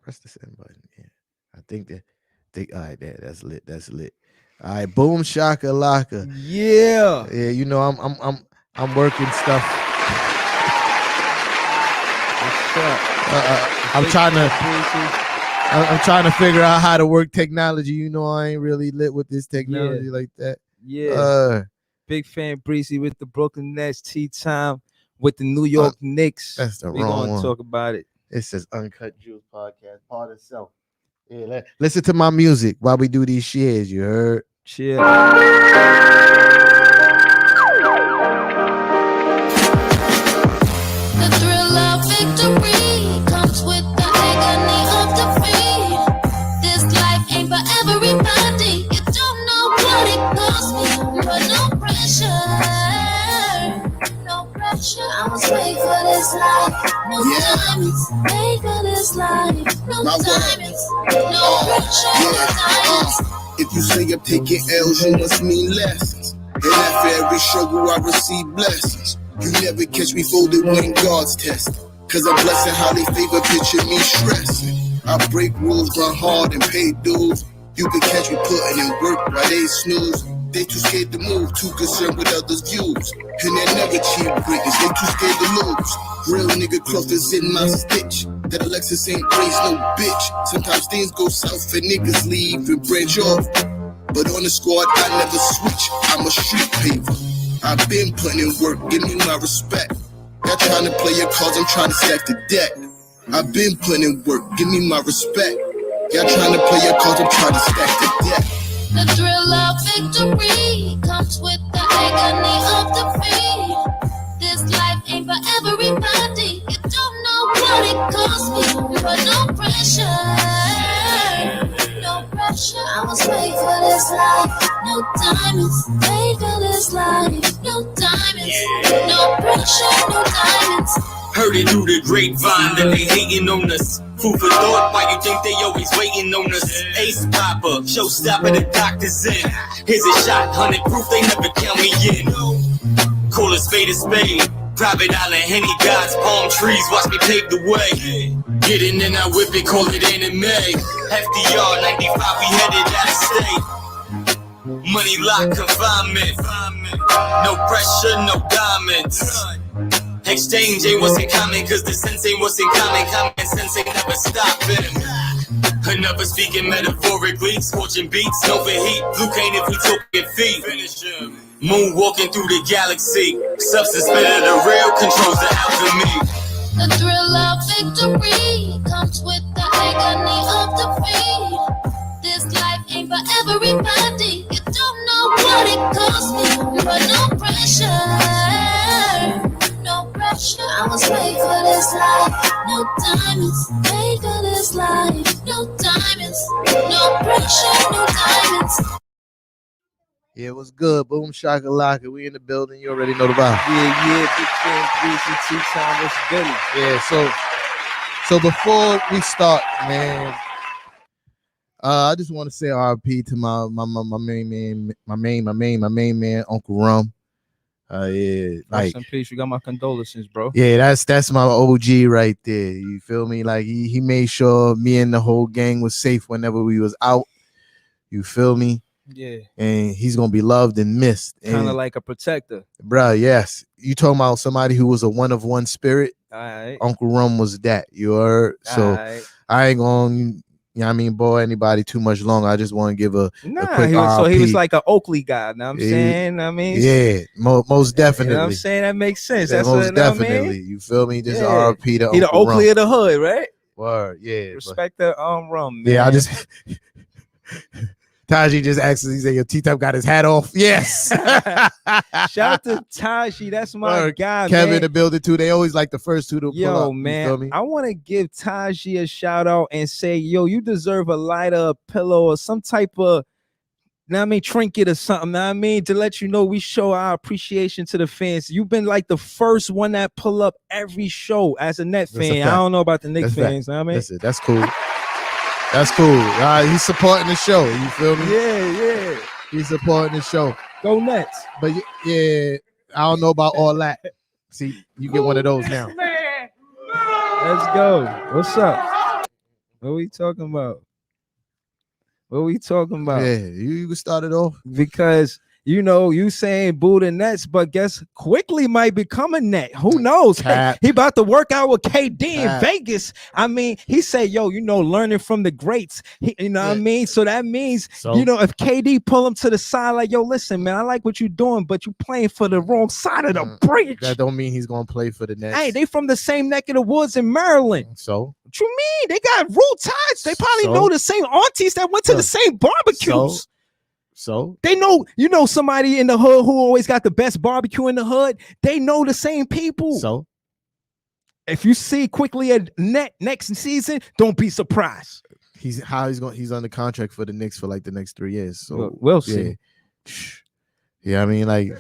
Press the send button. Yeah. I think that all right, that's lit. That's lit. All right, boom shaka laka. Yeah. Yeah, you know I'm working stuff. What's up? I'm trying to figure out how to work technology. You know, I ain't really lit with this technology like that. Yeah. Big fan Breezy with the Brooklyn Nets, Tea Time with the New York Knicks. That's the we wrong gonna one. talk about it. It says Uncut Juice Podcast, part of self. Yeah, listen to my music while we do these shares. You heard? Chill. The thrill of victory comes with the agony of defeat. This life ain't for everybody. You don't know what it costs me, but no pressure. No pressure. I was made for this life. No diamonds. Made for this life. No diamonds. No pressure. No diamonds. If you say I'm taking L's, you must mean lessons. And after every struggle, I receive blessings. You never catch me folded when God's testing. Cause I'm blessing how they favor picture me stressing. I break rules, run hard and pay dues. You can catch me putting in work while they snooze. They too scared to move, too concerned with others' views. And they never cheat greatness, they too scared to lose. Real nigga cloth is in my stitch. That Alexis ain't raised no bitch. Sometimes things go south and niggas leave and branch off. But on the squad, I never switch. I'm a street paver. I've been putting in work, give me my respect. Y'all trying to play your cards, I'm trying to stack the deck. I've been putting in work, give me my respect. Y'all trying to play your cards, I'm trying to stack the deck. The thrill of victory comes with the agony of defeat. This life ain't for everybody. You don't know what it costs me, but no pressure. No pressure. I was made for this life. No diamonds. Made for this life. No diamonds. No pressure. No diamonds. Heard it through the grapevine that they hating on us. Food for thought, why you think they always waiting on us? Ace Popper, showstopper, the doctor's in. Here's a shot, 100 proof they never count me in. Call a spade a spade. Private island, Henny gods, palm trees, watch me pave the way. Getting in, I whip it, call it anime. FDR, 95, we headed out of state. Money lock, confinement. No pressure, no diamonds. Exchange ain't what's in common, cause the sense ain't what's in common. Common sense ain't never stopping. Another speaking metaphorically, scorching beats, overheat. Blue cane if we talking feet. Moon walking through the galaxy. Substance better the real controls the alchemy. The thrill of victory comes with the agony of defeat. This life ain't for everybody. You don't know what it costs me, but no pressure. No pressure. I was made for this life. No diamonds. Made for this life. No diamonds. No pressure. No diamonds. Yeah, what's good? Boom shaka laka. We in the building. You already know the vibe. Yeah. Big fan Breezy, Tea Time. What's Billy? Yeah. So before we start, man, I just want to say RP to my main man, Uncle Rum. Yeah, Rest in peace. You got my condolences, bro. Yeah, that's my OG right there. You feel me? Like he made sure me and the whole gang was safe whenever we was out. You feel me? Yeah. And he's gonna be loved and missed. Kind of like a protector. Bruh, yes. You talking about somebody who was a one of one spirit? All right. Uncle Rum was that. You heard? So I ain't gonna, bore anybody too much longer. I just want to give a quick he was like an Oakley guy. Know what I'm saying? Yeah, most definitely. You know what I'm saying? That makes sense. Yeah, That's most what definitely. I mean? You feel me? Just RP to he the Uncle Oakley Rum. of the hood, right? Word, yeah. Respect the Rum, man. Yeah, I just Taji just asked us, he said, your T-Top got his hat off. Yes. Shout out to Taji. That's my guy, Kevin man. in the building too. They always like the first two to pull up. Yo, man, I want to give Taji a shout out and say, yo, you deserve a lighter, a pillow, or some type of, trinket or something. To let you know we show our appreciation to the fans. You've been like the first one that pull up every show as a Net fan. I don't know about the Knicks fans. Listen, that's cool. That's cool. He's supporting the show. You feel me? Yeah. He's supporting the show. Go Nets. But yeah, I don't know about all that. See, you get one of those now. Let's go. What's up? What are we talking about? What are we talking about? Yeah, you can start it off. Because you know, you saying boo the Nets, but guess quickly might become a net. Who knows? Cap. He about to work out with KD in Cap. Vegas. I mean, he said, yo, you know, learning from the greats. You know what I Yeah. mean? So that means, So? you know, if KD pull him to the side, like, yo, listen, man, I like what you're doing, but you playing for the wrong side of the bridge. That don't mean he's gonna play for the Nets. Hey, they from the same neck of the woods in Maryland. So What you mean? They got root ties. They probably So? know the same aunties that went to the same barbecues. so They know, you know, somebody in the hood who always got the best barbecue in the hood. They know the same people. so If you see quickly a net next season, don't be surprised. he's under contract for the Knicks for like the next 3 years. So We'll see. Yeah, I mean, like,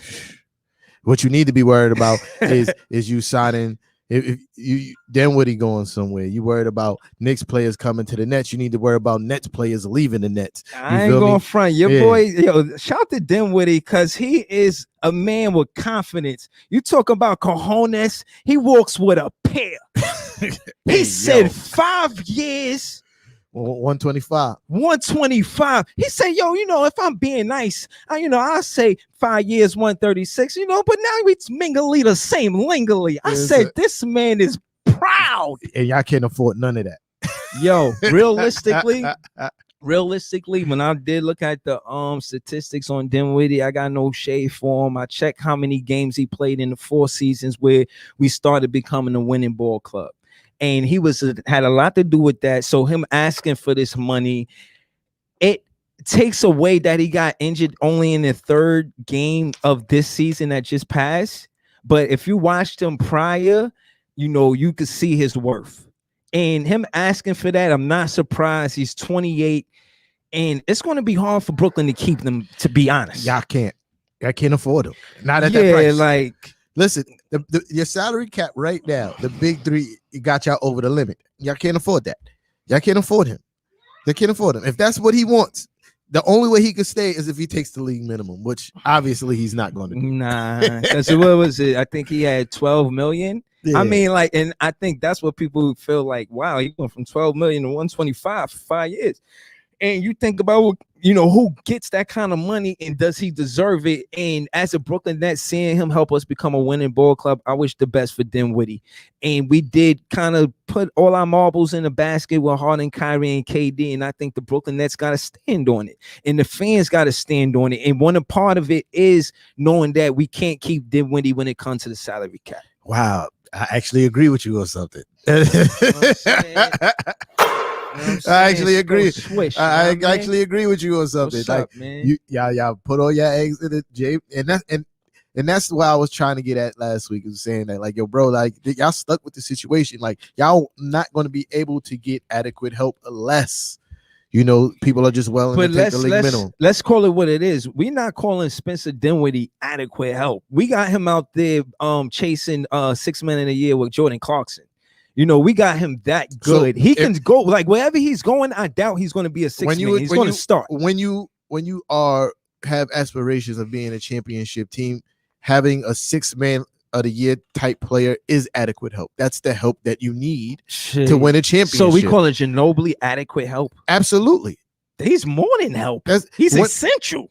what you need to be worried about is you signing. If you Dinwiddie going somewhere, you worried about Knicks players coming to the Nets. You need to worry about Nets players leaving the Nets. I ain't feel going me? front. Your Yeah. boy, yo, shout to Dinwiddie because he is a man with confidence. You talk about cojones, he walks with a pair. Hey, He said yo. 5 years. 125. 125. He said, yo, you know, if I'm being nice, I'll say 5 years, 136, you know, but now we mingly the same lingly. I Yes, said, sir. this man is proud. And y'all can't afford none of that. Yo, realistically, when I did look at the statistics on Dinwiddie, I got no shade for him. I checked how many games he played in the 4 seasons where we started becoming a winning ball club. And he had a lot to do with that. So him asking for this money, it takes away that he got injured only in the 3rd game of this season that just passed. But if you watched him prior, you know, you could see his worth. And him asking for that, I'm not surprised. He's 28, and it's going to be hard for Brooklyn to keep them, to be honest. Y'all can't afford them. Not at that price. like, Listen, your salary cap right now, the big 3, it got y'all over the limit. Y'all can't afford that. Y'all can't afford him. They can't afford him. If that's what he wants, the only way he could stay is if he takes the league minimum, which obviously he's not going to do. nah, because what was it? I think he had 12 million. Yeah. I mean, like, and I think that's what people feel like, wow, he went from 12 million to 125 for 5 years. And you think about, you know, who gets that kind of money and does he deserve it? And as a Brooklyn Nets, seeing him help us become a winning ball club, I wish the best for Dinwiddie. And we did kind of put all our marbles in the basket with Harden, Kyrie, and KD. And I think the Brooklyn Nets got to stand on it. And the fans got to stand on it. And one part of it is knowing that we can't keep Dinwiddie when it comes to the salary cap. Wow. I actually agree with you on something. I actually agree. Swish, I actually agree with you on something. What's Like up, man? y'all put all your eggs in it, Jay, and that's why I was trying to get at last week. Was saying that, like, yo, bro, like, y'all stuck with the situation. Like, y'all not going to be able to get adequate help unless, you know, people are just willing to take the league minimum. Let's call it what it is. We're not calling Spencer Dinwiddie adequate help. We got him out there chasing $6 million a year with Jordan Clarkson. You know, we got him that good. So He can go like wherever he's going. I doubt he's going to be a 6 man. He's going to start. When you have aspirations of being a championship team, having a 6-man of the year type player is adequate help. That's the help that you need to win a championship. So we call it Ginobili adequate help. Absolutely. He's more than help. He's essential.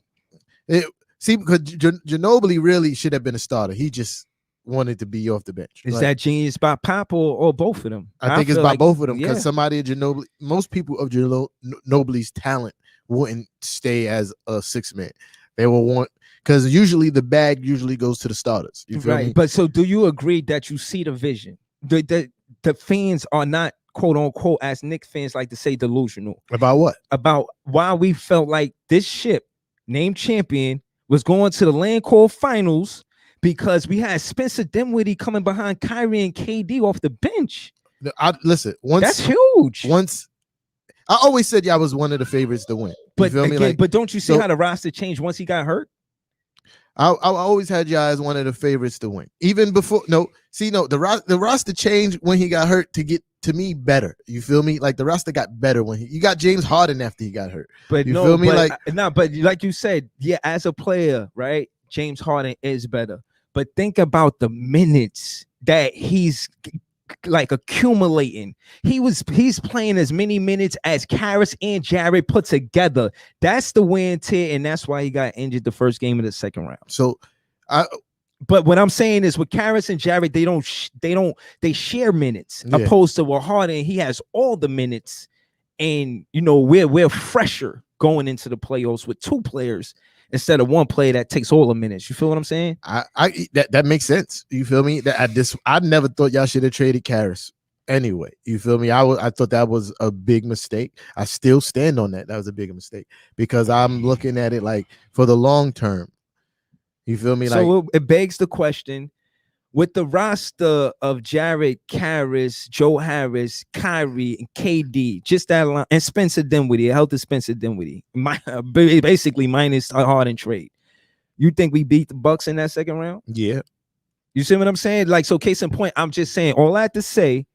See, because Ginobili really should have been a starter. He just wanted to be off the bench. Is that genius by Pop or both of them? I think it's by both of them, because yeah. somebody at Ginobili, most people of Ginobili's talent wouldn't stay as a 6-man. They will want, because usually the bag usually goes to the starters. You feel me? But so do you agree that you see the vision? The fans are not, quote unquote, as Knicks fans like to say, delusional. About what? About why we felt like this ship named champion was going to the Land Call Finals because we had Spencer Dinwiddie coming behind Kyrie and KD off the bench. Listen, that's huge. I always said y'all was one of the favorites to win. But feel me? Like, but don't you see how the roster changed once he got hurt? I always had y'all as one of the favorites to win. Even before, the roster changed when he got hurt to get, to me, better. You feel me? Like, the roster got better when you got James Harden after he got hurt. But you feel me? But like you said, yeah, as a player, right? James Harden is better. But think about the minutes that he's like accumulating. He's playing as many minutes as Caris and Jarrett put together. That's the wear and tear, and that's why he got injured the first game of the second round. So, but what I'm saying is with Caris and Jarrett, they share minutes Yeah. opposed to with Harden. He has all the minutes, and we're fresher going into the playoffs with two players instead of one player that takes all the minutes. You feel what I'm saying? that makes sense. You feel me? I never thought y'all should have traded Caris. Anyway, you feel me? I thought that was a big mistake. I still stand on that. That was a big mistake because I'm looking at it like for the long term. You feel me? So it begs the question: with the roster of Jarrett, Caris, Joe Harris, Kyrie, and KD, just that line, and Spencer Dinwiddie, a healthy Spencer Dinwiddie, basically minus a Harden trade. You think we beat the Bucks in that second round? Yeah. You see what I'm saying? Like, so case in point, I'm just saying all I have to say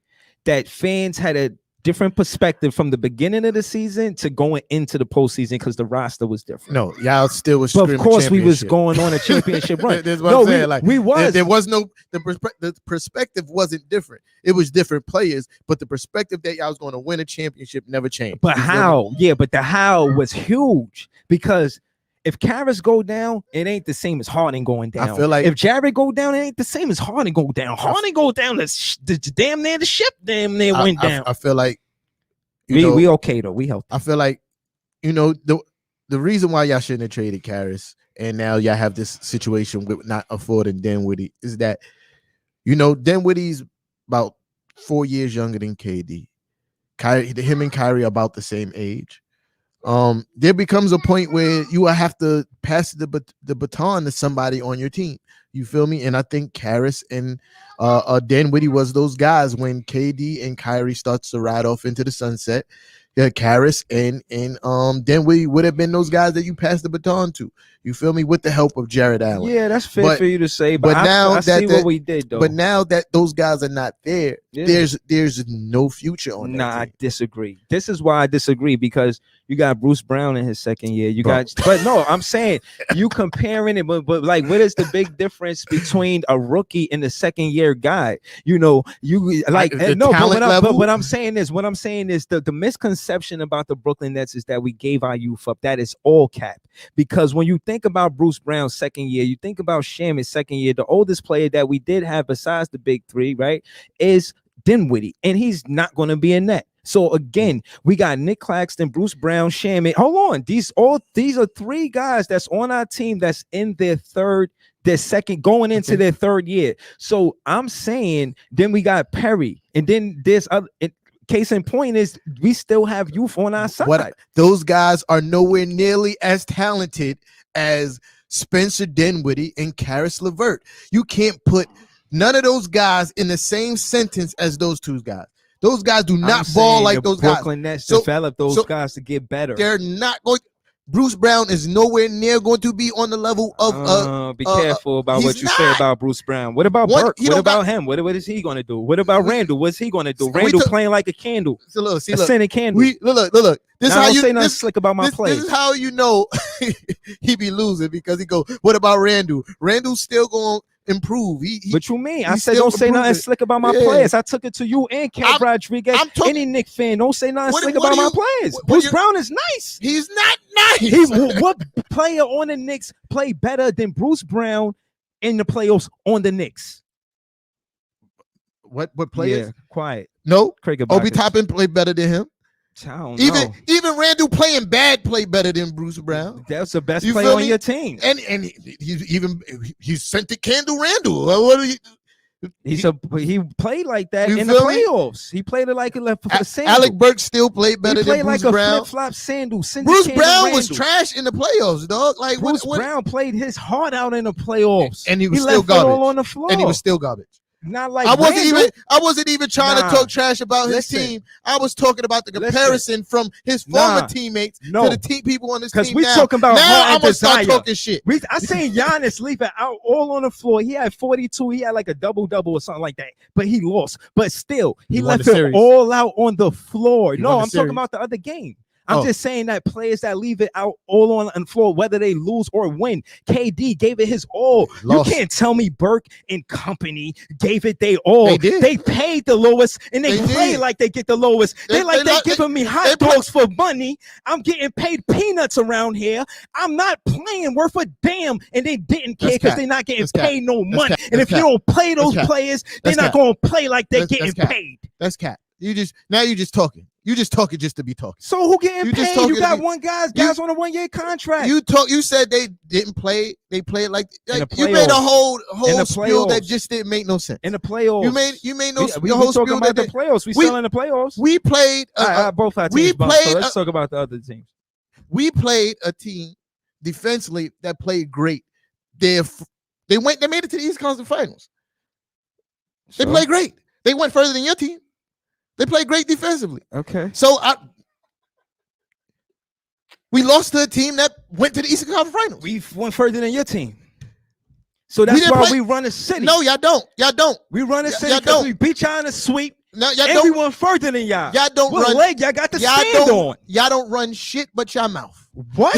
that fans had a different perspective from the beginning of the season to going into the postseason because the roster was different. No, y'all still was. But of course, we was going on a championship run. That's what I'm saying. Like we was. There was no the perspective wasn't different. It was different players, but the perspective that y'all was going to win a championship never changed. But how? Yeah, but the how was huge because if Caris go down, it ain't the same as Harden going down. I feel like if Jarrett go down, it ain't the same as Harden go down. Harden go down, the damn near the ship damn near went down. I feel like we okay though. We healthy. I feel like the reason why y'all shouldn't have traded Caris and now y'all have this situation with not affording Dinwiddie is that Dinwiddie's about 4 years younger than KD. Him and Kyrie are about the same age. There becomes a point where you will have to pass the baton to somebody on your team. You feel me? And I think Caris and Dinwiddie was those guys when KD and Kyrie starts to ride off into the sunset. Yeah, Caris and Dinwiddie would have been those guys that you passed the baton to. You feel me? With the help of Jared Allen. Yeah, that's fair for you to say. But now I see what we did though. But now that those guys are not there, there's no future on that. I disagree. This is why I disagree because you got Bruce Brown in his second year. But no, I'm saying you comparing it, but like, what is the big difference between a rookie and the second year guy? But what I'm saying is the misconception about the Brooklyn Nets is that we gave our youth up. That is all cap. Because when you think about Bruce Brown's second year, you think about Shaman's second year, the oldest player that we did have besides the big three, right, is Dinwiddie, and he's not going to be in that. So again, we got Nick Claxton, Bruce Brown, Shaman. Hold on, these are three guys that's on our team that's in their second, going into their third year. So I'm saying, then we got Perry, and then there's other. Case in point is we still have youth on our side. Those guys are nowhere nearly as talented as Spencer Dinwiddie and Caris LeVert. You can't put none of those guys in the same sentence as those two guys. Those guys do not ball like those guys. Brooklyn Nets develop those guys to get better. They're not going. Bruce Brown is nowhere near going to be on the level of. Be careful about what you say about Bruce Brown. What about Burke? What about him? What is he going to do? What about Randall? What's he going to do? Randall playing like a candle. So look, scented candle. Look. This now, how you say nothing slick about my play. This is how you know he be losing because he go. What about Randall? Randall's still going to improve. What you mean? I said don't say nothing slick about my players. I took it to you and Cam Rodriguez. Any Knick fan, don't say nothing slick about my players. Bruce Brown is nice. He's not nice. What player on the Knicks play better than Bruce Brown in the playoffs on the Knicks? What players? Yeah, quiet. No, Craig Obi Toppin played better than him. Even Randall playing bad played better than Bruce Brown. That's the best player on your team. And he sent the candle Randall. What are you? He played like that in the playoffs. He played it like a sandal. Alec Burks still played better than Bruce Brown. Like a flip-flop sandal. Bruce Brown was trash in the playoffs, dog. Like Bruce Brown played his heart out in the playoffs, and he was still garbage. All on the floor, and he was still garbage. Not like I wasn't even trying to talk trash about his team. I was talking about the comparison from his former teammates to the people on this team. Because we talking about now I'm gonna start talking shit. I seen Giannis leaving out all on the floor. He had 42. He had like a double or something like that. But he lost. But still, he left it all out on the floor. No, I'm talking about the other game. I'm just saying that players that leave it out all on the floor, whether they lose or win. KD gave it his all. Lost. You can't tell me Burke and company gave it they all. They did. They paid the lowest and they play did. like they get the lowest. They giving me they hot dogs for money. I'm getting paid peanuts around here. I'm not playing worth a damn, and they didn't care because they're not getting paid no money. And if you don't play those players, they're not going to play like they're getting paid. That's cap. You just talking. You just talking just to be talking. So who getting paid? You got guys on a 1 year contract. You said they didn't play. They played like you made a whole spiel that just didn't make no sense. In the playoffs, you made no. We whole talking about the playoffs. We still in the playoffs. We played. Both our teams. So let's talk about the other teams. We played a team defensively that played great. They made it to the East Conference Finals. They played great. They went further than your team. They played great defensively. Okay. So we lost to a team that went to the Eastern Conference Finals. We went further than your team. So that's why we run a city. No, y'all don't. Y'all don't. We run a city because we beat y'all in a sweep. No, y'all and we went further than y'all. Y'all don't what run. Leg y'all got to stand on. Y'all don't run shit but your mouth. What?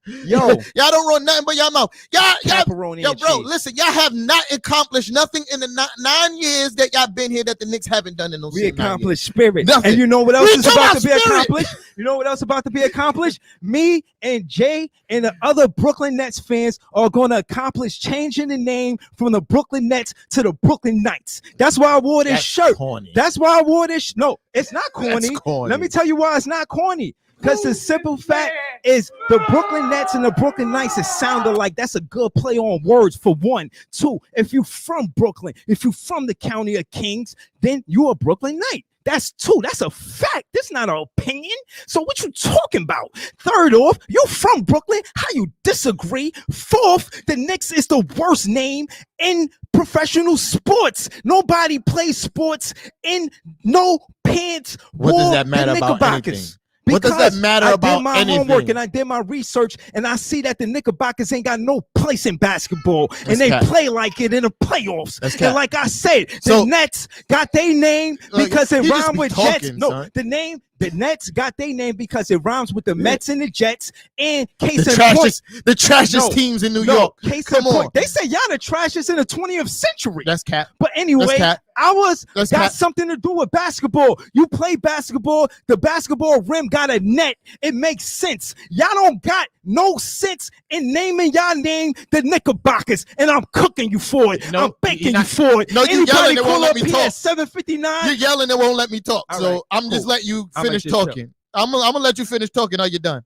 Yo, y'all don't run nothing but your mouth. Yo, bro, cheese. listen, y'all have not accomplished nothing in the 9 years that y'all been here that the Knicks haven't done in those. We accomplished spirit. Nothing. And you know what else is about to be accomplished? You know what else about to be accomplished? Me and Jay and the other Brooklyn Nets fans are going to accomplish changing the name from the Brooklyn Nets to the Brooklyn Knights. That's why I wore this shirt. Corny. That's why I wore this. No, it's not corny. That's corny. Let me tell you why it's not corny. Because the simple fact is the Brooklyn Nets and the Brooklyn Knights, it sounded like that's a good play on words for one. Two, if you're from Brooklyn, if you're from the County of Kings, then you're a Brooklyn Knight. That's two. That's a fact. That's not an opinion. So what you talking about? Third off, you're from Brooklyn. How you disagree? Fourth, the Knicks is the worst name in professional sports. Nobody plays sports in no pants. What does that matter about anything? What does that matter about anything? I did my homework and I did my research and I see that the Knickerbockers ain't got no place in basketball and they play like it in the playoffs. And like I said, the Nets got their name because it rhymed with Jets. No, the Nets got their name because it rhymes with the Mets and the Jets. And the trashiest teams in New York. Come on. They say y'all the trashiest in the 20th century. That's cap. But anyway, ours got something to do with basketball. You play basketball. The basketball rim got a net. It makes sense. Y'all don't got no sense in naming y'all name the Knickerbockers, and I'm cooking you for it. I'm begging you for it. No, you yelling and won't let me talk. 7:59. You're yelling and won't let me talk. All so right, I'm just letting you finish talking. I'm gonna let you finish talking. Are you done?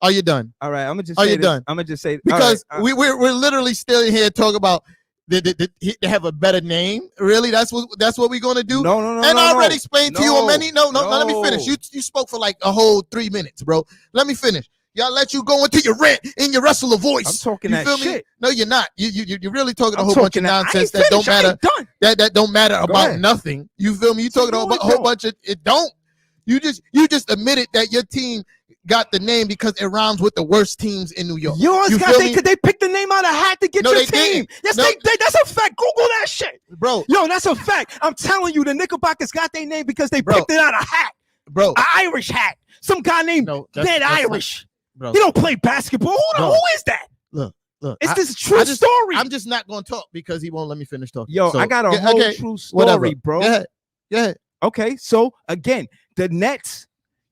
Are you done? All right, I'm gonna just. Are you done? I'm gonna just say because we're literally still here talking about. They have a better name. Really, that's what we're gonna do. No. And I already explained to you on many. No. Let me finish. You spoke for like a whole 3 minutes, bro. Let me finish. Y'all let you go into your rant in your wrestler voice. I'm talking that shit. No, you're not. You're really talking a whole bunch of nonsense that don't matter. That don't matter about nothing. You feel me? You talking about a whole bunch of it don't. You just admitted that your team got the name because it rhymes with the worst teams in New York. Yours got because they picked the name out of hat to get your team. Yes, that's a fact. Google that shit, bro. Yo, that's a fact. I'm telling you, the Knickerbockers got their name because they picked it out of hat, bro. An Irish hat. Some guy named Ned Irish. Bro. He don't play basketball. Who is that? Look. It's this true story. I'm just not going to talk because he won't let me finish talking. Yo, I got a whole true story, bro. Yeah. Okay, so again, the Nets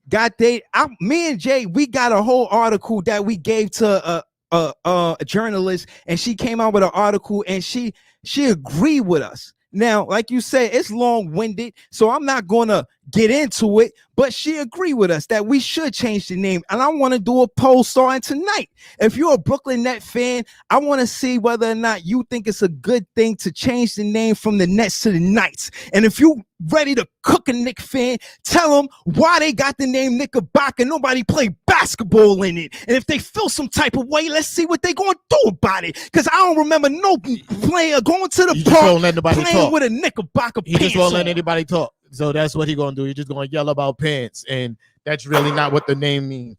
got me and Jay, we got a whole article that we gave to a journalist, and she came out with an article and she agreed with us. Now, like you said, it's long-winded, so I'm not gonna get into it, but she agreed with us that we should change the name. And I want to do a poll starting tonight. If you're a Brooklyn Net fan, I want to see whether or not you think it's a good thing to change the name from the Nets to the Knights. And if you ready to cook a Knick fan, tell them why they got the name Knickerbocker. Nobody play basketball in it. And if they feel some type of way, let's see what they gonna do about it. Because I don't remember no player going to the park playing with a Knickerbocker pants. He just won't let anybody talk. So that's what he gonna do. He's just gonna yell about pants, and that's really not what the name means.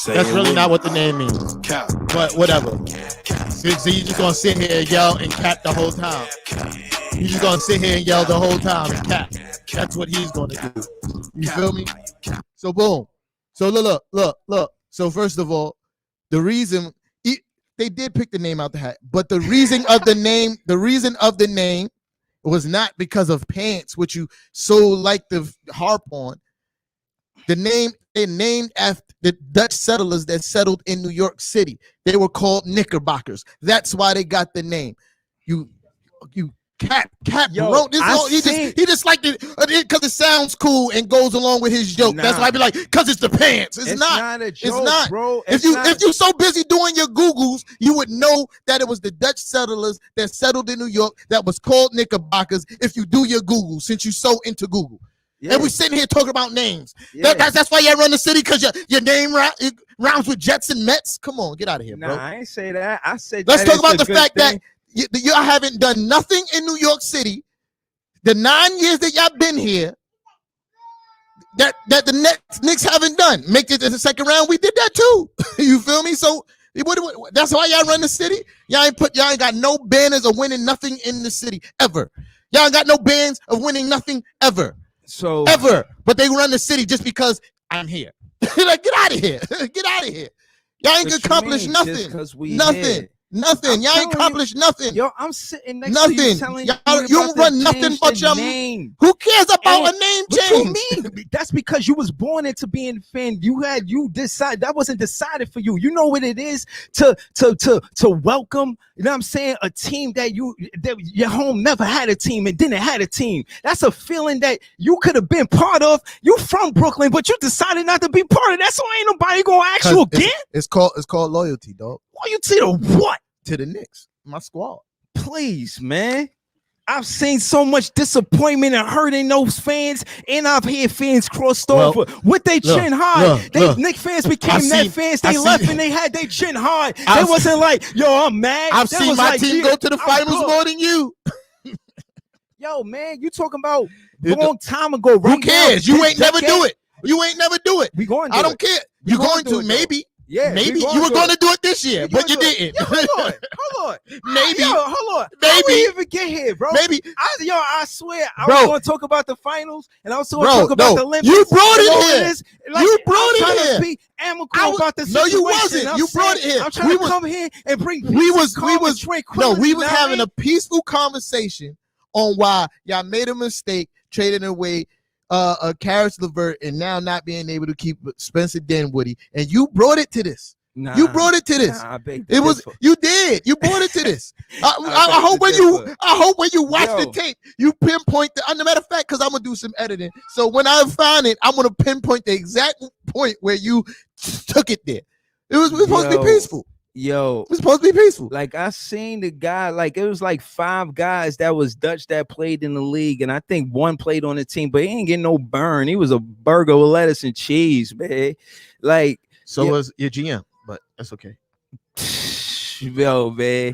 That's really not what the name means. But whatever. So you just gonna sit here and yell and cap the whole time. He's just gonna sit here and yell the whole time. Cap. That's what he's gonna do. You feel me? So boom. So look. So first of all, the reason they did pick the name out the hat, but the reason of the name was not because of pants, which you so like to harp on. The name they named after the Dutch settlers that settled in New York City. They were called Knickerbockers. That's why they got the name. You Cap Yo, wrote this. He just liked it because it sounds cool and goes along with his joke. That's why I be like, because it's the pants. It's not a joke, it's not, bro. If you're so busy doing your Googles, you would know that it was the Dutch settlers that settled in New York that was called Knickerbockers. If you do your Google, since you're so into Google. Yeah. And we sitting here talking about names. Yeah. That's why you run the city, because your name rhymes with Jets and Mets. Come on, get out of here, bro. Nah, I ain't say that. I said let's talk about the fact that you haven't done nothing in New York City. The 9 years that y'all been here, that the Knicks haven't done. Make it to the second round. We did that too. You feel me? So that's why y'all run the city. Y'all ain't got no banners of winning nothing in the city ever. Y'all ain't got no bans of winning nothing ever. So ever, but they run the city just because I'm here. Like, get out of here. Get out of here. Y'all ain't accomplished nothing. Nothing. Y'all ain't accomplished nothing. Yo, I'm sitting next nothing. to you telling you don't run nothing but your name. Who cares about a name change? What you mean? That's because you was born into being a fan. You decide that wasn't decided for you. You know what it is to welcome, you know what I'm saying, a team that your home never had a team and then it had a team. That's a feeling that you could have been part of. You from Brooklyn, but you decided not to be part of that. So ain't nobody gonna ask you again. It's called loyalty, dog. Loyalty to what? To the Knicks, my squad. Please, man. I've seen so much disappointment and hurt in those fans, and I've had fans crossed over with their chin high. Knicks fans became Net fans. They left and they had their chin high. They wasn't like, yo, I'm mad. I've seen my team go to the finals more than you. Yo, man, you talking about a long time ago. Right? Who cares? You ain't never do it. You ain't never do it. We going to I don't care. You're going to, maybe. Yeah, maybe you were going to do it this year, but you didn't. Yo, hold on. Maybe. Hold on. Maybe. How we even get here, bro? Maybe. I swear, I was going to talk about the finals, and I was going to talk about the Olympics. You brought it here. You brought it here. Be amicable about the situation. No, you wasn't. You brought it here. I'm trying to come here and bring peace. We was having a peaceful conversation on why y'all made a mistake trading away Karis LeVert and now not being able to keep Spencer Dinwiddie, and you brought it to this. You brought it to this. You did. You brought it to this. I hope when you watch the tape, you pinpoint the matter of fact, because I'm gonna do some editing. So when I find it, I'm gonna pinpoint the exact point where you took it there. It was supposed to be peaceful. Yo, it's supposed to be peaceful. Like, I seen the guy, like, it was like 5 guys that was Dutch that played in the league, and I think one played on the team, but he ain't getting no burn. He was a burger with lettuce and cheese, man. Like, so was your GM, but that's okay. Yo, man.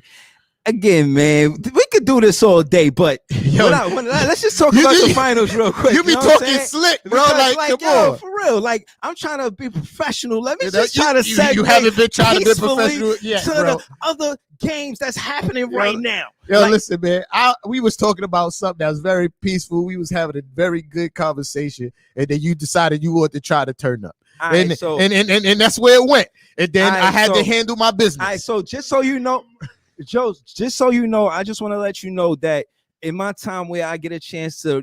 Again, man, we could do this all day, but let's just talk about the finals real quick. You be talking slick, bro. Like, come on. For real. Like, I'm trying to be professional. Let me just try to segue you haven't been trying to be professional yet, to bro. the other games that's happening right now. Yo, listen, man. We was talking about something that was very peaceful. We was having a very good conversation, and then you decided you wanted to try to turn up. And that's where it went. And then I had to handle my business. All right, so just so you know, Joe, just so you know, I just want to let you know that in my time where I get a chance to,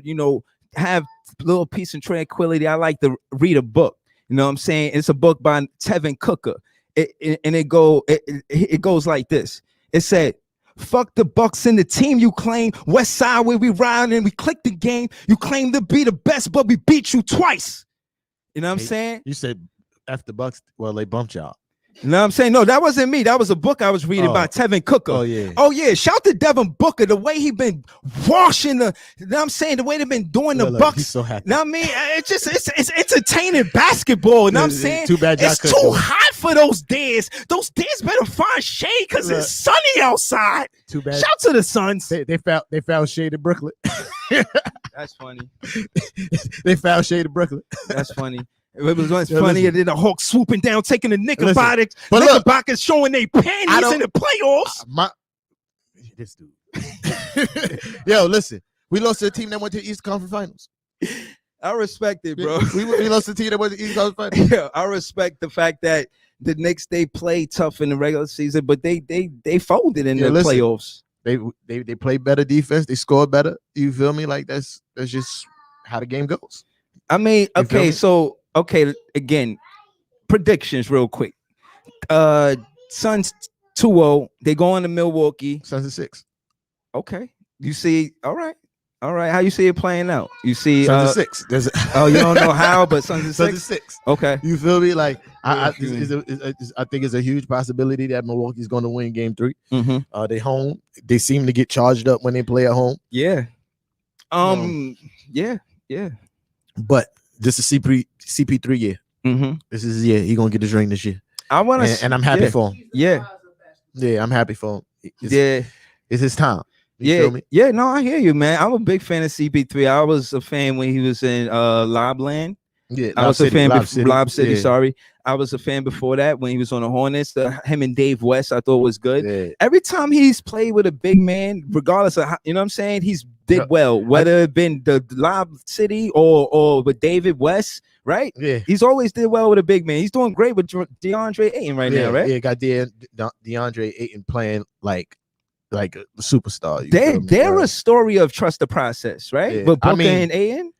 have a little peace and tranquility, I like to read a book. You know what I'm saying? It's a book by Tevin Cooker. It goes like this. It said, fuck the Bucks and the team you claim. West Side where we ride and we click the game. You claim to be the best, but we beat you twice. You know what I'm saying? You said F the Bucks. Well, they bumped y'all. You know what I'm saying? No, that wasn't me. That was a book I was reading by Tevin Cooker. Oh, yeah. Shout to Devin Booker. The way he been washing you know what I'm saying? The way they've been doing the Bucks. He's so happy. You know what I mean? It's entertaining basketball. You know what I'm saying? Too bad it's too hot for those days. Those days better find shade because it's sunny outside. Too bad. Shout to the Suns. They found shade in Brooklyn. That's funny. They found shade in Brooklyn. That's funny. It was funnier than the Hawks swooping down, taking the Knickerbockers, Knickerbockers showing their panties in the playoffs. This dude. Yo, listen, we lost to a team that went to the East Conference Finals. I respect it, bro. we lost to a team that went to the East Conference Finals. Yeah, I respect the fact that the Knicks, they played tough in the regular season, but they folded in the listen, playoffs. They play better defense. They score better. You feel me? Like that's just how the game goes. I mean, You feel okay, me? so again, predictions real quick. Suns 2-0. They go on to Milwaukee. Suns are 6. Okay. You see, all right. How you see it playing out? You see Suns are 6. There's oh, you don't know how, but Suns are Suns are 6. 6. Okay. You feel me? Like I Yeah. think it's a huge possibility that Milwaukee's going to win Game 3. Mm-hmm. They home. They seem to get charged up when they play at home. Yeah. Yeah. But this is CP3 year. Mm-hmm. This is his year. He gonna get his ring this year, I want to, and I'm happy for him. Yeah. Yeah, I'm happy for him. Yeah. It's his time. You feel me? Yeah. No, I hear you, man. I'm a big fan of CP3. I was a fan when he was in Lobland. Yeah, I was a fan before Lob City. Yeah. Sorry, I was a fan before that when he was on the Hornets. Him and Dave West, I thought was good. Yeah. Every time he's played with a big man, regardless of how, you know what I'm saying, he's did well. Whether it been the Lob City or with David West, right? Yeah. He's always did well with a big man. He's doing great with DeAndre Ayton right now, right? Yeah, got DeAndre Ayton playing like a superstar. You feel me? They're Right. a story of trust the process, right? Yeah. But I Booker mean, and Ayton.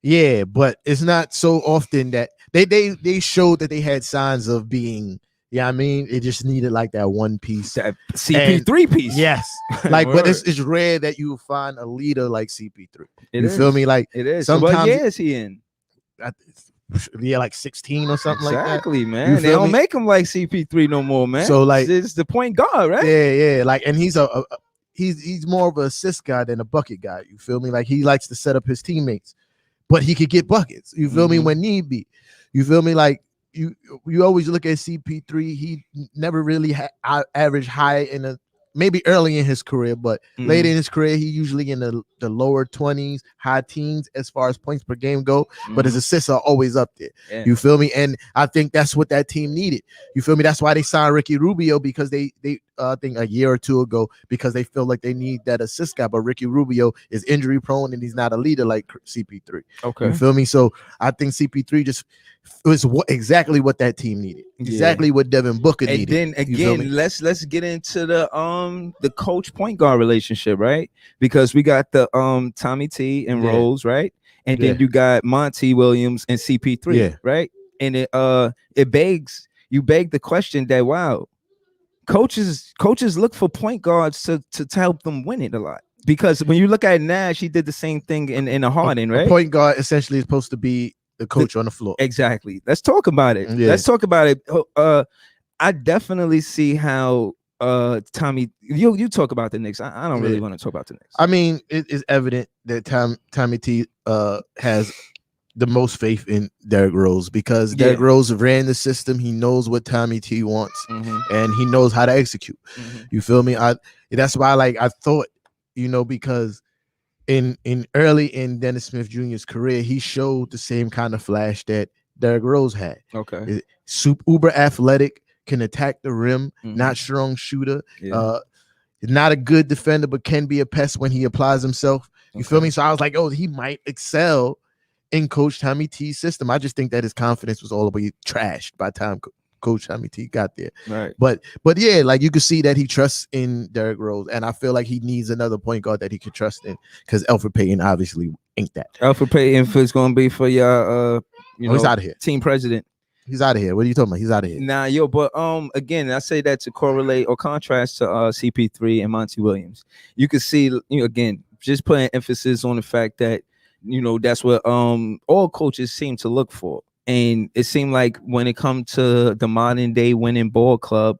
Yeah, but it's not so often that they showed that they had signs of being. Yeah, I mean, it just needed like that one piece. That CP3 piece. Yes, like, but Word. it's rare that you find a leader like CP3. It You is. feel me? Like It is. So sometimes what year is he in? yeah, like 16 or something Exactly, like man. They feel don't me? make him like CP3 no more, man. So, like- it's the point guard, that. right? Yeah, like, and he's he's more of an assist guy than a bucket guy. You feel me? Like he likes to set up his teammates, but he could get buckets. You feel me? Mhm. When need be. You feel me? Like you always look at CP3. He never really averaged high in maybe early in his career, but Mhm. late in his career, he usually in the lower 20s, high teens as far as points per game go. But his assists are always up there. Yeah. You feel me? And I think that's what that team needed. You feel me? That's why they signed Ricky Rubio, because they I think a year or two ago, because they feel like they need that assist guy. But Ricky Rubio is injury prone and he's not a leader like CP3. Okay. You feel me? So I think CP3 just was exactly what that team needed. Yeah. Exactly what Devin Booker And needed. then You feel me? again, let's get into the coach point guard relationship, right? Because we got the Tommy T and Yeah. Rose, right? And then Yeah. you got Monty Williams and CP3, Yeah. right? And it beg the question that wow, coaches look for point guards to help them win it a lot. Because when you look at Nash, he did the same thing in the Harden, A right? point guard essentially is supposed to be the coach on the floor. Exactly. Let's talk about it. Yeah. Let's talk about it. I definitely see how Tommy. You talk about the Knicks. I don't really Yeah. want to talk about the Knicks. I mean, it is evident that Tommy T has the most faith in Derrick Rose, because Derrick Yeah. Rose ran the system. He knows what Tommy T wants, Mhm, and he knows how to execute. mhm. You feel me? That's why, like, I thought, because in Dennis Smith Jr.'s career, he showed the same kind of flash that Derrick Rose had. Okay. Uber athletic, can attack the rim, Mhm. not strong shooter. Yeah. Not a good defender, but can be a pest when he applies himself. You feel Okay. me? So I was like, oh, he might excel in Coach Tommy T's system. I just think that his confidence was all the way trashed by the time Coach Tommy T got there. Right. But yeah, like you could see that he trusts in Derrick Rose, and I feel like he needs another point guard that he could trust in, because Elfrid Payton obviously ain't that. Alfred Payton is going to be for your He's out of here. team president. He's out of here. What are you talking about? He's out of here. Nah, yo, but again, I say that to correlate or contrast to CP3 and Monty Williams. You can see, again, just putting emphasis on the fact that that's what all coaches seem to look for. And it seemed like when it comes to the modern day winning ball club,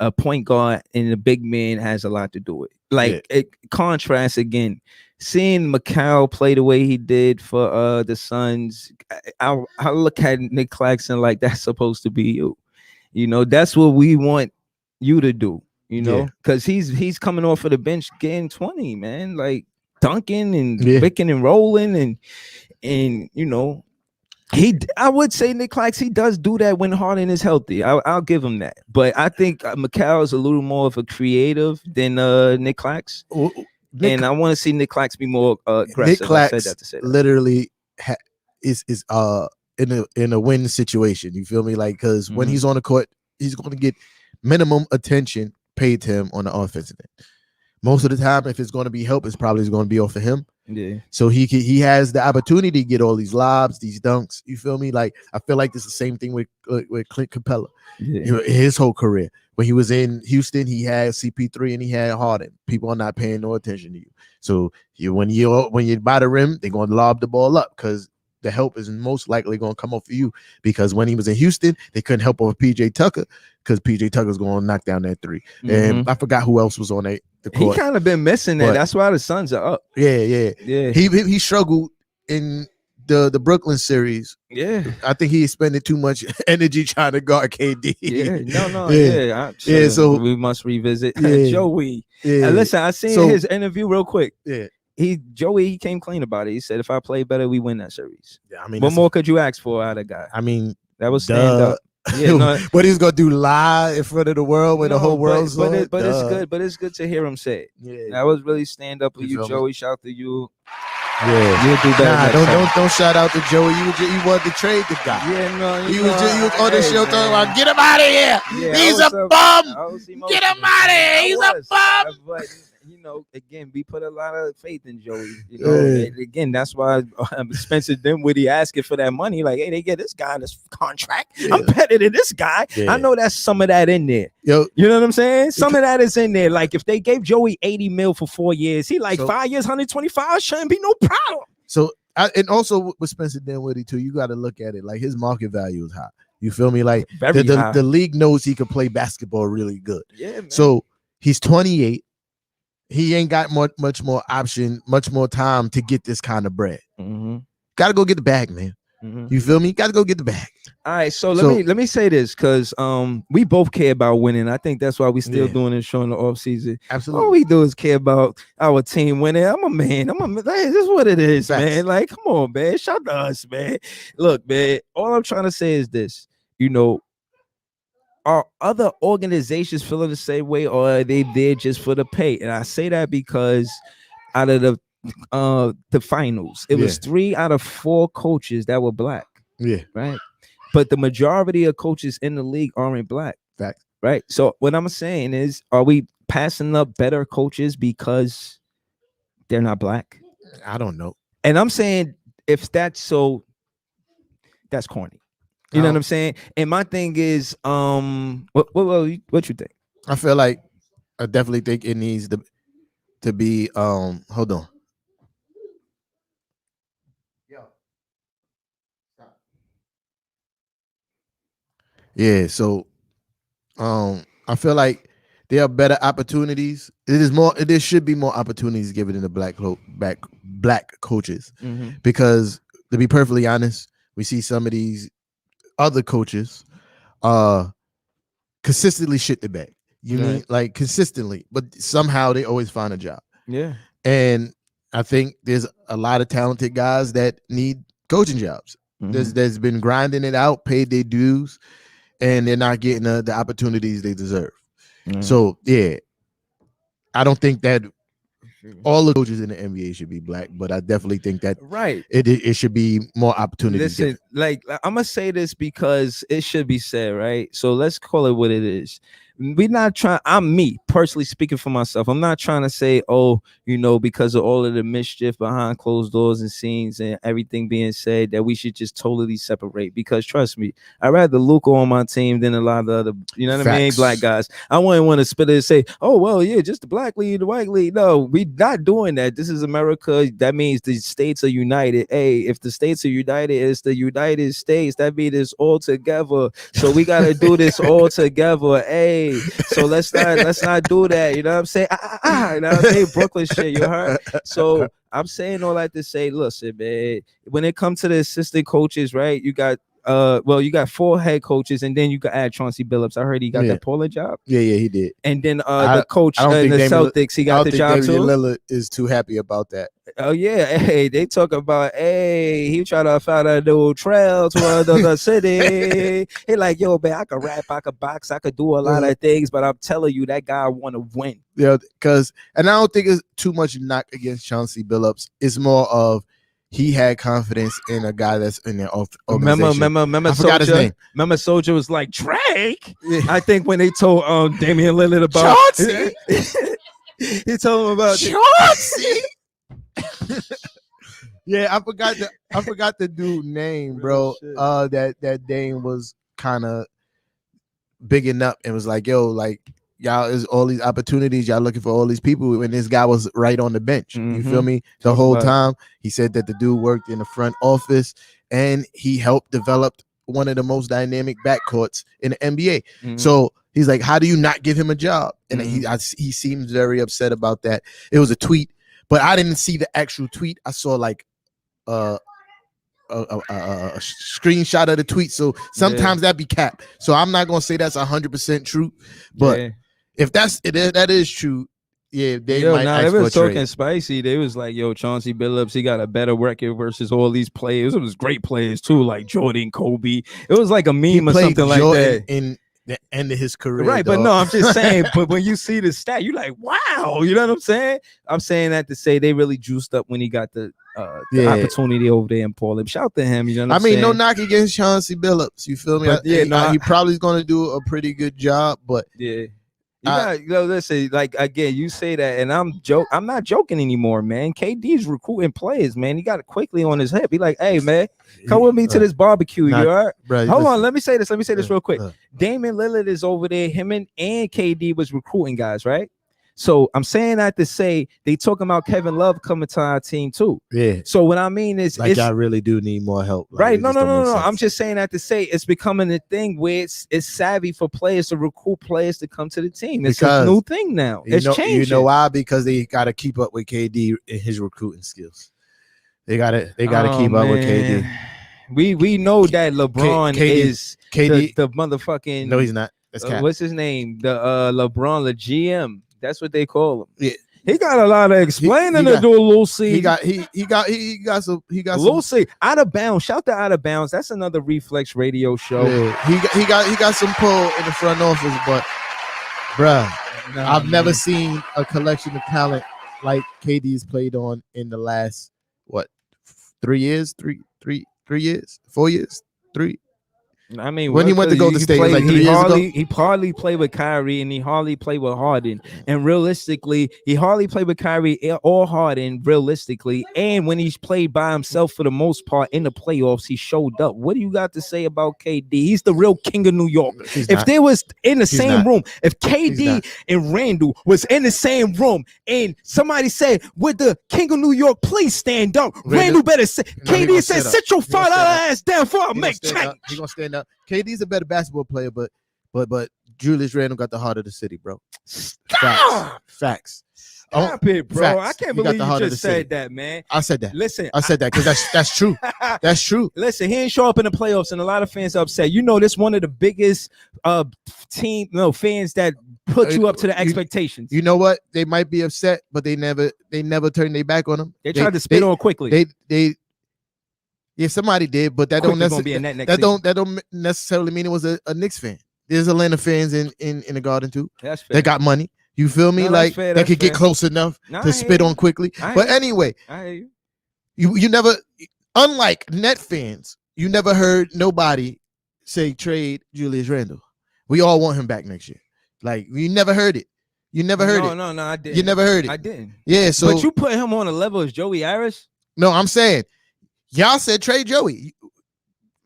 a point guard and a big man has a lot to do with it. Like it contrasts again. Seeing Mikal play the way he did for the Suns, I look at Nick Claxton like that's supposed to be you. That's what we want you to do. Because he's coming off of the bench getting 20, man, like dunking and picking and rolling and I would say Nick Clax, he does do that when Harden is healthy. I'll give him that. But I think Mikal is a little more of a creative than Nick Clax. And I want to see Nick Clax be more aggressive. Nick Clax I said that to say that. literally is in a win situation. You feel me? Like, because when he's on the court, he's going to get minimum attention paid to him on the offensive end. Most of the time, if it's going to be help, it's probably going to be off of him. Yeah. So he has the opportunity to get all these lobs, these dunks. You feel me? Like, I feel like this is the same thing with Clint Capella. Yeah. His whole career. When he was in Houston, he had CP3 and he had Harden. People are not paying no attention to you. So when you're by the rim, they're going to lob the ball up because the help is most likely going to come off of you. Because when he was in Houston, they couldn't help over PJ Tucker because PJ Tucker's going to knock down that three. And I forgot who else was on the court. He kind of been missing that. That's why the Suns are up. Yeah. Yeah. He struggled in the Brooklyn series. Yeah. I think he expended too much energy trying to guard KD. Yeah. So we must revisit Joey. Yeah. And listen, I seen his interview real quick. Yeah. Joey came clean about it. He said, if I play better, we win that series. Yeah, I mean, what more could you ask for out of guy? I mean, that was stand up. Yeah, no, what he's gonna do live in front of the world when the whole world's but it's good. But it's good to hear him say it. Yeah, that was really stand up for you, Joey. Me? Shout to you. Yeah, you'll do better. Don't shout out to Joey. You wanted to trade the guy. Yeah, no, you was on the show talking about get him out of here. Yeah, he's a bum. Get him out of here. He's a bum. But again, we put a lot of faith in Joey. Again, that's why Spencer Dinwiddie asking for that money. Like, hey, they get this guy in this contract. Yeah. I'm better than this guy. Yeah. I know that's some of that in there. You know what I'm saying? Some of that is in there. Like, if they gave Joey 80 mil for 4 years, he 5 years, 125 shouldn't be no problem. So, and also with Spencer Dinwiddie too, you got to look at it like his market value is high. You feel me? Like the league knows he can play basketball really good. Yeah, man. So he's 28. He ain't got much more option, much more time to get this kind of bread. Got to go get the bag, man. You feel me? Got to go get the bag. All right, so let me say this because we both care about winning. I think that's why we still doing this show in the off season. Absolutely, all we do is care about our team winning. I'm a man. This is what it is, man. Like, come on, man. Shout to us, man. Look, man. All I'm trying to say is this. Are other organizations feeling the same way, or are they there just for the pay? And I say that because out of the finals, it was 3 out of 4 coaches that were black. Yeah, right. But the majority of coaches in the league aren't black. Fact. Right. So what I'm saying is, are we passing up better coaches because they're not black? I don't know. And I'm saying if that's so, that's corny. You know what I'm saying? And my thing is, what you think? I feel like I definitely think it needs to be hold on. Yeah, so I feel like there are better opportunities. There should be more opportunities given in the black coaches. Because to be perfectly honest, we see some of these other coaches consistently shit the bag. You mean like consistently, but somehow they always find a job. Yeah. And I think there's a lot of talented guys that need coaching jobs. That's been grinding it out, paid their dues, and they're not getting the opportunities they deserve. So yeah, I don't think that all the coaches in the NBA should be black, but I definitely think that it should be more opportunities. Listen, like I'm gonna say this because it should be said, right? So let's call it what it is. We're not trying. I'm me personally speaking for myself. I'm not trying to say, because of all of the mischief behind closed doors and scenes and everything being said, that we should just totally separate. Because trust me, I'd rather Luka on my team than a lot of the other, black guys. I wouldn't want to spit it and say, oh well, yeah, just the black league, the white league. No, we're not doing that. This is America. That means the states are united. Hey, if the states are united, it's the United States. That means it's all together. So we gotta do this all together. Hey. So let's not do that. You know what I'm saying? You know what I'm saying? Brooklyn shit, you heard? So I'm saying all that to say, listen, man, when it comes to the assistant coaches, right? You got well, you got 4 head coaches, and then you could add Chauncey Billups. I heard he got Yeah. the Poland job, Yeah, he did. and then I- the coach I don't in think the Damian- Celtics, he I got don't the think job Damian too. Lillard is too happy about that. Oh yeah, hey, they talk about he try to find a new trail to the city. He like, yo, man, I could rap, I could box, I could do a lot of things, but I'm telling you, that guy want to win. Yeah, and I don't think it's too much knock against Chauncey Billups. It's more of he had confidence in a guy that's in their organization. Remember, I forgot his Soulja? name. Remember, Soldier was like Drake. Yeah. I think when they told Damian Lillard about Chauncey! he told him about Chauncey. Yeah, I forgot the dude name, bro. Real shit. That Dame was kind of bigging up and was like, yo, like y'all is all these opportunities, y'all looking for all these people, when this guy was right on the bench. You feel Mhm. me? The whole Right. time he said that the dude worked in the front office and he helped develop one of the most dynamic backcourts in the NBA. Mhm. So he's like, how do you not give him a job? And Mm-hmm. he seems very upset about that. It was a tweet, but I didn't see the actual tweet. I saw like a screenshot of the tweet. So sometimes that be capped. So I'm not gonna say that's 100% true, but Yeah. if that is true, yeah, they Yo, might nah, ask they for was a trade. talking spicy. They was like, yo, Chauncey Billups, he got a better record versus all these players. It was great players too, like Jordan, Kobe. It was like a He meme or played something like Jordan that. in the end of his career, Right, but dog. no, I'm just saying. But when you see the stat, you're like, wow, you know what I'm saying? I'm saying that to say they really juiced up when he got the Yeah. opportunity over there in Portland. Shout out to him. You know what I I'm mean, saying? no knock against Chauncey Billups. You feel me? But yeah, no, he probably is going to do a pretty good job, but Yeah. Listen, like again, you say that, and I'm not joking anymore, man. KD's recruiting players, man. He got it quickly on his hip. He like, hey, man, come with me to this barbecue. Not- You all right? bro, Hold listen, on, let me say this real quick. uh. Damian Lillard is over there. Him and KD was recruiting guys, right? So I'm saying that to say they talking about Kevin Love coming to our team too. Yeah, So what I mean is, like it's y'all really do need more help. Like, right. it No. just don't make I'm sense. just saying that to say it's becoming a thing where it's savvy for players to recruit players to come to the team. It's Because a new thing now. It's changing. You know why? Because they got to keep up with KD and his recruiting skills. They got to keep up with KD. man. We know that LeBron KD is KD, the motherfucking no, he's not. That's cap. what's his name? The LeBron, the GM. That's what they call him. Yeah. He got a lot of explaining he to do, Lucy. He got some. Lucy. Out of bounds. Shout to Out of Bounds. That's another Reflex radio show. Yeah, he got some pull in the front office, but bruh, I've never seen a collection of talent like KD's played on in the last 3 years, 4 years, 3. I mean, When he went to Golden State, it was like 3 years ago. He hardly played with Kyrie and he hardly played with Harden. And realistically, he hardly played with Kyrie or Harden, realistically. And when he's played by himself for the most part in the playoffs, he showed up. What do you got to say about KD? He's the real king of New York. He's If not. they was in the He's same not. room, if He's KD not. and Randall was in the same room and somebody said, "With the king of New York, please stand up." Randall better say, No, he KD gonna said, stand up. "Sit your He gonna $5 stand up. ass down before I He make gonna stand change." up. He gonna stand up. KD's a better basketball player, but Julius Randle got the heart of the city, bro. Facts. Stop it, bro. facts. I can't He got believe the you heart of just the city. said that, man. I said that. Listen, I said that because that's true. That's true. listen, he ain't show up in the playoffs, and a lot of fans are upset. You know, this one of the biggest fans that put you up to the expectations. You know what? They might be upset, but they never turned their back on him. They tried to spit on quickly. Yeah, somebody did, but that Quickly don't gonna be necessarily in that next that don't necessarily mean it was a Knicks fan. There's Atlanta fans in the Garden too. That's fair. They got money. You feel me? No, that's Like fair, they that's could get fair. close enough Nah, I to hear spit you. on quickly. I But hear anyway, I hear you. you never, unlike Net fans, you never heard nobody say trade Julius Randle. We all want him back next year. Like you never heard it. You never heard it. No, I didn't. You never heard it. I didn't. Yeah. So But you put him on a level as Joey Harris. no, I'm saying y'all said trade Joey.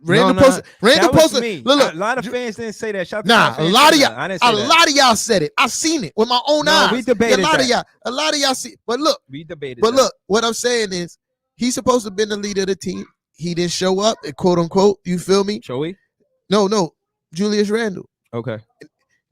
Randall No, posted. Randall That was posted. me. Look, A lot of fans didn't say that. Shout out to Nah, my a fans lot of saying y'all, that. I didn't say a that. lot of y'all said it. I've seen it with my own No, eyes. we debated a lot of that. y'all, see. But look, We debated. but that. look, what I'm saying is he's supposed to have been the leader of the team. He didn't show up, quote unquote. You feel me? Joey. No, Julius Randle. Okay.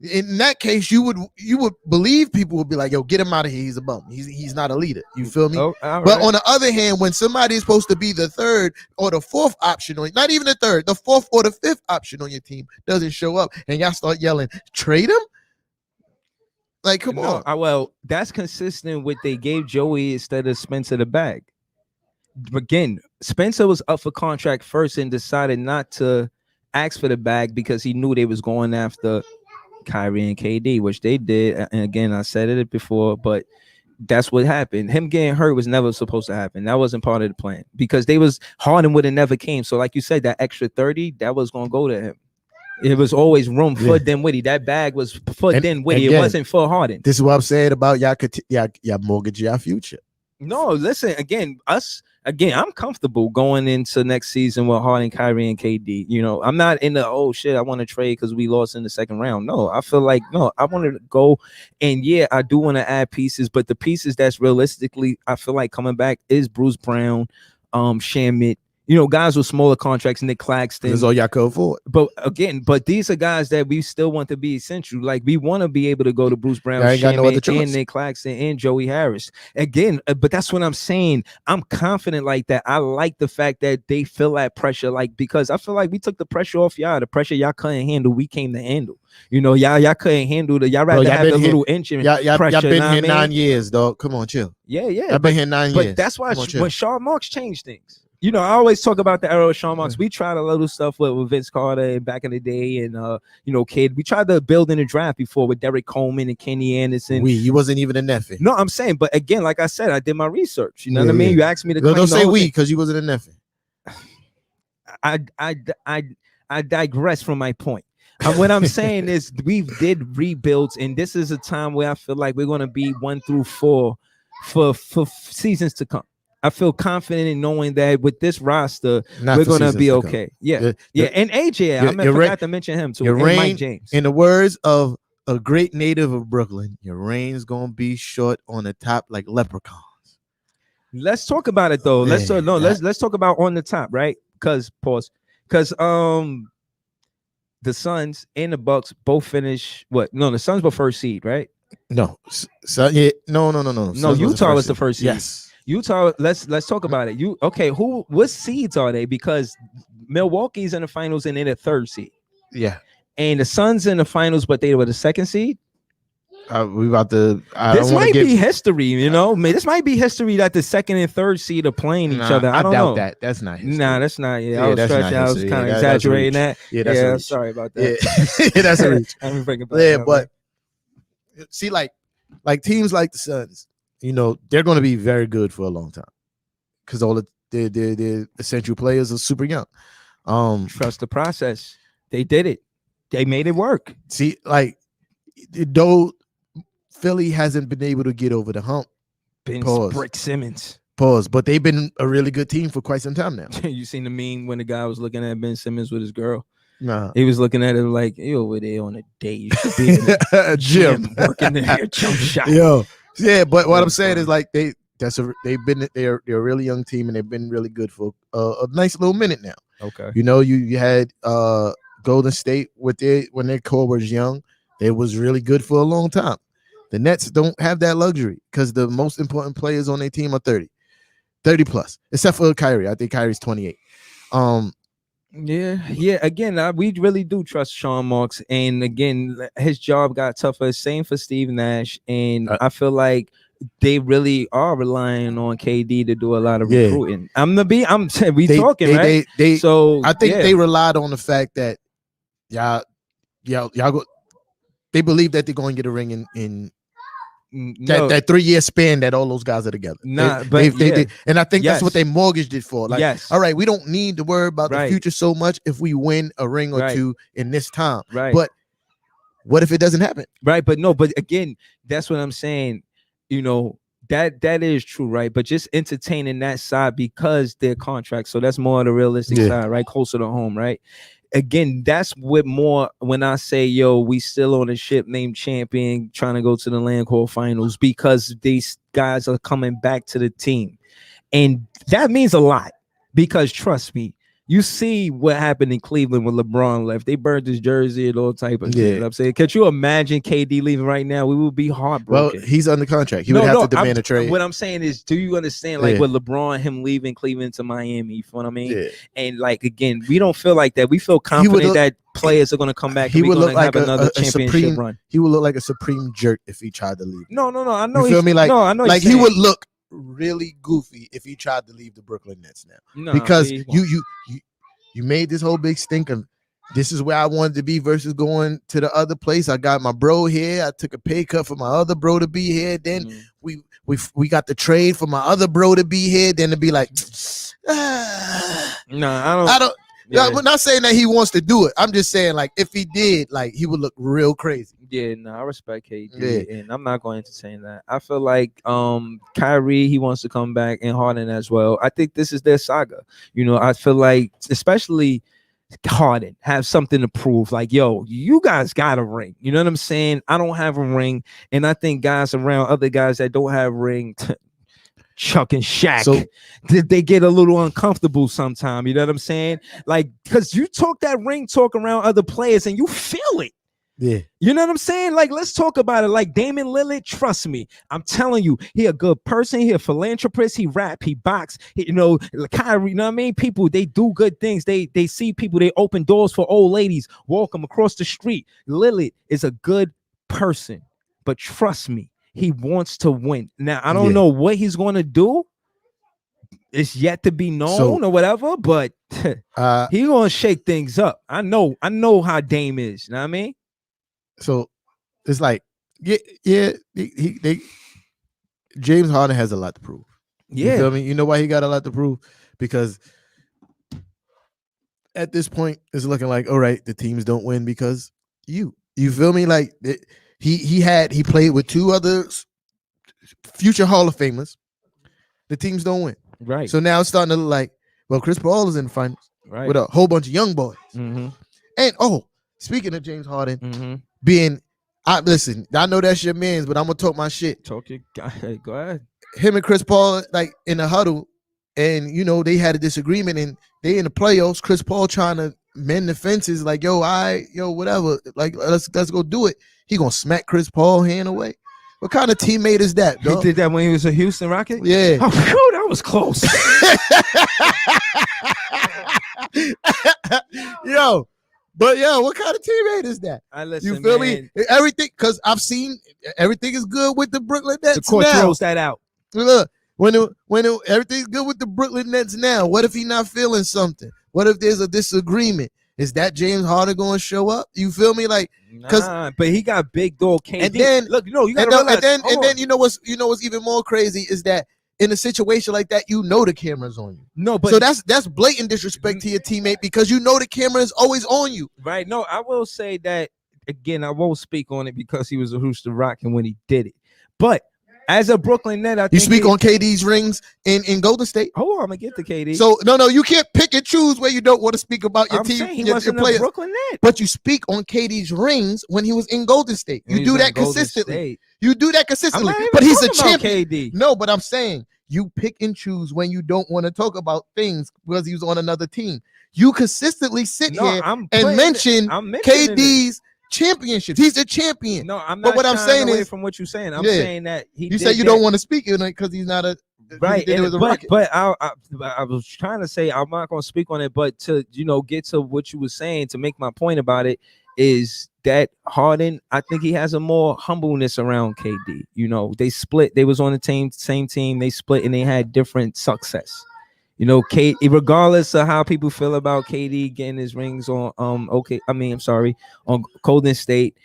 In that case, you would believe people would be like, yo, get him out of here. He's a bum. He's not a leader. You feel me? Oh, all But right. on the other hand, when somebody is supposed to be the third or the fourth option, or not even the third, the fourth or the fifth option on your team doesn't show up, and y'all start yelling, trade him? Like, come on. Well, that's consistent with they gave Joey instead of Spencer the bag. Again, Spencer was up for contract first and decided not to ask for the bag because he knew they was going after Kyrie and KD, which they did. And again, I said it before, but that's what happened. Him getting hurt was never supposed to happen. That wasn't part of the plan because Harden would have never came. So like you said, that extra 30, that was going to go to him. It was always room for Dinwiddie. That bag was for Dinwiddie. It wasn't for Harden. This is what I'm saying about y'all mortgage your future. No, listen, again, I'm comfortable going into next season with Harden, Kyrie, and KD. You know, I'm not in the, oh shit, I want to trade because we lost in the second round. No, I feel like, no, I want to go. And yeah, I do want to add pieces, but the pieces that's realistically, I feel like coming back is Bruce Brown, Shamet, you know, guys with smaller contracts, Nick Claxton. That's all y'all could afford. But these are guys that we still want to be essential. Like we want to be able to go to Bruce Brown, Shamet, and Nick Claxton and Joey Harris. Again, but that's what I'm saying. I'm confident like that. I like the fact that they feel that pressure, like because I feel like we took the pressure off y'all. The pressure y'all couldn't handle, we came to handle. You know, y'all couldn't handle the. Y'all rather have a little inch in pressure. Y'all been here 9 years, dog. Come on, chill. Yeah. I've been here 9 years. But that's why when Sean Marks changed things. You know, I always talk about the era of Sean Marks. We tried a little stuff with Vince Carter back in the day, and you know, kid. We tried to build in the draft before with Derek Coleman and Kenny Anderson. You wasn't even a nephew. No, I'm saying, but again, like I said, I did my research. You know what I mean? You asked me to. Don't say we because you wasn't a nephew. I digress from my point. What I'm saying is we did rebuilds, and this is a time where I feel like we're going to be 1 through 4 for seasons to come. I feel confident in knowing that with this roster, we're going to be okay. Yeah. And AJ, I forgot to mention him too. And Mike James. In the words of a great native of Brooklyn, your reign's going to be short on the top like leprechauns. Let's talk about it though. Let's talk about on the top, right? Because the Suns and the Bucks both finish what? No, the Suns were first seed, right? No. No, Utah was the first seed. Yes. Utah, let's talk about it. What seeds are they? Because Milwaukee's in the finals and they're the third seed. Yeah. And the Suns in the finals, but they were the second seed. We about to. This might be history, you know. This might be history that the second and third seed are playing each other. I don't doubt know. that. That's not history. Nah, that's not. Yeah, I was stretching. I was kind of exaggerating that. Yeah, I'm sorry about that. Yeah, that's a reach. I'm bringing back. Yeah, but see, like teams like the Suns, you know, they're going to be very good for a long time because all the essential players are super young. Trust the process. They did it. They made it work. See, like though Philly hasn't been able to get over the hump. Brick Simmons. But they've been a really good team for quite some time now. You seen the meme when the guy was looking at Ben Simmons with his girl? Nah. He was looking at it like, you over there on a date. You should be in the gym working there, jump shot. Yo. Yeah, but what I'm saying is like they're a really young team and they've been really good for a nice little minute now. Okay. You know, you had Golden State when their core was young, they was really good for a long time. The Nets don't have that luxury because the most important players on their team are 30 plus, except for Kyrie. I think Kyrie's 28. Yeah. Again, we really do trust Sean Marks, and again, his job got tougher. Same for Steve Nash, and I feel like they really are relying on KD to do a lot of recruiting. Talking, right? So I think they relied on the fact that y'all go. They believe that they're going to get a ring in that 3-year span that all those guys are together. And I think that's what they mortgaged it for. Like, all right, we don't need to worry about the future so much if we win a ring or two in this time. Right. But what if it doesn't happen? Right. But again, that's what I'm saying. You know, that is true, right? But just entertaining that side because their contracts. So that's more of the realistic side, right? Closer to home, right? Again, that's what more when I say, yo, we still on a ship named Champion trying to go to the Land Call Finals because these guys are coming back to the team. And that means a lot because trust me, You see what happened in Cleveland when LeBron left. They burned his jersey and all type of shit. Yeah. You know what I'm saying, could you imagine KD leaving right now? We would be Well, heartbroken. he's under contract. He would have to demand a trade. What I'm saying is, do you understand, like, Yeah. with LeBron, him leaving Cleveland to Miami? You feel what I mean? Yeah. And like, again, we don't feel like that. We feel confident look- that players are going to come back. he And we're would going look to have like another a championship supreme- run. He would look like a supreme jerk if he tried to leave. No, I know. You feel me? Like, no, I know. like he would look really goofy if he tried to leave the Brooklyn Nets now. Because you made this whole big stink of this is where I wanted to be versus going to the other place. I got my bro here. I took a pay cut for my other bro to be here. Then we got the trade for my other bro to be here. Then to be like, no, I don't. Yeah. I'm not saying that he wants to do it. I'm just saying, like, if he did, like, he would look real crazy. Yeah, no, I respect KD, and I'm not going to entertain that. I feel like Kyrie, he wants to come back, and Harden as well. I think this is their saga. You know, I feel like, especially Harden, have something to prove. Like, yo, you guys got a ring. You know what I'm saying? I don't have a ring, and I think guys around, other guys that don't have ring, Chuck and Shaq, So- they get a little uncomfortable sometime. You know what I'm saying? Like, because you talk that ring talk around other players, and you feel it. Yeah. You know what I'm saying? Like, let's talk about it. Like, Damian Lillard, trust me, I'm telling you, he a good person. He a philanthropist. He rap. He box. You know, Kyrie. You know what I mean? People, they do good things. They see people. They open doors for old ladies. Walk them across the street. Lillard is a good person, but trust me, he wants to win. Now, I don't know what he's going to do. It's yet to be known or whatever, but he gonna shake things up. I know how Dame is. You know what I mean? So it's like, they James Harden has a lot to prove. You Yeah. feel me? You know why he got a lot to prove? Because at this point, it's looking like, all right, the teams don't win because you feel me? Like he played with two other future Hall of Famers. The teams don't win. Right. So now it's starting to look like, well, Chris Paul is in the finals with a whole bunch of young boys. Mm-hmm. And speaking of James Harden, Mm-hmm. listen, I know that's your man's, but I'm gonna talk my shit. Talk your guy. Go ahead. Him and Chris Paul, like, in a huddle, and you know they had a disagreement, and they in the playoffs. Chris Paul trying to mend the fences, like, yo, whatever, like, let's go do it. He gonna smack Chris Paul hand away. What kind of teammate is that, He dog? did that when he was a Houston Rocket? Yeah. Oh, phew, that was close. Yo, but what kind of teammate is that? Listen, You feel man, me? Everything, because I've seen everything is good with the Brooklyn Nets. the court now. throws that out. Look, everything's good with the Brooklyn Nets now, what if he not feeling something? What if there's a disagreement? Is that James Harden going to show up? You feel me? Like, Nah, but he got big dog KD. And then- look, no, you and gotta then, realize. and then you know what's even more crazy is that in a situation like that, you know the camera's on you. no, but So that's blatant disrespect to your teammate because you know the camera is always on you. right. No, I will say that again. I won't speak on it because he was a Houston Rocket when he did it. But as a Brooklyn Net, I You think speak on KD's rings in Golden State. Hold on, I'm gonna get to KD. So no, you can't pick and choose where you don't want to speak about your I'm team, saying he your wasn't a players. Brooklyn Net. But you speak on KD's rings when he was in Golden State. When You he do was in that Golden consistently. State. You do that I'm consistently. not even But he's a talking about champion. KD. No, but I'm saying you pick and choose when you don't want to talk about things because he was on another team. You consistently sit No, here I'm and playing mention I'm mentioning it. KD's championships. He's a champion. No, I'm But not. what I'm shying saying away is- from what you're saying. I'm Yeah. saying that he. You did say you that. don't want to speak on it because he's not a Right, He did it and- with a but Rocket. I was trying to say I'm not going to speak on it, but to get to what you were saying to make my point about it is that Harden, I think he has a more humbleness around KD. You know, they split. They was on the same team. They split and they had different success. You know, regardless of how people feel about KD getting his rings on on Golden State,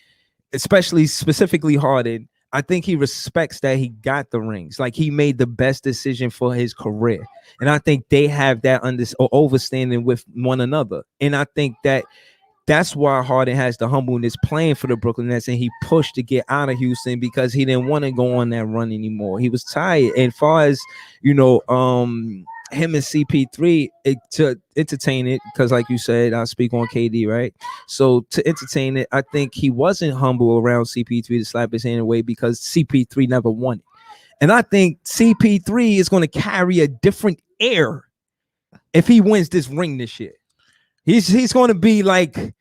specifically Harden. I think he respects that he got the rings. Like he made the best decision for his career. And I think they have that understanding with one another. And I think that's why Harden has the humbleness playing for the Brooklyn Nets, and he pushed to get out of Houston because he didn't want to go on that run anymore. He was tired. And far as him and CP3 to entertain it, because like you said, I speak on KD, right? So to entertain it, I think he wasn't humble around CP3 to slap his hand away because CP3 never won it. And I think CP3 is going to carry a different air if he wins this ring this year. He's going to be like.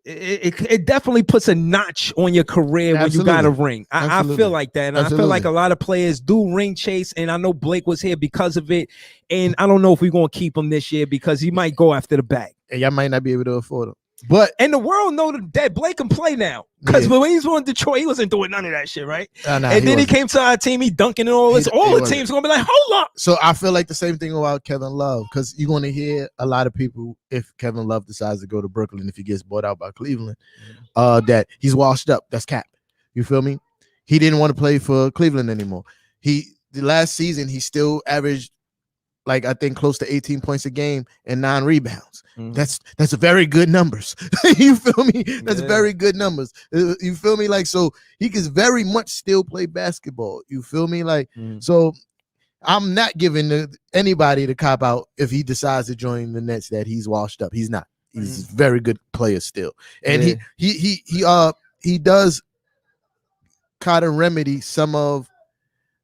It definitely puts a notch on your career when you got a ring. I feel like that. And I feel like a lot of players do ring chase. And I know Blake was here because of it. And I don't know if we're going to keep him this year because he might go after the bag. And y'all might not be able to afford him. But and the world know that Blake can play now. Because when he was on Detroit, he wasn't doing none of that shit, right? And then he came to our team, he dunking and all this. All the teams gonna be like, hold up. So I feel like the same thing about Kevin Love, because you're gonna hear a lot of people if Kevin Love decides to go to Brooklyn, if he gets bought out by Cleveland, that he's washed up. That's cap. You feel me? He didn't want to play for Cleveland anymore. The last season he still averaged like I think close to 18 points a game and 9 rebounds. That's very good numbers. You feel me? That's very good numbers. You feel me? Like, so he can very much still play basketball. You feel me? Like, so I'm not giving anybody the cop out if he decides to join the Nets that he's washed up. He's not. He's a very good player still, and he does kind of remedy some of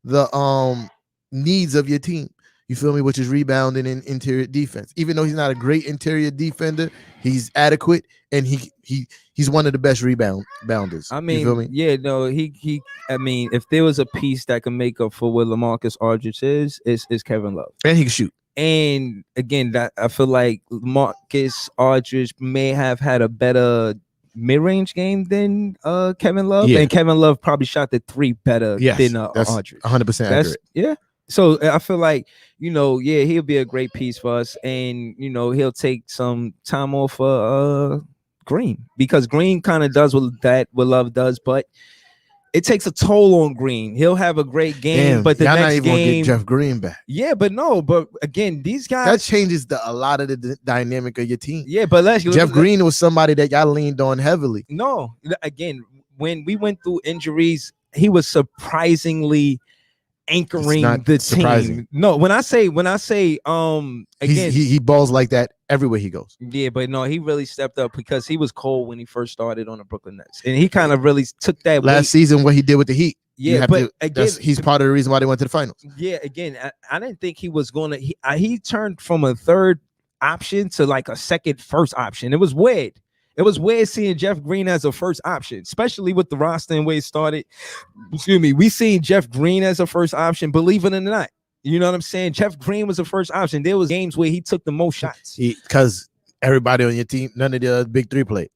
the needs of your team. You feel me? Which is rebounding and interior defense. Even though he's not a great interior defender, he's adequate, and he's one of the best rebounders. I mean, you feel me? Yeah, no, he. I mean, if there was a piece that can make up for what LaMarcus Aldridge is Kevin Love, and he can shoot. And again, that I feel like LaMarcus Aldridge may have had a better mid-range game than Kevin Love, and Kevin Love probably shot the 3 better than Aldridge. 100% accurate. Yeah. So I feel like, he'll be a great piece for us, and he'll take some time off Green, because Green kind of does what Love does, but it takes a toll on Green. He'll have a great game, but the y'all next not even game, gonna get Jeff Green back. Yeah, but again, these guys, that changes a lot of the dynamic of your team. Yeah, but Jeff Green was somebody that y'all leaned on heavily. No, again, when we went through injuries, he was surprisingly anchoring the team. No, when I say again, he balls like that everywhere he goes. Yeah, but no, he really stepped up because he was cold when he first started on the Brooklyn Nets, and he kind of really took that last season what he did with the Heat. Yeah, but again, he's part of the reason why they went to the finals. Yeah, again, I didn't think he was gonna. He turned from a third option to like a first option. It was weird. It was weird seeing Jeff Green as a first option, especially with the roster and way it started. Excuse me. We seen Jeff Green as a first option, believe it or not. You know what I'm saying? Jeff Green was a first option. There was games where he took the most shots. Because everybody on your team, none of the big 3 played.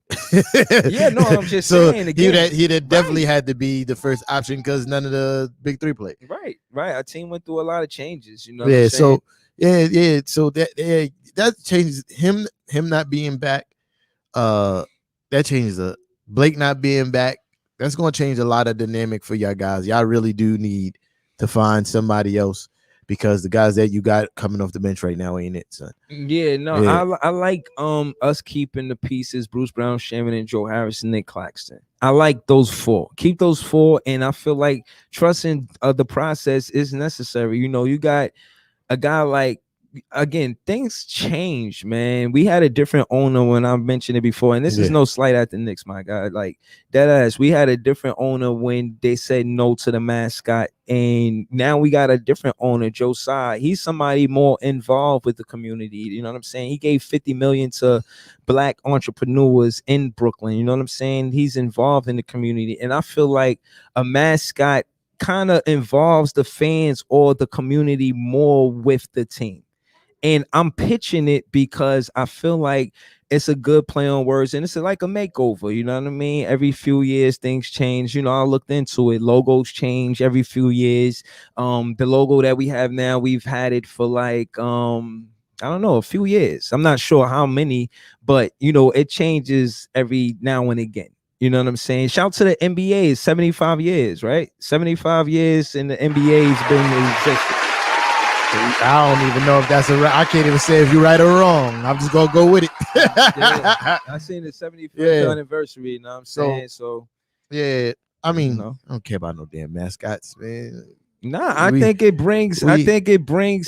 Yeah, no, I'm just saying. Again, he'd definitely had to be the first option because none of the big 3 played. Right. Our team went through a lot of changes. You know. Yeah. So So that changes him not being back. That changes Blake not being back. That's going to change a lot of dynamic for y'all guys. Y'all really do need to find somebody else, because the guys that you got coming off the bench right now ain't it, son. Yeah, no, yeah. I like us keeping the pieces: Bruce Brown, Sherman, and Joe Harrison, Nick Claxton. I like those 4. Keep those 4, and I feel like trusting the process is necessary. You got a guy like. Again, things change, man. We had a different owner when I mentioned it before, and this is no slight at the Knicks, my guy. Like that ass, we had a different owner when they said no to the mascot, and now we got a different owner, Joe Tsai. He's somebody more involved with the community. You know what I'm saying? He gave $50 million to Black entrepreneurs in Brooklyn. You know what I'm saying? He's involved in the community, and I feel like a mascot kind of involves the fans or the community more with the team. And I'm pitching it because I feel like it's a good play on words, and it's like a makeover. You know what I mean? Every few years, things change. I looked into it. Logos change every few years. The logo that we have now, we've had it for like, I don't know, a few years. I'm not sure how many, but, it changes every now and again. You know what I'm saying? Shout to the NBA. 75 years, right? 75 years, and the NBA has been in existence. I don't even know if that's I can't even say if you're right or wrong. I'm just gonna go with it. Yeah, I seen the 75th anniversary. You know what I'm saying? So yeah, I mean, I don't care about no damn mascots, man. Nah, I think it brings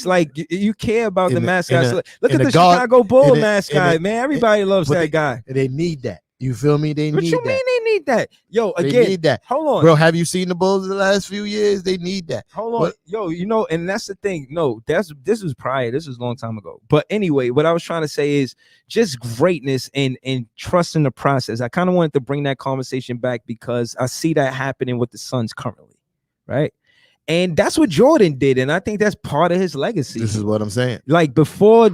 like you care about the mascots. Look at the Chicago Bull mascot, man. Everybody loves that guy. They need that. You feel me? They need what you mean they need that. Yo, They again, need that. hold on. Bro, have you seen the Bulls the last few years? They need that. Hold on, What- yo, and that's the thing. No, this was prior. This was a long time ago. But anyway, what I was trying to say is just greatness and trust in the process. I kind of wanted to bring that conversation back because I see that happening with the Suns currently, right? And that's what Jordan did, and I think that's part of his legacy. This is what I'm saying. Like before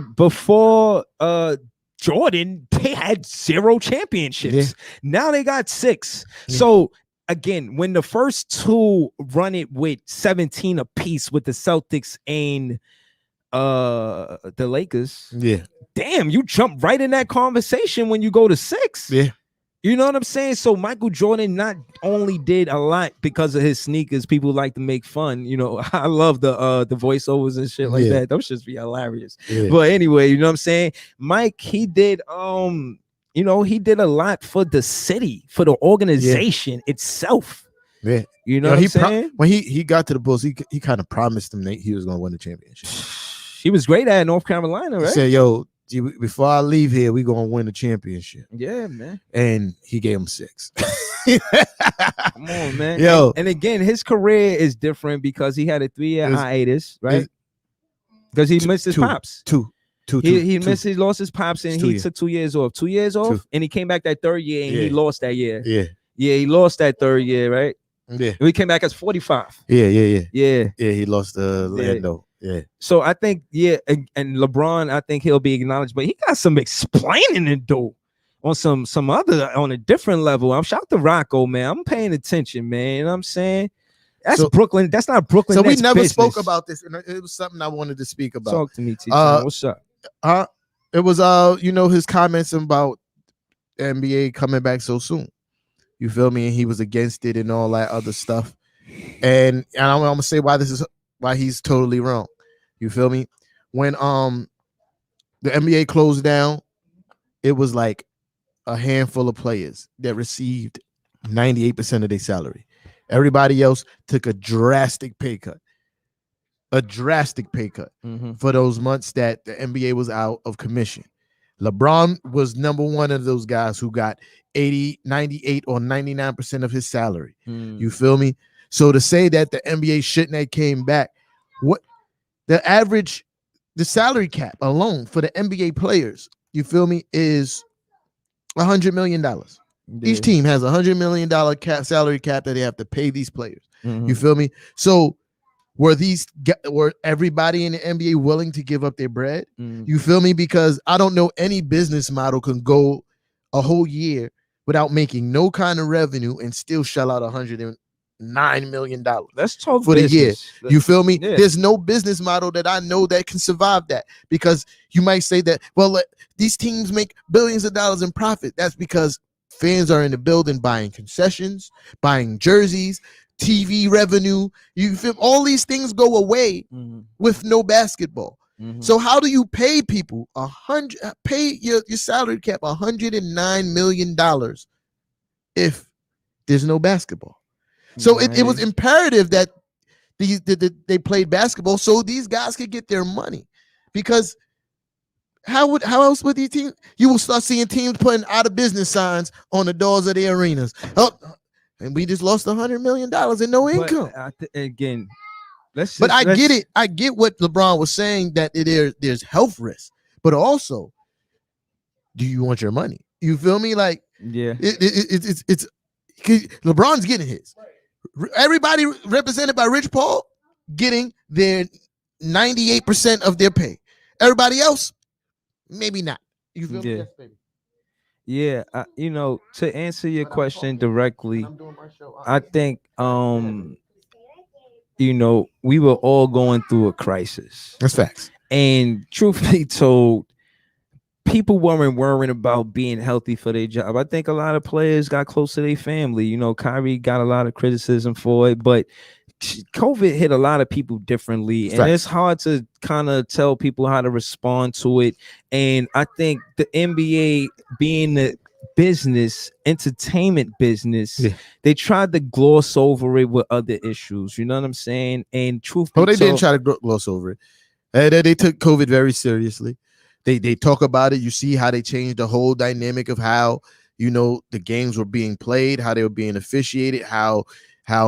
Jordan, they had 0 championships. Yeah. Now they got 6. Yeah. So again, when the first 2 run it with 17 apiece with the Celtics and the Lakers, Yeah. damn, you jump right in that conversation when you go to 6. Yeah. You know what I'm saying? So Michael Jordan not only did a lot because of his sneakers, people like to make fun. You know, I love the voiceovers and shit like Yeah. that. Those should be hilarious. Yeah. But anyway, you know what I'm saying? Mike, he did he did a lot for the city, for the organization itself. Yeah. You know Yo, what I'm he saying? when he got to the Bulls, he kind of promised them that he was going to win the championship. He was great at North Carolina, He right? said, "Yo, before I leave here, we going to win the championship." Yeah, man. And he gave him 6. Come on, man. Yo. And again, his career is different because he had a 3-year It's- hiatus, right? Because he missed his two. pops. Two. He lost his pops and It's 2 he years. took 2 years off. 2 years off, and he came back that 3rd year and he Yeah. lost that year. Yeah. Yeah, he lost that 3rd year, right? Yeah. And he came back as 45. Yeah. Yeah. He lost the Lando. Yeah. So I think, and LeBron, I think he'll be acknowledged, but he got some explaining to do on some other on a different level. I'm shout to Rocco, man. I'm paying attention, man. You know what I'm saying? That's So- Brooklyn. That's not Brooklyn. So we Nets never business. spoke about this, and it was something I wanted to speak about. Talk to me, T. What's up? It was his comments about NBA coming back so soon. You feel me? And he was against it and all that other stuff. And I'm gonna say why he's totally wrong. You feel me? When the NBA closed down, it was like a handful of players that received 98% of their salary. Everybody else took a drastic pay cut. For those months that the NBA was out of commission. LeBron was number one of those guys who got 80, 98, or 99% of his salary. You feel me? So to say that the NBA shouldn't have came back, what the salary cap alone for the NBA players, you feel me, is $100 million. Each team has $100 million salary cap that they have to pay these players. Mm-hmm. You feel me? So were everybody in the NBA willing to give up their bread? You feel me? Because I don't know any business model can go a whole year without making no kind of revenue and still shell out $109 million. That's tough for the year. business. You feel me? Yeah. There's no business model that I know that can survive that, because you might say that, well, these teams make billions of dollars in profit. That's because fans are in the building buying concessions, buying jerseys, TV revenue. You feel all these things go away with no basketball. So how do you pay people pay your salary cap $109 million if there's no baskbasketball? So it was imperative that they played basketball so these guys could get their money, because how else would these teams? You will start seeing teams putting out of business signs on the doors of the arenas. Oh, and we just lost $100 million in no income. Again, I get it. I get what LeBron was saying, that there's health risk, but also, do you want your money? You feel me? Like, yeah, it's LeBron's getting his. Everybody represented by Rich Paul getting their 98% of their pay. Everybody else, maybe not. You feel me? Yeah. Yes, baby. Yeah, to answer your question directly, I think we were all going through a crisis. That's facts. And truth be told, people weren't worrying about being healthy for their job. I think a lot of players got close to their family. Kyrie got a lot of criticism for it, but COVID hit a lot of people differently, and it's hard to kind of tell people how to respond to it. And I think the NBA, being the entertainment business, they tried to gloss over it with other issues. You know what I'm saying? And truth be told, they didn't try to gloss over it. They took COVID very seriously. They talk about it. You see how they changed the whole dynamic of how you know, the games were being played, how they were being officiated, how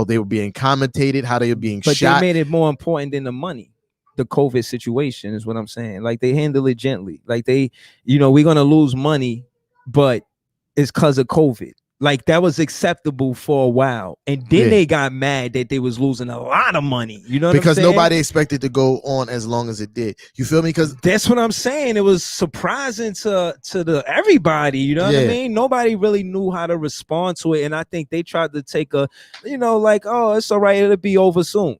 they were being commentated, how they were being But shot. they made it more important than the money. The COVID situation is what I'm saying. Like they handle it gently. Like they, you know, we're gonna lose money, but it's because of COVID. Like that was acceptable for a while, and then Yeah. they got mad that they was losing a lot of money. You know what Because I'm saying? nobody expected to go on as long as it did. You feel me? Because That's what I'm saying. It was surprising to everybody. You know what I Yeah. mean? Nobody really knew how to respond to it, and I think they tried to take a, you know, like, oh, it's all right, it'll be over soon.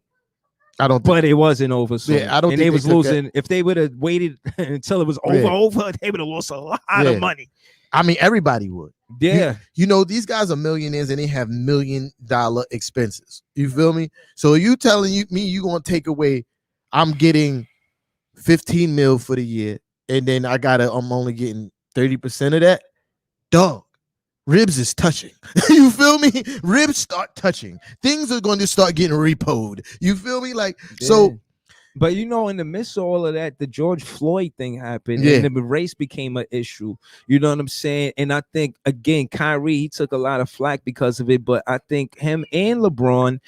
I don't think But it wasn't over soon. Yeah, I don't and think they they was took that- losing. If they would have waited until it was over, Yeah. they would have lost a lot Yeah. of money. I mean, everybody would. Yeah. You know, these guys are millionaires and they have $1 million expenses. You feel me? So you telling me you gonna take away, I'm getting 15 mil for the year, and then I'm only getting 30% of that. Dog, ribs is touching. You feel me? Ribs start touching. Things are going to start getting repoed. You feel me? Like, so Yeah. But you know, in the midst of all of that, the George Floyd thing happened, Yeah. and the race became an issue. You know what I'm saying? And I think again, Kyrie, he took a lot of flack because of it. But I think him and LeBron,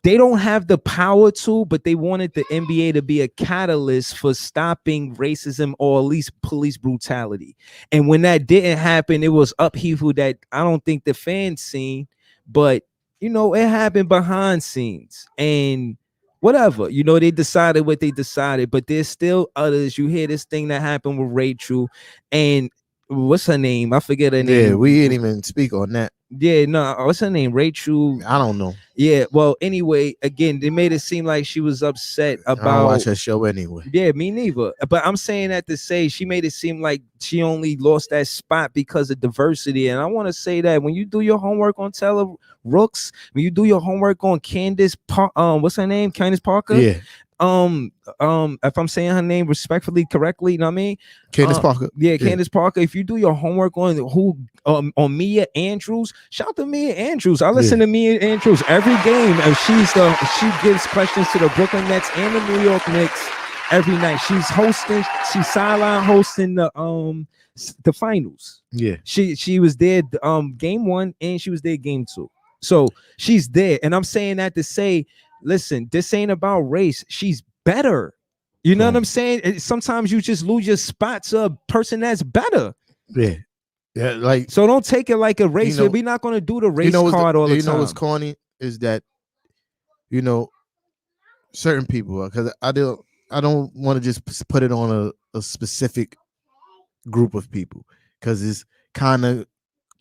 they don't have the power to, but they wanted the NBA to be a catalyst for stopping racism or at least police brutality. And when that didn't happen, it was upheaval that I don't think the fans seen, but you know, it happened behind scenes. And whatever, you know, they decided what they decided, but there's still others. You hear this thing that happened with Rachel and what's her name? I forget her name. yeah, we didn't even speak on that. Yeah, no, what's her name? Rachel. I don't know. Yeah, well, anyway, again, they made it seem like she was upset I don't about. watch her show anyway. Yeah, me neither. But I'm saying that to say she made it seem like she only lost that spot because of diversity. And I want to say that when you do your homework on Taylor Rooks, when you do your homework on Candace, what's her name? Candace Parker. Yeah, If I'm saying her name respectfully, correctly, you know what I mean? Candace Parker. Yeah, Candace Parker. If you do your homework on Mia Andrews, shout to Mia Andrews. I listen to Mia Andrews every game, and she gives questions to the Brooklyn Nets and the New York Knicks every night. She's sideline hosting the finals. Yeah, She was there game 1 and she was there game 2. So she's there, and I'm saying that to say, listen, this ain't about race. She's better. You know what I'm saying? Sometimes you just lose your spot to a person that's better. yeah. Like, So don't take it like a race. You know- We're not going to do the race what's card all the you time. know what's corny is that, you know, certain people, because I don't want to just put it on a specific group of people, because it's kind of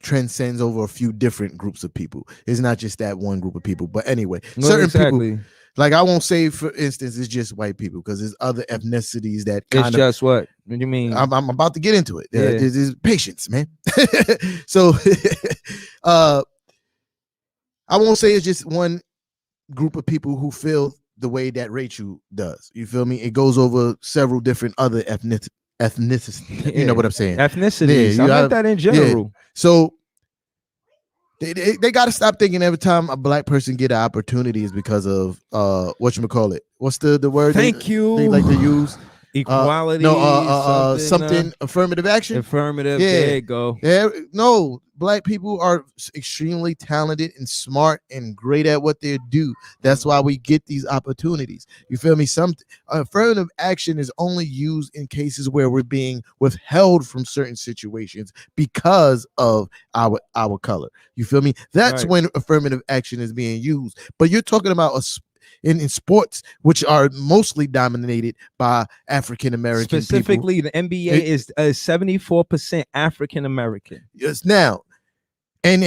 transcends over a few different groups of people. It's not just that one group of people. But anyway, No, certain exactly. people, like I won't say for instance it's just white people, because there's other ethnicities that It's kind of just what do you mean? I'm about to get into it. Yeah. There's patience, man. So I won't say it's just one group of people who feel the way that Rachel does. You feel me? It goes over several different other ethnicities. You know what I'm saying? Ethnicities. Yeah, I you meant that in general. So they got to stop thinking every time a black person get an opportunity is because of whatchamacallit. What's the word Thank you. they like to use? Equality. Something affirmative action. Affirmative. Yeah. There you go. Yeah, no, black people are extremely talented and smart and great at what they do. That's why we get these opportunities. You feel me? Affirmative action is only used in cases where we're being withheld from certain situations because of our color. You feel me? That's Right. when affirmative action is being used. But you're talking about in sports, which are mostly dominated by African American people. Specifically, the NBA is 74% African American. Yes, now, and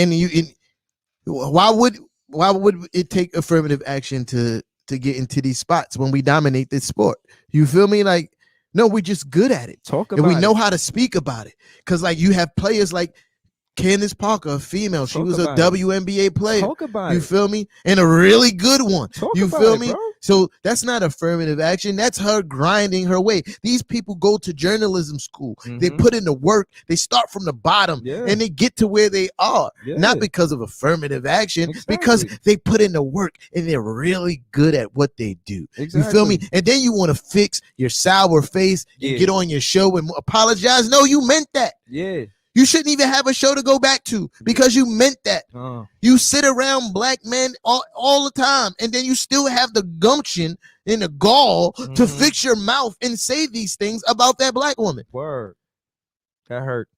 why would it take affirmative action to get into these spots when we dominate this sport? You feel me? Like, no, we're just good at it, Talk about and we it. know how to speak about it. Because like you have players like Candace Parker, a female. She Talk was a about it. WNBA player. Talk about You it. feel me? And a really good one. Talk You about feel it, me? bro. So that's not affirmative action. That's her grinding her way. These people go to journalism school. They Mhm. put in the work. They start from the bottom Yeah. and they get to where they are. Yeah. Not because of affirmative action, because Exactly. they put in the work and they're really good at what they do. Exactly. You feel me? And then you want to fix your sour face and Yeah. get on your show and apologize. No, you meant that. Yeah. You shouldn't even have a show to go back to because you meant that. You sit around black men all the time, and then you still have the gumption and the gall to fix your mouth and say these things about that black woman. Word. That hurt.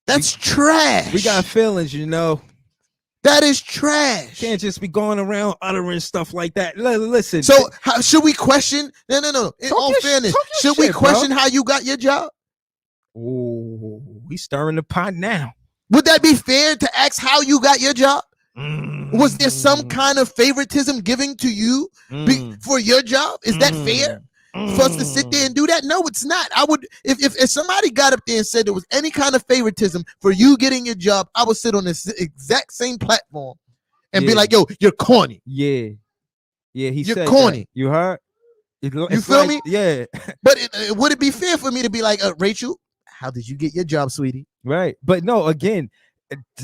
That's trash. We got feelings, you know. That is trash. Can't just be going around uttering stuff like that. Listen. So should we question? No. In all fairness, should we question how you got your job? Oh, we stirring the pot now. Would that be fair to ask how you got your job? Was there some kind of favoritism given to you for your job? Is that fair for us to sit there and do that? No, it's not. I would, if somebody got up there and said there was any kind of favoritism for you getting your job, I would sit on this exact same platform and be like, "Yo, you're corny." Yeah, he you're said corny. That. You heard? You feel me? Yeah. But would it be fair for me to be like, Rachel, how did you get your job, sweetie? Right. But no, again,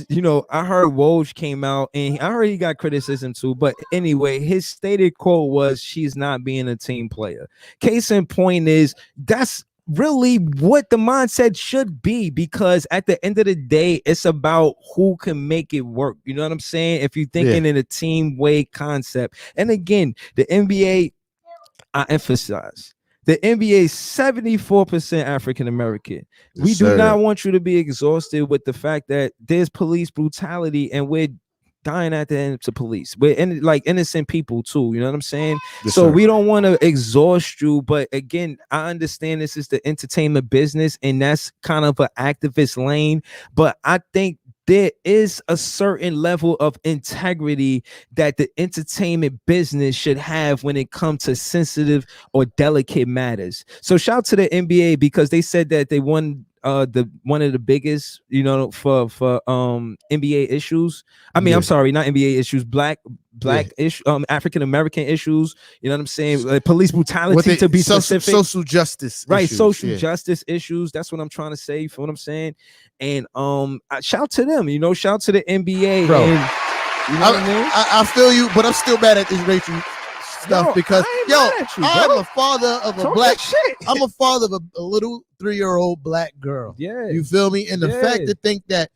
you know, I heard Woj came out and I heard he got criticism too. But anyway, his stated quote was, "She's not being a team player." Case in point is that's really what the mindset should be, because at the end of the day, it's about who can make it work. You know what I'm saying? If you're thinking in a team way concept. And again, the NBA, I emphasize, the NBA is 74% African American. We do not want you to be exhausted with the fact that there's police brutality and we're dying at the end to police. We're like innocent people too. You know what I'm saying? So we don't want to exhaust you. But again, I understand this is the entertainment business and that's kind of an activist lane. But I think there is a certain level of integrity that the entertainment business should have when it comes to sensitive or delicate matters. So shout out to the NBA because they said that they won one of the biggest, you know, for NBA issues. I mean, I'm sorry, not NBA issues, black issue, African American issues. You know what I'm saying? Police brutality, to be specific. Social justice, right? Issues, social justice issues. That's what I'm trying to say. For what I'm saying, and shout to them. You know, shout to the NBA. Bro, and, you know what I mean? I feel you, but I'm still mad at this Rachel stuff because I'm a father of a black. I'm a father of a little 3-year-old black girl. Yeah, you feel me? And the fact to think that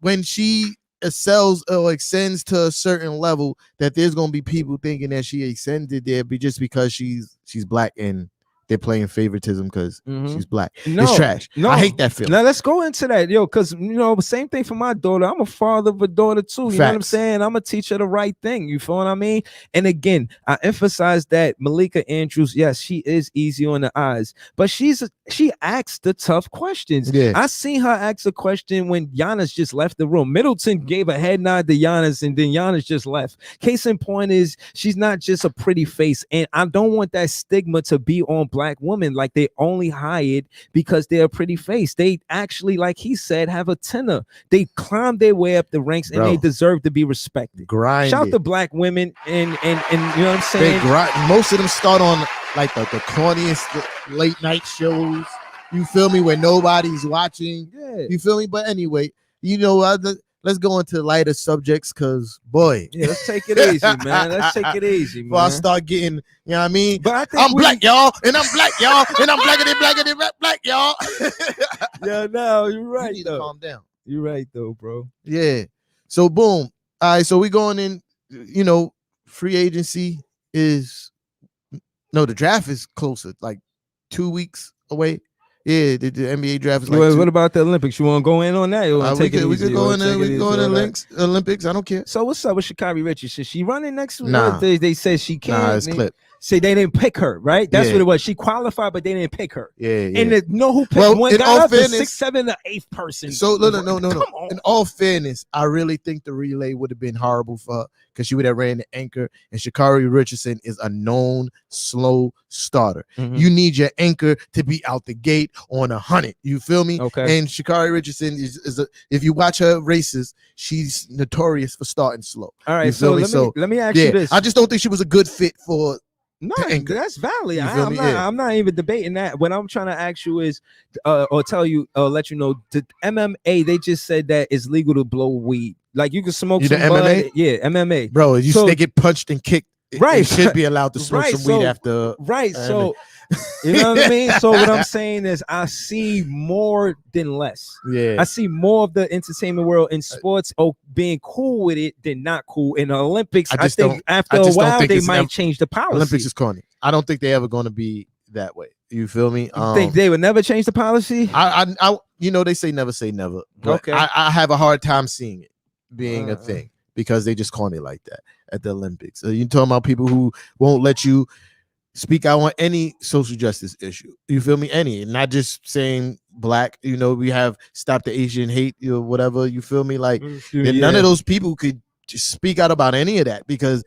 when she excels or ascends to a certain level, that there's gonna be people thinking that she ascended there just because she's black and they're playing favoritism because she's black. It's trash. I hate that feeling. Now let's go into that, because you know, same thing for my daughter. I'm a father of a daughter too. You know what I'm saying? I'm gonna teach her the right thing. You feel what I mean? And again, I emphasize that Malika Andrews, yes, she is easy on the eyes, but she asks the tough questions. I seen her ask a question when Giannis just left the room. Middleton gave a head nod to Giannis, and then Giannis just left. Case in point is she's not just a pretty face, and I don't want that stigma to be on black women, like they only hired because they're a pretty face. They actually, like he said, have a tenor. They climb their way up the ranks, and they deserve to be respected. Shout out to black women, and you know what I'm saying? Most of them start on like the corniest late night shows. You feel me? Where nobody's watching. You feel me? But anyway, you know, let's go into lighter subjects, because boy, let's take it easy, man. Let's take it easy, man. Before I start getting, you know what I mean? But I think I'm black, y'all, and I'm black, y'all, and I'm black, y'all. Yeah, no, you're right. You need to calm down. You're right, though, bro. Yeah. So boom. All right. So we going in. You know, free agency is the draft is closer, like 2 weeks away. Yeah, the NBA draft is like. What about the Olympics? You want to go in on that? We could go in the Olympics. I don't care. So what's up with Sha'Carri Richardson? She running next week? Nah. They said she can't. Nah, it's clip. Say they didn't pick her, right? That's what it was. She qualified, but they didn't pick her. Yeah. And who picked one? Got up the 6th, 7th, or 8th person. So no. In all fairness, I really think the relay would have been horrible for her because she would have ran the anchor. And Sha'Carri Richardson is a known slow starter. You need your anchor to be out the gate on 100. You feel me? Okay. And Sha'Carri Richardson is if you watch her races, she's notorious for starting slow. All right. So let me ask you this. I just don't think she was a good fit for. No, that's valid. I'm not even debating that. What I'm trying to ask you is, or tell you, let you know, the MMA, they just said that it's legal to blow weed. Like you can smoke some MMA? bud. Yeah, MMA. Bro, they get punched and kicked. Right. It should be allowed to smoke some weed after. Right. So You know what I mean? So what I'm saying is I see more than less. Yeah. I see more of the entertainment world in sports being cool with it than not cool. In the Olympics, I think after a while they might change the policy. Olympics is corny. I don't think they ever going to be that way. You feel me? You think they would never change the policy? I you know, they say never, but Okay. I have a hard time seeing it being a thing because they just corny like that at the Olympics. So you talking about people who won't let you speak out on any social justice issue. You feel me? Any, not just saying black. You know, we have Stop the Asian Hate, you know, whatever. You feel me? Like none of those people could just speak out about any of that because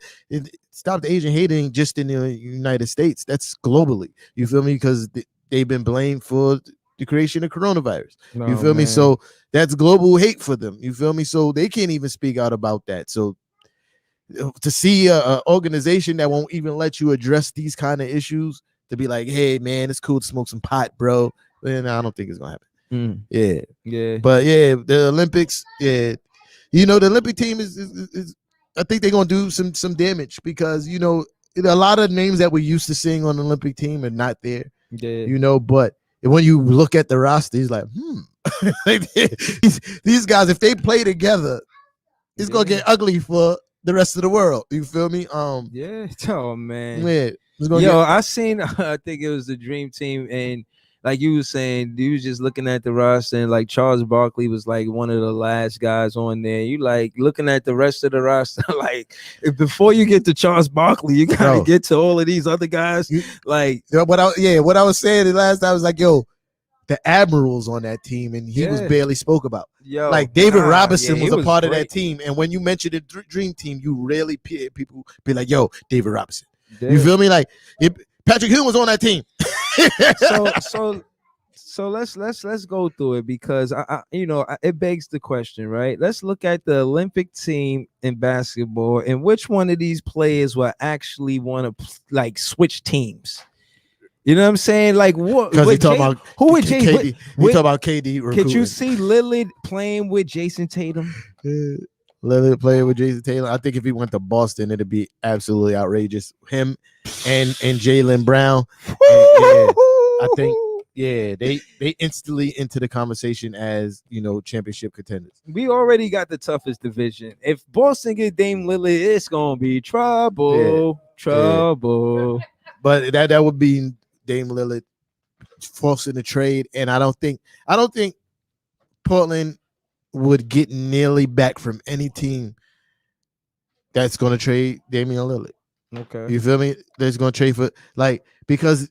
Stop the Asian Hate ain't just in the United States. That's globally. You feel me? Because they've been blamed for the creation of coronavirus. You feel me? So that's global hate for them. You feel me? So they can't even speak out about that. So to see a organization that won't even let you address these kind of issues, to be like, hey man, it's cool to smoke some pot, bro. And I don't think it's gonna happen. Yeah. But yeah, the Olympics, yeah, you know, the Olympic team is I think they're gonna do some damage because you know a lot of names that we used to seeing on the Olympic team are not there. Yeah. You know, but when you look at the roster, he's like, these guys, if they play together, it's gonna get ugly for the rest of the world. You feel me? Yeah. Oh man. Yeah. I seen. I think it was the Dream Team, and like you were saying, you was just looking at the roster, and like Charles Barkley was like one of the last guys on there. You like looking at the rest of the roster, like before you get to Charles Barkley, you gotta get to all of these other guys. Like what I was saying the last time, I was like, yo, the Admirals on that team, and he was barely spoke about. Yo, like David Robinson was a part great. of that team, and when you mention the Dream Team, you rarely people be like, yo, David Robinson. You feel me? Like Patrick Ewing was on that team. So let's go through it because it begs the question, right? Let's look at the Olympic team in basketball and which one of these players will actually want to like switch teams. You know what I'm saying? Like what? Because he talking about who would Jay? KD? He talking about KD. Could you see Lillard playing with Jason Tatum? Lillard playing with Jason Tatum. I think if he went to Boston, it'd be absolutely outrageous. Him and Jaylen Brown. I think they instantly into the conversation as championship contenders. We already got the toughest division. If Boston get Dame Lillard, it's gonna be trouble. Yeah. But that would be Dame Lillard forcing the trade, and I don't think Portland would get nearly back from any team that's going to trade Damian Lillard. Okay, you feel me? That's going to trade for because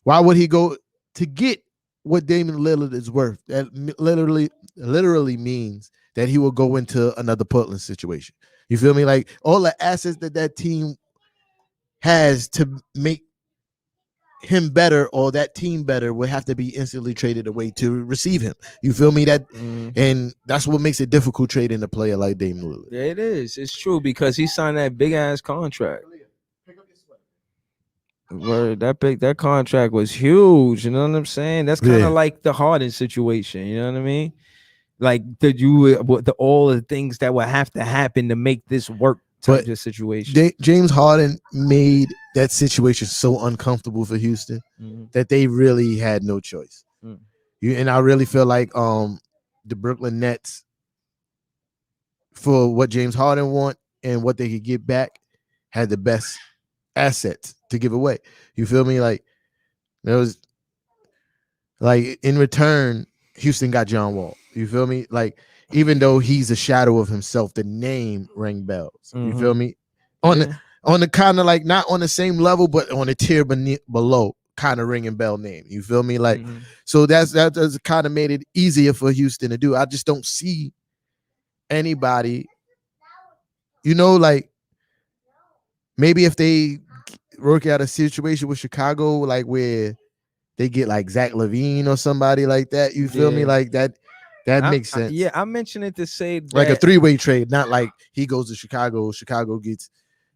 why would he go to get what Damian Lillard is worth? That literally means that he will go into another Portland situation. You feel me? Like all the assets that team has to make him better or that team better would have to be instantly traded away to receive him. You feel me? And that's what makes it difficult trading a player like Damian Lillard. Yeah, it is. It's true because he signed that big ass contract. Where that contract was huge. You know what I'm saying? That's kind of like the Harden situation. You know what I mean? Like all the things that would have to happen to make this work. But this situation, James Harden made that situation so uncomfortable for Houston that they really had no choice. And I really feel like the Brooklyn Nets, for what James Harden want and what they could get back, had the best assets to give away. You feel me? Like there was like in return, Houston got John Wall. You feel me? Like even though he's a shadow of himself, the name rang bells. You feel me? On the kind of like not on the same level, but on a tier below, kind of ringing bell name. You feel me? Like so that's kind of made it easier for Houston to do. I just don't see anybody, like maybe if they work out a situation with Chicago, like where they get like Zach LaVine or somebody like that. You feel me? Like that. That makes sense. I mentioned it to say that, like a three-way trade, not like he goes to Chicago,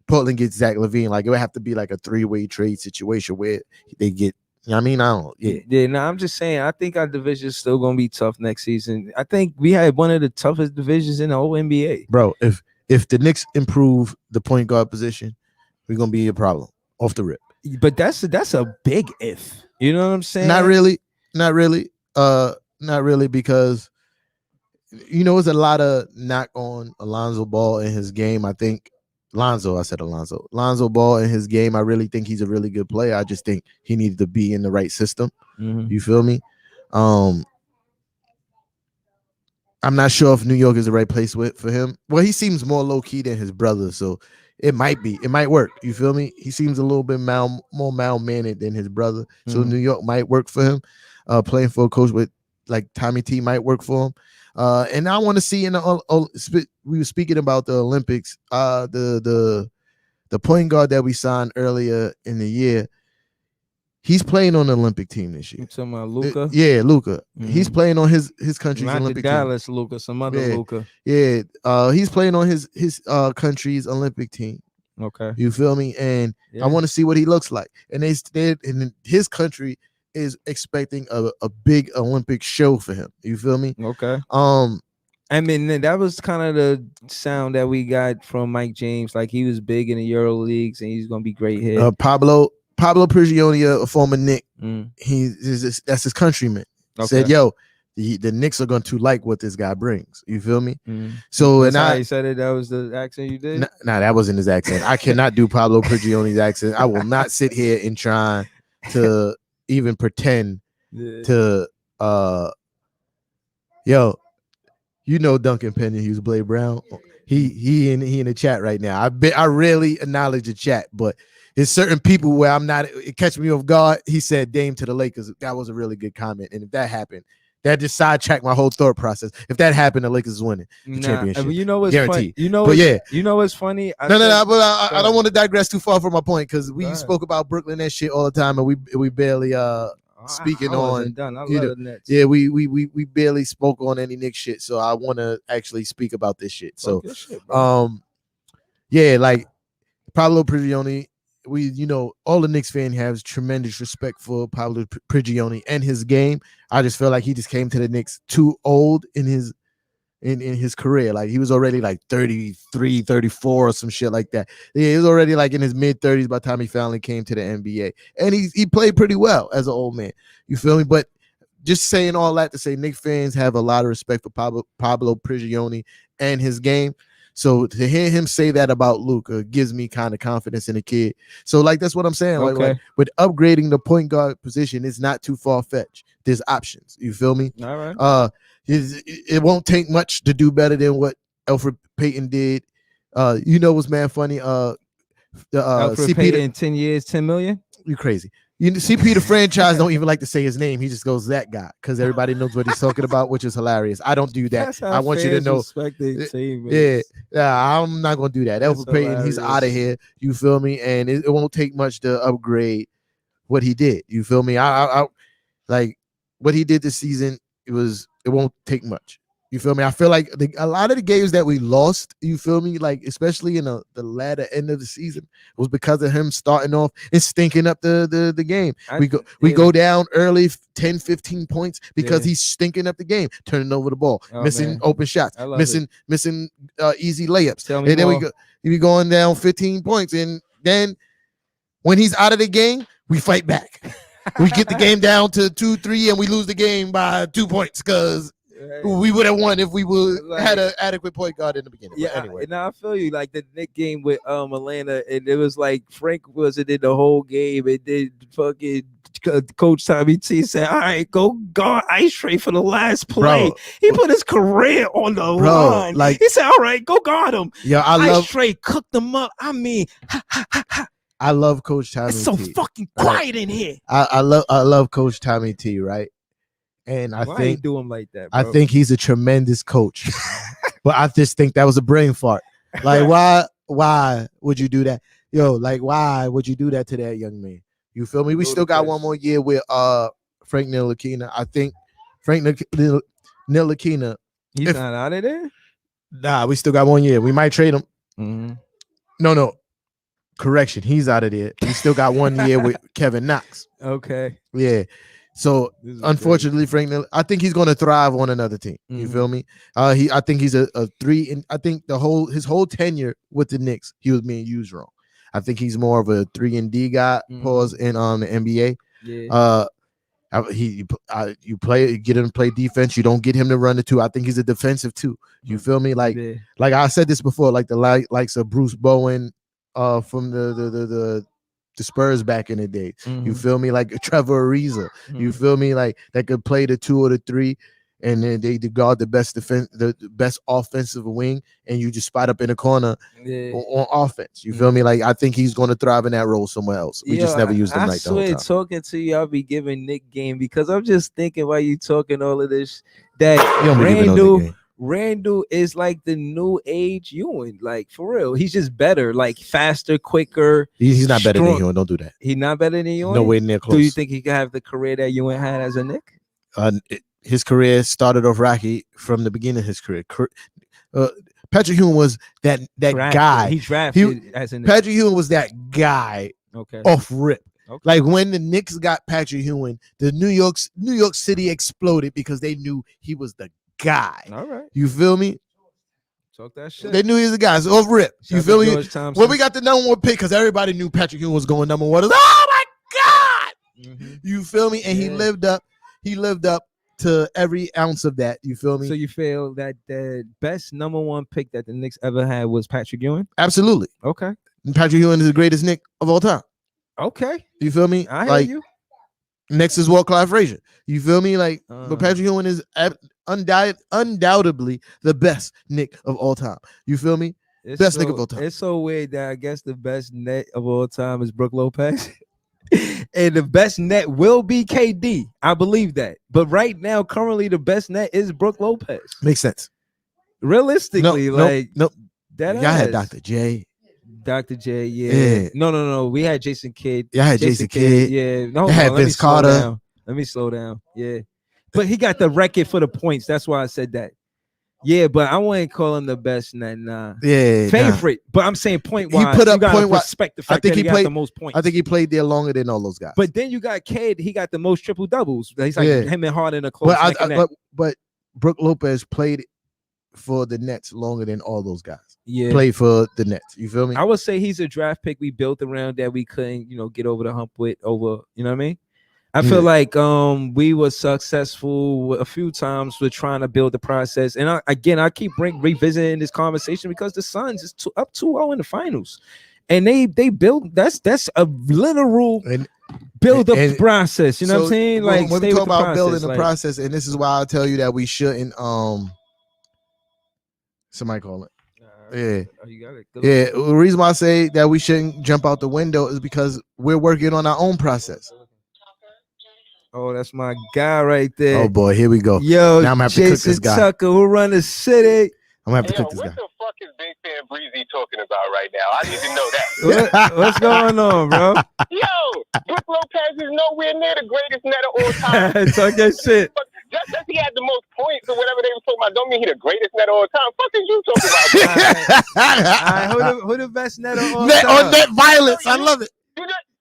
Portland gets Zach LaVine. Like it would have to be like a three-way trade situation where they get. I don't. No, I'm just saying. I think our division is still gonna be tough next season. I think we had one of the toughest divisions in the whole NBA, bro. If the Knicks improve the point guard position, we're gonna be a problem off the rip. But that's a big if. You know what I'm saying? Not really. Not really, because there's a lot of knock on Alonzo Ball in his game. I think Lonzo Ball in his game. I really think he's a really good player. I just think he needed to be in the right system. Mhm. You feel me? I'm not sure if New York is the right place for him. Well, he seems more low key than his brother, so it might work. You feel me? He seems a little bit more mal-mannered than his brother, so Mhm. New York might work for him. Playing for a coach with like Tommy T might work for him. And I want to see we were speaking about the Olympics. The point guard that we signed earlier in the year, he's playing on the Olympic team this year. You talking about Luka? Yeah, Luka. He's Mhm. playing on his country's Not the Olympic team. Dallas Luka, some other Yeah. Luka. Yeah, he's playing on his country's Olympic team. Okay. You feel me? And Yeah. I want to see what he looks like. And and his country is expecting a big Olympic show for him. You feel me? Okay. I mean, that was kind of the sound that we got from Mike James. Like he was big in the Euro leagues and he's gonna be great here. Pablo Prigioni, a former Knick, Mm. that's his countryman. Okay. Said, "Yo, the Knicks are going to like what this guy brings." You feel me? Mm. So That's and how I he said it. That was the accent you did. nah, that wasn't his accent. I cannot do Pablo Prigioni's accent. I will not sit here and try to even pretend Yeah. to Duncan Pennyhughes, Blade Brown. He in the chat right now. I rarely acknowledge the chat, but there's certain people where I'm not. It catch me off guard. He said Dame to the Lakers. That was a really good comment, and if that happened, that just sidetracked my whole thought process. If that happened, the Lakers is winning the championship. You know what's funny? Guaranteed. You know, But yeah. You know what's funny? No. But I don't want to digress too far from my point, because we Go ahead. spoke about Brooklyn and shit all the time, and we barely speaking I wasn't on, done. I you love know, the Nets. yeah, we barely spoke on any Knicks shit, so I want to actually speak about this shit. So Fuck this shit, bro. yeah, like Pablo Prigioni, all the Knicks fans have tremendous respect for Pablo Prigioni and his game. I just feel like he just came to the Knicks too old in his career. Like he was already like 33, 34 or some shit like that. Yeah, he was already like in his mid-30s by the time he finally came to the NBA. And he played pretty well as an old man. You feel me? But just saying all that to say Knicks fans have a lot of respect for Pablo Prigioni and his game. So to hear him say that about Luka gives me kind of confidence in the kid. So like that's what I'm saying. Okay. Like with upgrading the point guard position, it's not too far-fetched. There's options. You feel me? All right. It won't take much to do better than what Elfrid Payton did. What's man funny? Alfred CP Payton in 10 years, 10 million. You crazy. CP the franchise don't even like to say his name. He just goes that guy because everybody knows what he's talking about, which is hilarious. I don't do that. That's how I want you to fans know. respect their team, Yeah, I'm not gonna do that. That's Elfrid Payton, he's hilarious. out of here. You feel me? And it won't take much to upgrade what he did. You feel me? I like what he did this season. It won't take much. You feel me? I feel like a lot of the games that we lost, you feel me? Like, especially in the latter end of the season, was because of him starting off and stinking up the game. We go down early 10, 15 points because he's stinking up the game, turning over the ball, missing man. open shots, I love missing easy layups. Tell me And then more. we going down 15 points. And then when he's out of the game, we fight back. We get the game down to 2-3 and we lose the game by 2 points because we would have won if we had an adequate point guard in the beginning. Yeah, But anyway. now I feel you. Like the Nick game with Atlanta, and it was like Frank wasn't in the whole game, and then fucking Coach Tommy T said, "All right, go guard Ice Tray for the last play." Bro. He put his career on the line. like- He said, "All right, go guard him." Yeah, Ice Tray cooked them up. I mean, I love Coach Tommy it's so T. fucking quiet in here. I love Coach Tommy T, right? And I Why think you do him like that? I Bro? think he's a tremendous coach. But I just think that was a brain fart. Like, why would you do that? Yo, like, why would you do that to that young man? You feel me? We still got one more year with Frank Ntilikina. I think Frank Ntilikina. he's not out of there. Nah, we still got 1 year. We might trade him. Mm-hmm. No. Correction. He's out of there. We still got 1 year with Kevin Knox. Okay. Yeah. So This is unfortunately, I think he's going to thrive on another team. You Mhm. feel me? I think he's a 3, and I think his whole tenure with the Knicks, he was being used wrong. I think he's more of a 3-and-D guy. Pause in on the NBA. Yeah. You get him to play defense. You don't get him to run the 2. I think he's a defensive 2. You feel me? Like I said this before, like the likes of Bruce Bowen, from the Spurs back in the day. You feel me? Like Trevor Ariza. You feel me? Like that could play the 2 or the 3, and then they guard the best defense, the best offensive wing, and you just spot up in the corner on offense. You feel me? Like I think he's going to thrive in that role somewhere else. We just never used him right the whole time. Talking to you, I'll be giving Nick game because I'm just thinking while you talking all of this that Randall is like the new age Ewing, like for real. He's just better, like faster, quicker. He's not better than Ewing. Don't do that. He's not better than Ewing. Nowhere near close. Do you think he could have the career that Ewing had as a Nick? His career started off rocky from the beginning of his career. Patrick Ewing was that guy. He drafted as a Nick. Patrick Ewing was that guy. Okay. Off rip. Okay. Like when the Knicks got Patrick Ewing, the New York City exploded because they knew he was the guy. All right. You feel me? Talk that shit. They knew he was the guy. So off rip. You feel me? When we got the number 1 pick, because everybody knew Patrick Ewing was going number 1. Oh my God. You feel me? And he lived up to every ounce of that. You feel me? So you feel that the best number 1 pick that the Knicks ever had was Patrick Ewing? Absolutely. Okay. And Patrick Ewing is the greatest Knick of all time. Okay. You feel me? I hear you. Next is Walt Clyde Frazier. You feel me? Like, but Patrick Ewing is undoubtedly the best Knick of all time. You feel me? Best Knick of all time. It's so weird that I guess the best net of all time is Brook Lopez. And the best net will be KD. I believe that. But right now, currently, the best net is Brook Lopez. Makes sense. Realistically, y'all had Dr. J. Dr. J, yeah. No. We had Jason Kidd. Yeah, I had Jason Kidd. Yeah. No, you had Vince Carter. Let me slow down. Yeah. But he got the record for the points. That's why I said that. Yeah, but I wouldn't call him the best net. Nah. Yeah. Favorite. But I'm saying point wise. He put up point wise. The fact that he got the most points. I think he played there longer than all those guys. But then you got Kidd. He got the most triple doubles. He's like him and Harden are close. But Brook Lopez played for the Nets longer than all those guys. Yeah, played for the Nets. You feel me? I would say he's a draft pick we built around that we couldn't, get over the hump with. You know what I mean? I feel like we were successful a few times with trying to build the process. And I keep revisiting this conversation because the Suns is up 2-0 in the finals, and they build that's a literal build up process. You know what I'm saying? Like when we talk about building the process, and this is why I tell you that we shouldn't. Somebody call it. Yeah. Oh, you got it. Yeah. The reason why I say that we shouldn't jump out the window is because we're working on our own process. Oh, that's my guy right there. Oh boy, here we go. Yo, now I'm gonna have to cook this guy. Tucker, who run the city. I'm gonna have to cook this guy. What the fuck is Big Fan Breezy talking about right now? I need to know that. What's going on, bro? Yo, Brook Lopez is nowhere near the greatest net of all time. Talk that shit. Just because he had the most points or whatever they were talking about, don't mean he the greatest net of all time. Fuck is you talking about? All right, who the best net of all time? On net violence, I love it.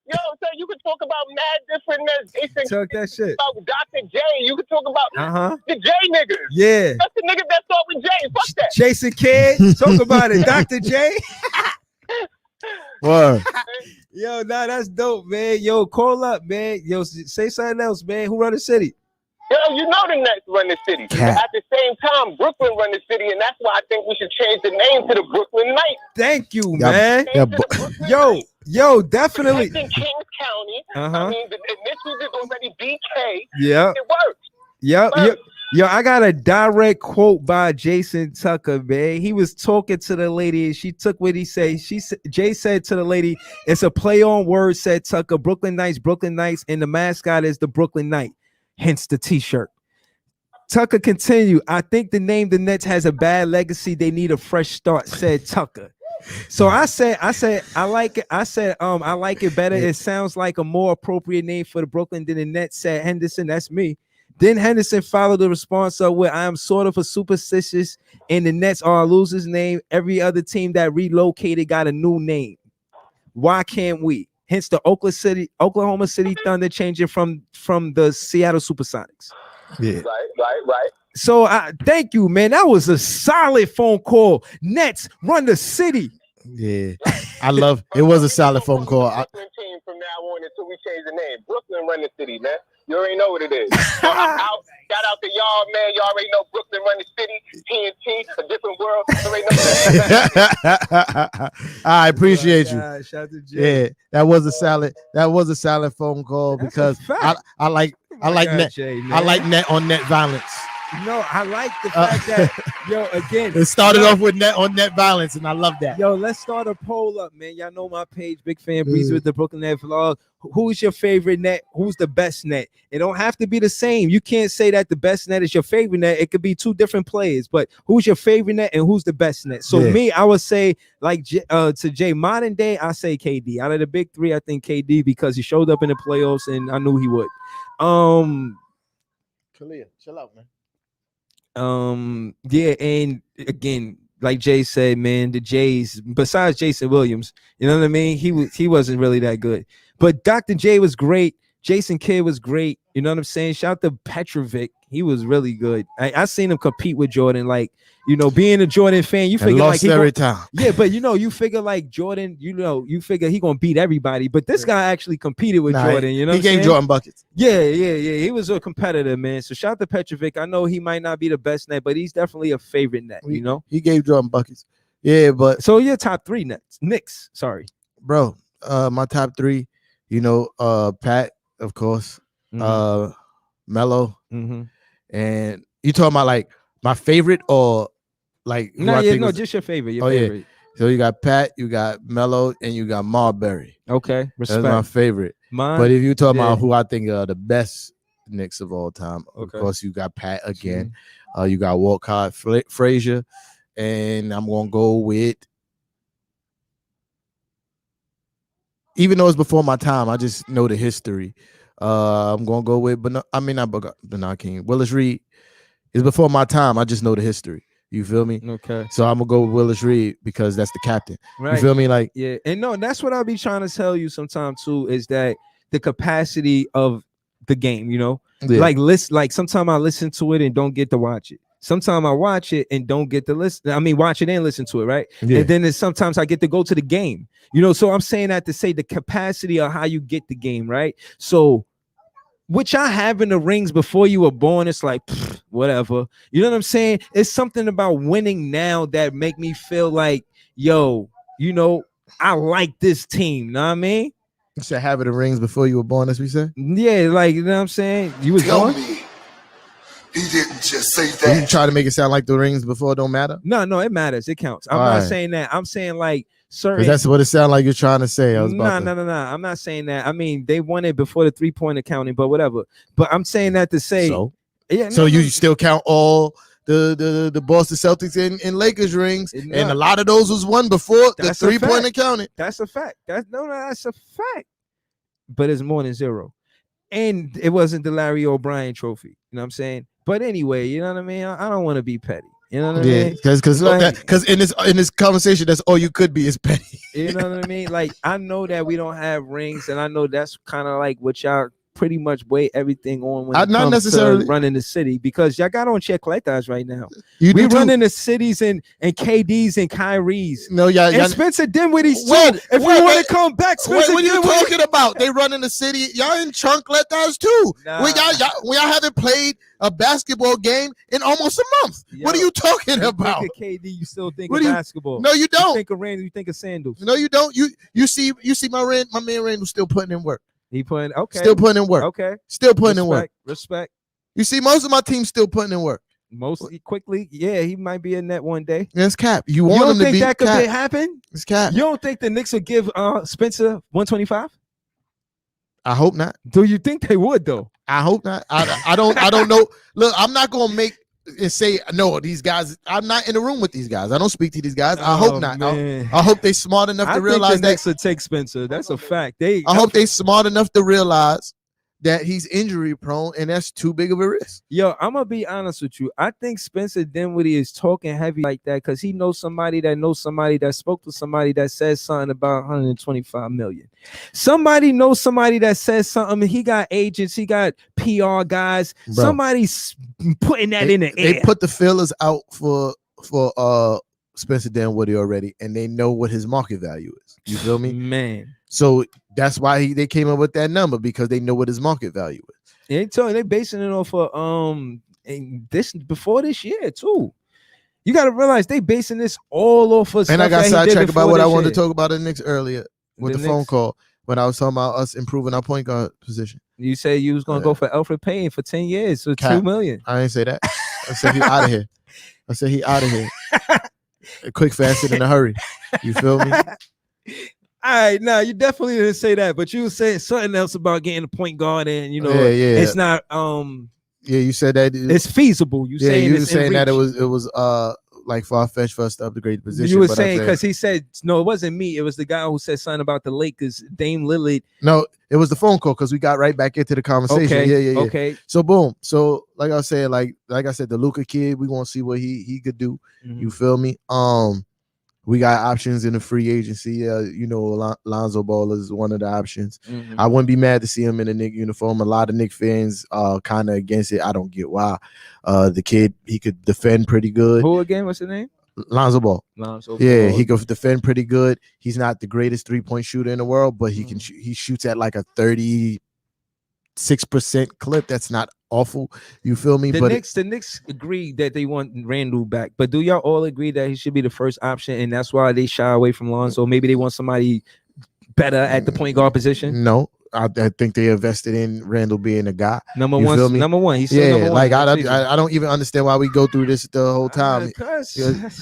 Yo, so you could talk about mad different nets. Talk that shit. About Dr. J. You could talk about the J niggas. Yeah. That's the niggas that start with J. Fuck that. Jason Kidd. Talk about it. Dr. J. Word. Yo, that's dope, man. Yo, call up, man. Yo, say something else, man. Who run the city? Yo, you know the Nets run the city. But at the same time, Brooklyn run the city, and that's why I think we should change the name to the Brooklyn Knights. Thank you, man. Yo, definitely. It's in Kings County. I mean, the initials is already BK. Yeah. It works. Yep. Yo, I got a direct quote by Jason Tucker, man. He was talking to the lady, and she took what he said. Jay said to the lady, "It's a play on words," said Tucker. Brooklyn Knights, and the mascot is the Brooklyn Knight. Hence the T-shirt. Tucker continued, "I think the name the Nets has a bad legacy. They need a fresh start," said Tucker. So I said, I like it. I said, I like it better. It sounds like a more appropriate name for the Brooklyn than the Nets, said Henderson. That's me. Then Henderson followed the response up with, "I am sort of a superstitious, and the Nets are a loser's name. Every other team that relocated got a new name. Why can't we?" Hence the Oklahoma City Thunder changing from the Seattle Supersonics. Yeah. Right. So thank you, man. That was a solid phone call. Nets run the city. Yeah. I love it. Was a solid phone call. Brooklyn team from now on until we change the name. Brooklyn run the city, man. You already know what it is. So shout out to y'all, man. Y'all already know Brooklyn run the city. TNT, a different world. You already know that. I appreciate you. Shout out to Jay. Yeah, that was a solid phone call because I like net. Jay, I like net on net violence. No, I like the fact that again, it started off with net on net violence, and I love that. Let's start a poll up, man. Y'all know my page, Big Fan Breezy with the Brooklyn Net Vlog. Who's your favorite net? Who's the best net? It don't have to be the same. You can't say that the best net is your favorite net. It could be two different players, but who's your favorite net and who's the best net? So me, I would say like to Jay, modern day, I say KD. Out of the big three, I think KD because he showed up in the playoffs and I knew he would. Kalia, chill out, man. Yeah, and again, like Jay said, man, the Jays, besides Jason Williams, you know what I mean? He wasn't really that good. But Dr. J was great. Jason Kidd was great. You know what I'm saying? Shout out to Petrovic. He was really good. I seen him compete with Jordan. Like, being a Jordan fan, you figure like every time. Yeah, but you figure like Jordan, you figure he gonna beat everybody. But this guy actually competed with Jordan. You know, he gave Jordan buckets. Yeah. He was a competitor, man. So shout out to Petrovic. I know he might not be the best net, but he's definitely a favorite net. He gave Jordan buckets. Yeah, but so your top three nets, Knicks. Sorry, bro. My top three. Pat, of course. Melo. And you talking about like my favorite or like just your favorite. Favorite. So you got Pat, you got Melo, and you got Marbury. Okay, respect. That's my favorite. But if you talk about who I think are the best Knicks of all time, of course you got Pat again. You got Walcott, Frazier, and I'm gonna go with. Even though it's before my time, I just know the history. I'm gonna go with, not King. Willis Reed is before my time. I just know the history. You feel me? Okay. So I'm gonna go with Willis Reed because that's the captain. Right. You feel me? Like and that's what I'll be trying to tell you sometimes too, is that the capacity of the game. Like sometimes I listen to it and don't get to watch it. Sometimes I watch it and don't get to listen. I mean, watch it and listen to it, right? Yeah. And then sometimes I get to go to the game. So I'm saying that to say the capacity of how you get the game, right? So, which I have in the rings before you were born, it's like whatever. You know what I'm saying? It's something about winning now that make me feel like, I like this team. Know what I mean? You should have it in rings before you were born, as we say. Yeah, like you know what I'm saying. You was born. He didn't just say that. You try to make it sound like the rings before don't matter. No, it matters. It counts. I'm not saying that. I'm saying like certain. That's what it sounded like you're trying to say. No. I'm not saying that. I mean, they won it before the 3-point counting, but whatever. But I'm saying that to say. So you still count all the Boston Celtics and Lakers rings, and a lot of those was won before the 3-point counting. That's a fact. That's a fact. But it's more than zero, and it wasn't the Larry O'Brien trophy. You know what I'm saying? But anyway, you know what I mean? I don't want to be petty. You know what I mean? Because in this conversation, that's all you could be is petty. You know what I mean? Like, I know that we don't have rings, and I know that's kind of like what y'all pretty much weigh everything on when it not comes necessarily to running the city, because y'all got on check collectors right now. We running the cities and KDs and Kyries. No, and Spencer Dinwiddie's too. If we want to come back, Spencer what are you talking about? They running the city. Y'all in chunk collectors too. Nah. Y'all haven't played a basketball game in almost a month. What are you talking about? You think of KD, you still think of basketball. No, you don't. You think of Randall, you think of sandals. No, you don't. You see my man Randall still putting in work. He putting still putting in work. Okay. Still putting in work. Respect. You see, most of my team still putting in work. Mostly quickly. Yeah, he might be a net one day. It's cap. You want him to be. You don't think that could happen? It's cap. You don't think the Knicks would give Spencer 125? I hope not. Do you think they would though? I hope not. I don't know. Look, I'm not gonna make and say no. These guys. I'm not in the room with these guys. I don't speak to these guys. I hope not. I hope they smart enough to realize that. Knicks would take Spencer. That's a fact. I hope they smart enough to realize that he's injury prone, and that's too big of a risk. Yo, I'm gonna be honest with you. I think Spencer Dinwiddie is talking heavy like that because he knows somebody that spoke to somebody that says something about 125 million. Somebody knows somebody that says something. He got agents, he got PR guys. Bro, somebody's putting that in the air. They put the feelers out for Spencer Dinwiddie already, and they know what his market value is. You feel me? Man, So that's why they came up with that number, because they know what his market value is. they basing it off of and this before this year too. You got to realize they basing this all off of. And I got stuff that he did sidetracked about before what I this wanted year. to talk about the Knicks earlier with the phone Knicks. call when I was talking about us improving our point guard position. You say you was gonna go for Alfred Payne for 10 years, so Cap. $2 million. I didn't say that. I said he out of here. I said he out of here. Quick, fast, and in a hurry. You feel me? All right, now you definitely didn't say that, but you were saying something else about getting a point guard, and Yeah. it's not Yeah, you said that. it's feasible. You saying you were it's saying in that it reach. was like far-fetched for us to upgrade the position. You were but I'm saying because he said no, it wasn't me. It was the guy who said something about the Lakers. Dame Lillard. no, it was the phone call because we got right back into the conversation. Okay, Yeah. okay. So boom. So like I said, like I said, the Luka kid, we gonna see what he could do. Mhm. You feel me? We got options in the free agency. Lonzo Ball is one of the options. Mhm. I wouldn't be mad to see him in a Knick uniform. A lot of Knick fans kind of against it. I don't get why. The kid, he could defend pretty good. Who again? What's the name? Lonzo Ball. Lonzo Yeah, Ball. he could defend pretty good. He's not the greatest 3-point shooter in the world, but he Mm. can he shoots at like a 36% clip. That's not awful. You feel me? The But Knicks agree that they want Randall back, but do y'all all agree that he should be the first option, and that's why they shy away from Lonzo? Maybe they want somebody better at the point guard position. no, I think they invested in Randall being a guy. Number You feel one, me? number one. He's still Yeah, number one. like next season. I don't even understand why we go through this the whole time.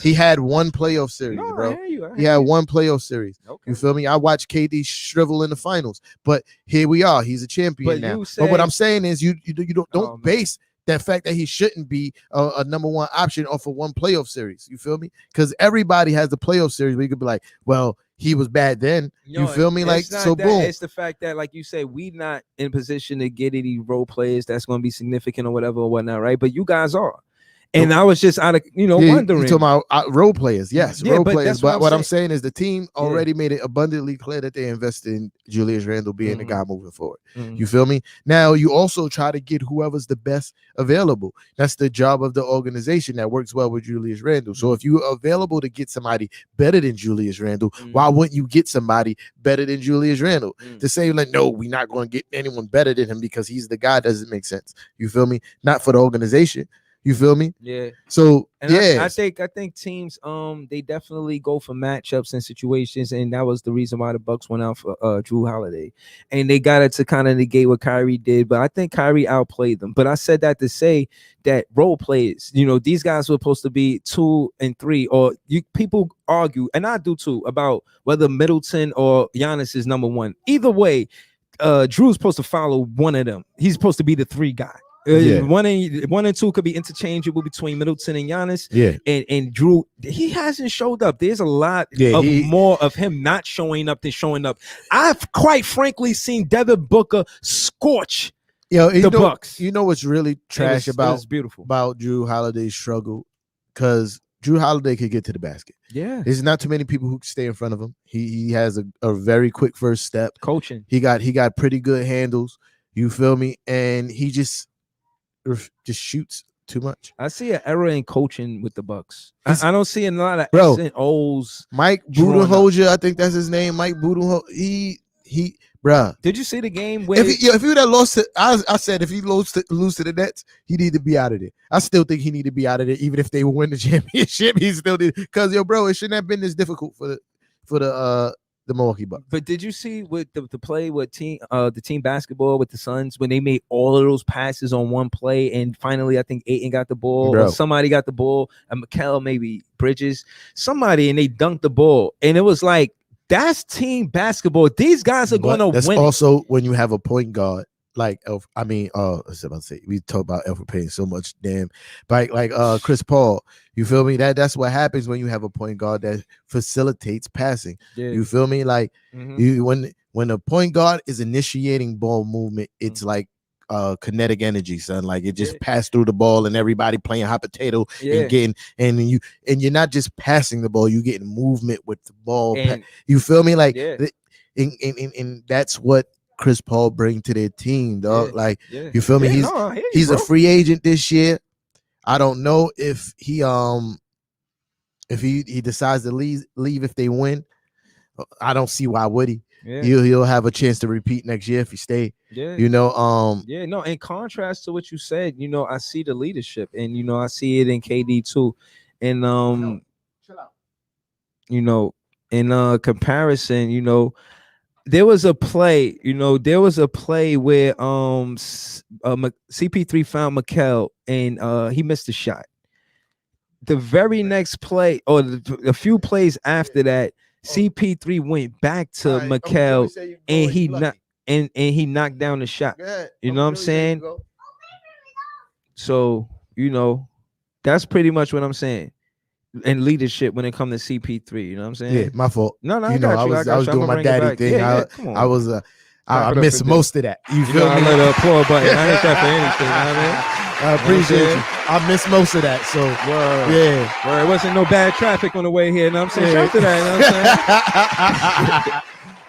He had one playoff series, No, I bro. hear you, I He hear had you. one playoff series. Okay. You feel me? I watched KD shrivel in the finals, but here we are. He's a champion But now. you But said- what I'm saying is, you don't Oh, man. base that fact that he shouldn't be a number one option off of one playoff series. You feel me? Because everybody has the playoff series where you could be like, well, he was bad then. You feel me? it's Like, not so that, boom. It's the fact that, like you said, we not in position to get any role players that's going to be significant or whatever or whatnot, right? But you guys are. And I was just out of, Yeah, wondering. You talking about role players? Yes, Yeah, role but players. that's what But I'm what I'm saying. saying is the team already made it abundantly clear that they invested in Julius Randle being the Mhm. guy moving forward. Mhm. You feel me? Now you also try to get whoever's the best available. That's the job of the organization that works well with Julius Randle. So if you're available to get somebody better than Julius Randle, why wouldn't you get somebody better than Julius Randle? Mm. To say like, no, we're not going to get anyone better than him because he's the guy doesn't make sense. You feel me? Not for the organization. You feel me? Yeah. So And yeah, I think teams they definitely go for matchups and situations, and that was the reason why the Bucks went out for Drew Holiday, and they got it to kind of negate what Kyrie did. But I think Kyrie outplayed them. But I said that to say that role players, these guys were supposed to be 2 and 3, or people argue, and I do too, about whether Middleton or Giannis is number one. Either way, Drew's supposed to follow one of them. He's supposed to be the 3 guy. Yeah. 1 and 2 could be interchangeable between Middleton and Giannis. yeah. And Drew, he hasn't showed up. There's a lot Yeah, of more of him not showing up than showing up. I've quite frankly seen Devin Booker scorch the Bucks. You know what's really trash It was beautiful. about Drew Holiday's struggle? Because Drew Holiday could get to the basket. Yeah, There's not too many people who can stay in front of him. He has a very quick first step. coaching. He got pretty good handles. You feel me? And he just shoots too much. I see an error in coaching with the Bucks. He's- I don't see a lot of Bro. X's and O's. Mike Drawn up. Budenholzer, I think that's his name. Mike Budenholzer. He bruh. Did you see the game where If he would have lost it, I said if he lose to the Nets, he need to be out of there. I still think he need to be out of there, even if they win the championship. He still did, because bro, it shouldn't have been this difficult for the Milwaukee Bucks. But did you see with the play with the team basketball with the Suns when they made all of those passes on one play, and finally I think Ayton got the ball, Bro. or somebody got the ball, and Mikal, maybe Bridges, somebody, and they dunked the ball, and it was like, that's team basketball. These guys are But going to that's win. also when you have a point guard like I was about to say, we talk about Alfred Payne so much, damn, like Chris Paul. You feel me? That's what happens when you have a point guard that facilitates passing. Yeah. You feel me? Like Mhm. when a point guard is initiating ball movement, it's like kinetic energy, son. Like it just passed through the ball and everybody playing hot potato and getting and you're not just passing the ball, you're getting movement with the ball. And- You feel me? Like Yeah. and that's what Chris Paul bring to their team, dog. Yeah. Like Yeah. you feel me? Yeah, no, I hear you, He's a bro. free agent this year. I don't know if he if he decides to leave if they win, I don't see why would he. Yeah. He'll have a chance to repeat next year if he stay. Yeah. You know, yeah, no, in contrast to what you said, you know, I see the leadership, and you know, I see it in KD too. And chill out. you know, in comparison, you know, there was a play where CP3 found Mikal and he missed a shot. The very next play, or a few plays after that, CP3 went back to Mikal and he he knocked down the shot. You know what I'm saying? So, you know, that's pretty much what I'm saying. And leadership when it comes to CP3, you know what I'm saying? Yeah, my fault. No, You know, I was doing my daddy thing. I missed most of that. You feel I me? let the applaud button. I ain't that for anything. You know what I mean? I appreciate you. I missed most of that. So yeah, it wasn't no bad traffic on the way here. You know what I'm saying? Shout out to that. You know what I'm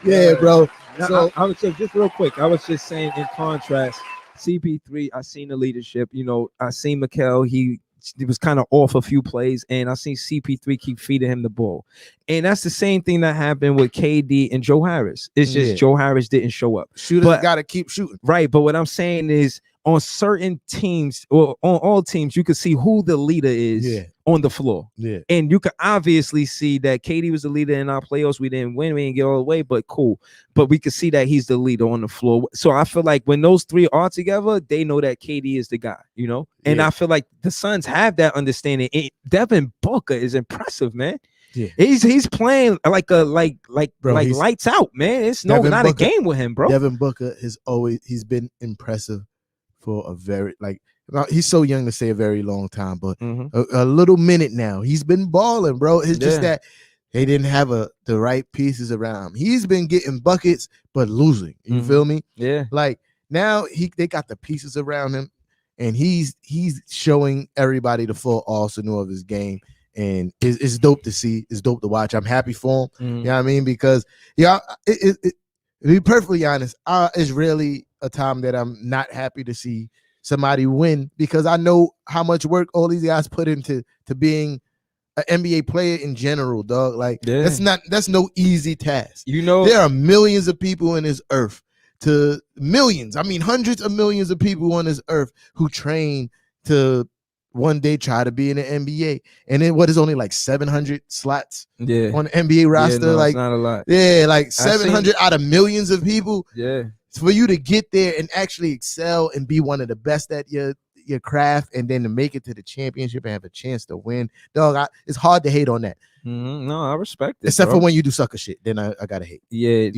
saying? yeah, bro. Now, So I was just real quick. I was just saying, in contrast, CP3, I seen the leadership. You know, I seen Mikal. He was kind of off a few plays, and I seen CP3 keep feeding him the ball. And that's the same thing that happened with KD and Joe Harris. It's just Joe Harris didn't show up. Shooters got to keep shooting. Right. But what I'm saying is, on certain teams, or on all teams, you can see who the leader is on the floor. Yeah. And you can obviously see that KD was the leader in our playoffs. We didn't win, we didn't get all the way, but cool. But we can see that he's the leader on the floor. So I feel like when those three are together, they know that KD is the guy, you know? And I feel like the Suns have that understanding. Devin Booker is impressive, man. Yeah. He's playing like lights out, man. It's not a game with him, bro. Devin Booker he's been impressive for a very, he's so young to say a very long time, but a little minute now. He's been balling, bro. It's just that they didn't have the right pieces around him. He's been getting buckets, but losing. You feel me? Yeah. Like now they got the pieces around him, and he's showing everybody the full arsenal of his game. And it's dope to see. It's dope to watch. I'm happy for him. You know what I mean? Because to be perfectly honest, it's really a time that I'm not happy to see somebody win, because I know how much work all these guys put into being an NBA player in general, dog. Like that's no easy task. You know, there are millions of people in this earth, hundreds of millions of people on this earth who train to one day try to be in the NBA, and then what is only like 700 slots on the NBA roster? Like, it's not a lot. Yeah, like 700 out of millions of people. Yeah, for you to get there and actually excel and be one of the best at your craft, and then to make it to the championship and have a chance to win, dog. It's hard to hate on that. No, I respect it. Except for when you do sucker shit, then I gotta hate. Yeah,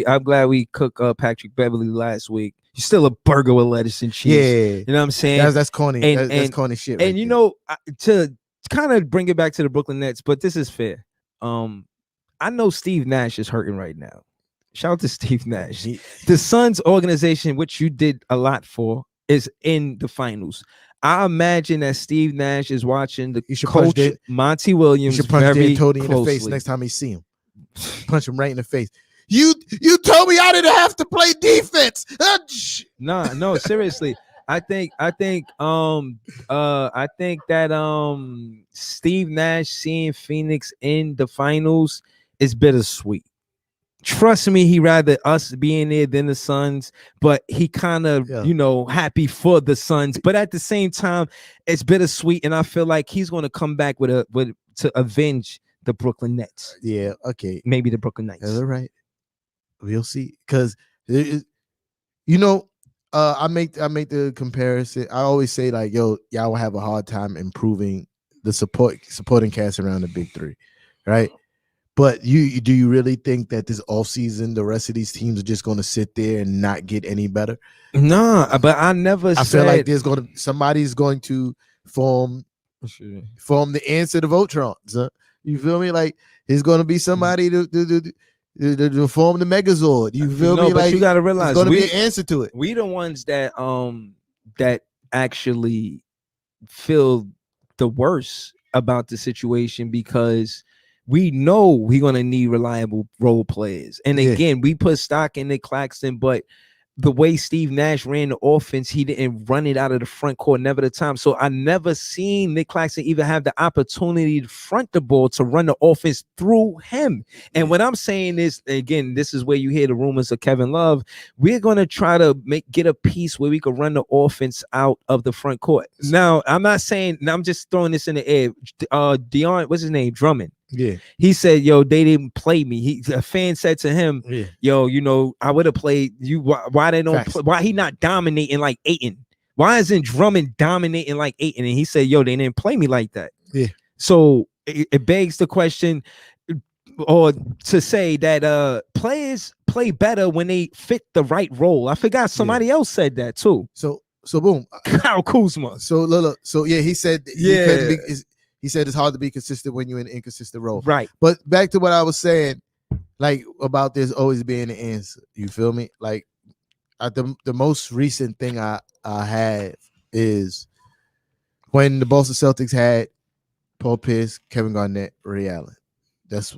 I'm glad we cooked Patrick Beverly last week. You're still a burger with lettuce and cheese. Yeah, you know what I'm saying? That's corny. That's corny shit. And you know, to kind of bring it back to the Brooklyn Nets, but this is fair. I know Steve Nash is hurting right now. Shout out to Steve Nash. The Suns organization, which you did a lot for, is in the finals. I imagine that Steve Nash is watching the coach Monty Williams. You should punch D'Antoni in the face next time you see him. Punch him right in the face. You told me I didn't have to play defense. No, seriously. I think that Steve Nash seeing Phoenix in the finals is bittersweet. Trust me, he rather us being there than the Suns, but he kind of, happy for the Suns. But at the same time, it's bittersweet, and I feel like he's going to come back to avenge the Brooklyn Nets. Yeah, okay, maybe the Brooklyn Nets. That's all right. We'll see, because I make the comparison. I always say, like, y'all will have a hard time improving the supporting cast around the big three, right? But do you really think that this offseason the rest of these teams are just going to sit there and not get any better? No, but I feel like somebody's going to form the answer to Voltron. So, you feel me? Like, there's going to be somebody to form the Megazord. You feel me? But like, you got to realize there's going to be an answer to it. We the ones that actually feel the worst about the situation, because we know we're going to need reliable role players. And again, we put stock in Nick Claxton, but the way Steve Nash ran the offense, he didn't run it out of the front court, never the time. So I never seen Nick Claxton even have the opportunity to front the ball to run the offense through him. And what I'm saying is, again, this is where you hear the rumors of Kevin Love. We're gonna try to get a piece where we can run the offense out of the front court. Now, I'm not saying. Now I'm just throwing this in the air. Deion, what's his name? Drummond. Yeah. He said, yo, they didn't play me. A fan said to him, yo, you know, I would have played you. Why they don't play, why he not dominating like Ayton? Why isn't Drummond dominating like Ayton? And he said, yo, they didn't play me like that. Yeah. So it begs the question, or to say that players play better when they fit the right role. I forgot somebody else said that too. So boom. Kyle Kuzma. So look. So yeah, he said he said it's hard to be consistent when you're in an inconsistent role. Right. But back to what I was saying, like about there's always being an answer. You feel me? Like the most recent thing I had is when the Boston Celtics had Paul Pierce, Kevin Garnett, Ray Allen. That's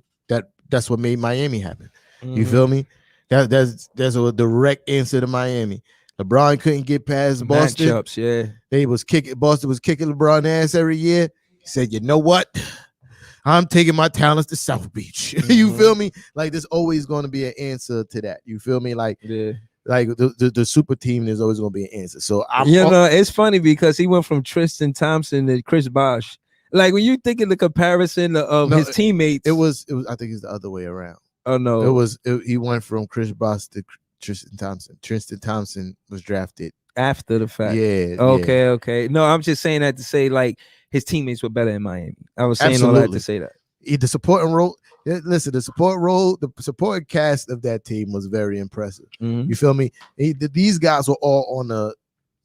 what made Miami happen. You feel me? That's a direct answer to Miami. LeBron couldn't get past Boston. Matchups, Boston was kicking LeBron ass every year. He said, you know what? I'm taking my talents to South Beach. You feel me? Like there's always going to be an answer to that. You feel me? Like the super team, there's always going to be an answer. So it's funny because he went from Tristan Thompson to Chris Bosh. Like when you think of the comparison of his teammates, it was. I think it's the other way around. Oh no, he went from Chris Bosh to Tristan Thompson. Tristan Thompson was drafted after the fact. Yeah. Okay. No, I'm just saying that to say like his teammates were better in Miami. I was saying all that to say that. The supporting role. Listen, the supporting cast of that team was very impressive. You feel me? These guys were all on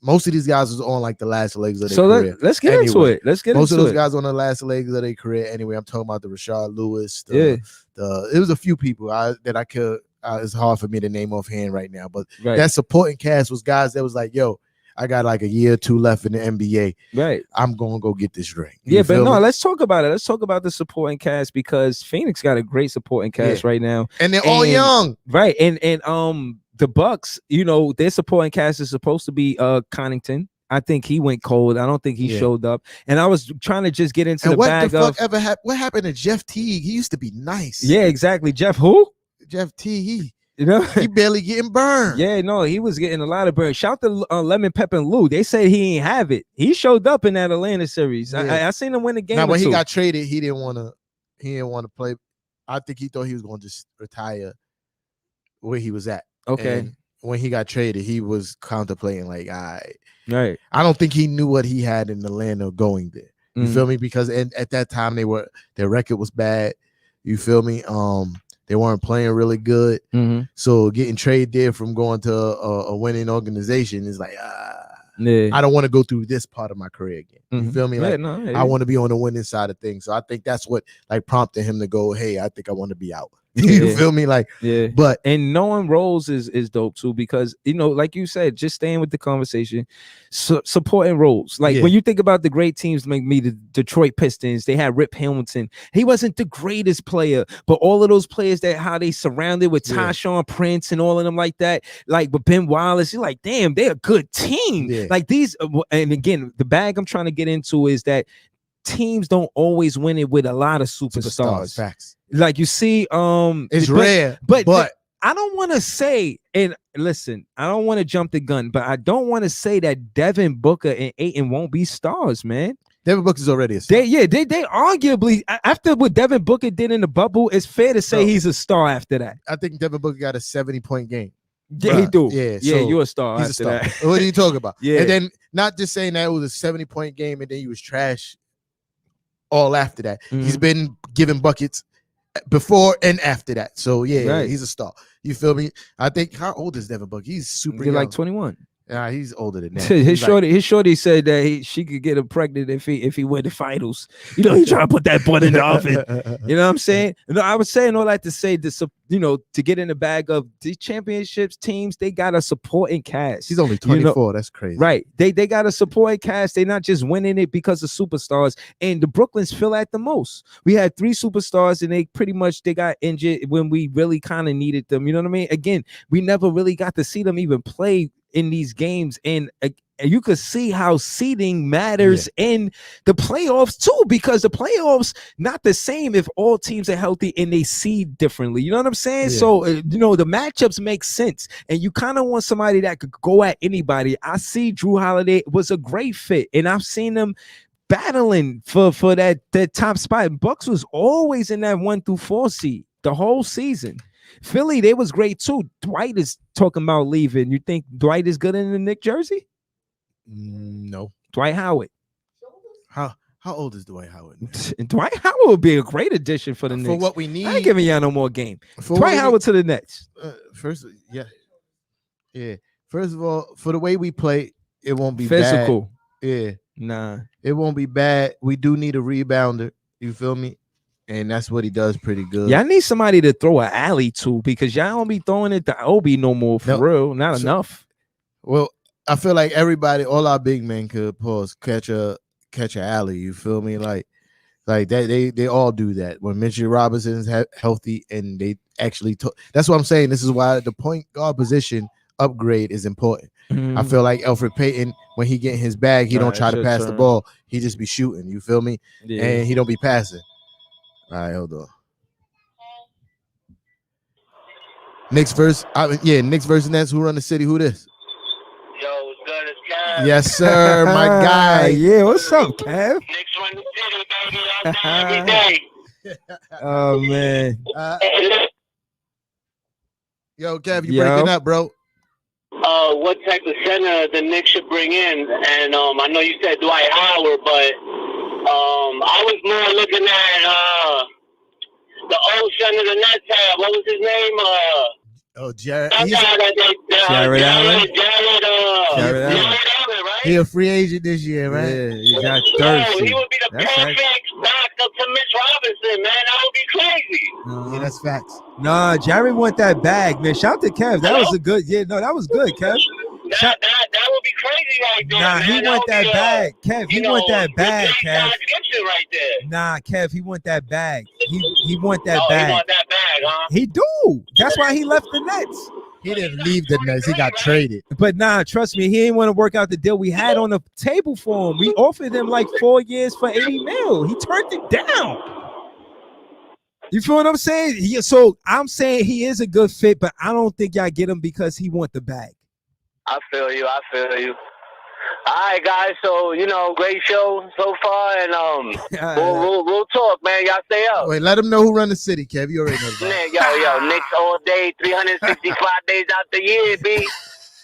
most of these guys was on like the last legs of their career. Let's get into it. Most of those guys on the last legs of their career. Anyway, I'm talking about the Rashard Lewis. It was a few people that I could. It's hard for me to name offhand right now, but that supporting cast was guys that was like, yo, I got like a year or two left in the NBA. Right. I'm going to go get this ring. But no, let's talk about it. Let's talk about the supporting cast because Phoenix got a great supporting cast right now. And they're all young. Right. And the Bucks, you know, their supporting cast is supposed to be Connaughton. I think he went cold. I don't think he showed up. And I was trying to just get into what happened to Jeff Teague? He used to be nice. Yeah, exactly. Jeff who? Jeff Teague. He barely getting burned. Yeah, no, he was getting a lot of burn. Shout to Lemon Pepper and Lou. They said he ain't have it. He showed up in that Atlanta series. I seen him win the game. Now when he got traded, he didn't want to play. I think he thought he was going to just retire where he was at. Okay. And when he got traded, he was contemplating like, I don't think he knew what he had in Atlanta going there. You feel me? Because at that time their record was bad. You feel me? They weren't playing really good. So getting traded there from going to a winning organization is like, I don't want to go through this part of my career again. You feel me? Like I want to be on the winning side of things. So I think that's what like prompted him to go, hey, I think I want to be out. You feel me? Like, but and knowing roles is dope too, because you know, like you said, just staying with the conversation, supporting roles. Like when you think about the great teams, like the Detroit Pistons, they had Rip Hamilton. He wasn't the greatest player, but all of those players how they surrounded with Tyshawn Prince and all of them like that, like with Ben Wallace, you're like, damn, they're a good team. Like these, and again, the bag I'm trying to get into is that teams don't always win it with a lot of superstars. Facts. Like you see, it's rare, but I don't want to say, and listen, I don't want to jump the gun, but I don't want to say that Devin Booker and Ayton won't be stars, man. Devin Booker's already a star. They arguably, after what Devin Booker did in the bubble, it's fair to say he's a star after that. I think Devin Booker got a 70-point game. Yeah, he do. Yeah, so you're a star. He's a star. That. What are you talking about? Yeah, and then not just saying that it was a 70-point game and then he was trash all after that. He's been giving buckets before and after that. So he's a star. You feel me? I think how old is Devin Booker? He's super young. Like 21. Nah, he's older than that. His He's like- shorty said that she could get him pregnant if he win the finals. You know, he trying to put that boy in the oven. You know what I'm saying? No, I was saying all that to say this, you know, to get in the bag of the championships teams, they got a supporting cast. He's only You know, 24. That's crazy. right. They got a supporting cast. They're not just winning it because of superstars. And the Brooklyns feel at the most. We had 3 superstars and they pretty much they got injured when we really kind of needed them. You know what I mean? Again, we never really got to see them even play in these games, and you could see how seeding matters in the playoffs too, because the playoffs not the same if all teams are healthy and they seed differently. You know what I'm saying? Yeah. So you know, the matchups make sense, and you kind of want somebody that could go at anybody. I see Drew Holiday was a great fit, and I've seen them battling for that top spot. Bucks was always in that 1 through 4 seed the whole season. Philly, they was great too. Dwight is talking about leaving. You think Dwight is good in the Knicks jersey? No. Dwight Howard. How old is Dwight Howard? And Dwight Howard would be a great addition for the Knicks. For what we need. I ain't giving y'all no more game. For Dwight Howard to the Nets. First, yeah. First of all, for the way we play, it won't be Physical. bad. Yeah, Nah. it won't be bad. We do need a rebounder. You feel me? And that's what he does pretty good. Y'all need somebody to throw an alley to, because y'all don't be throwing it to Obi no more for No. real. Not So- enough. Well, I feel like everybody, all our big men could catch a alley. You feel me? Like that. They all do that when Mitchell Robinson's healthy, and they actually. That's what I'm saying. This is why the point guard position upgrade is important. I feel like Elfrid Payton, when he get in his bag, he Nah, don't try it's to your pass the turn. ball. He just be shooting. You feel me? Yeah. And he don't be passing. All right, hold on. Knicks versus Nets. Who run the city? Who this? Yo, what's good? It's Kev. Yes, sir, my guy. Yeah, what's up, Kev? Knicks run the city, baby. All day, every day. Oh man. Yo, Kev, you Yo. breaking up, bro? What type of center the Knicks should bring in? And I know you said Dwight Howard, but I was more looking at the old center the Nets had. What was his name? Oh, Jared. That He's guy that they- Jared Allen? Jared Allen. Allen, right? he a free agent this year, Yeah, right? you got Yo, thirsty. he would be the That's perfect backup to Mitch Robinson, man. That would be crazy. Yeah, that's facts. Nah, Jerry want that bag, man. Shout out to Kev. That was a good, that was good, Kev. That would be crazy right there. Nah, man. he want would that be, bag. Kev, he want that bag, the Kev. Taj Gibson right there. Nah, Kev, he want that bag. He want that Oh, he bag. want that bag, huh? He do. That's why he left the Nets. He didn't leave the Nets. He got traded. But nah, trust me, he didn't want to work out the deal we had on the table for him. We offered him like 4 years for 80 mil. He turned it down. You feel what I'm saying? So I'm saying he is a good fit, but I don't think y'all get him because he want the bag. I feel you. All right, guys. So, great show so far, and we'll talk, man. Y'all stay up. Wait, let him know who run the city, Kev. You already know. That. Yo, Knicks all day, 365 days out the year, B.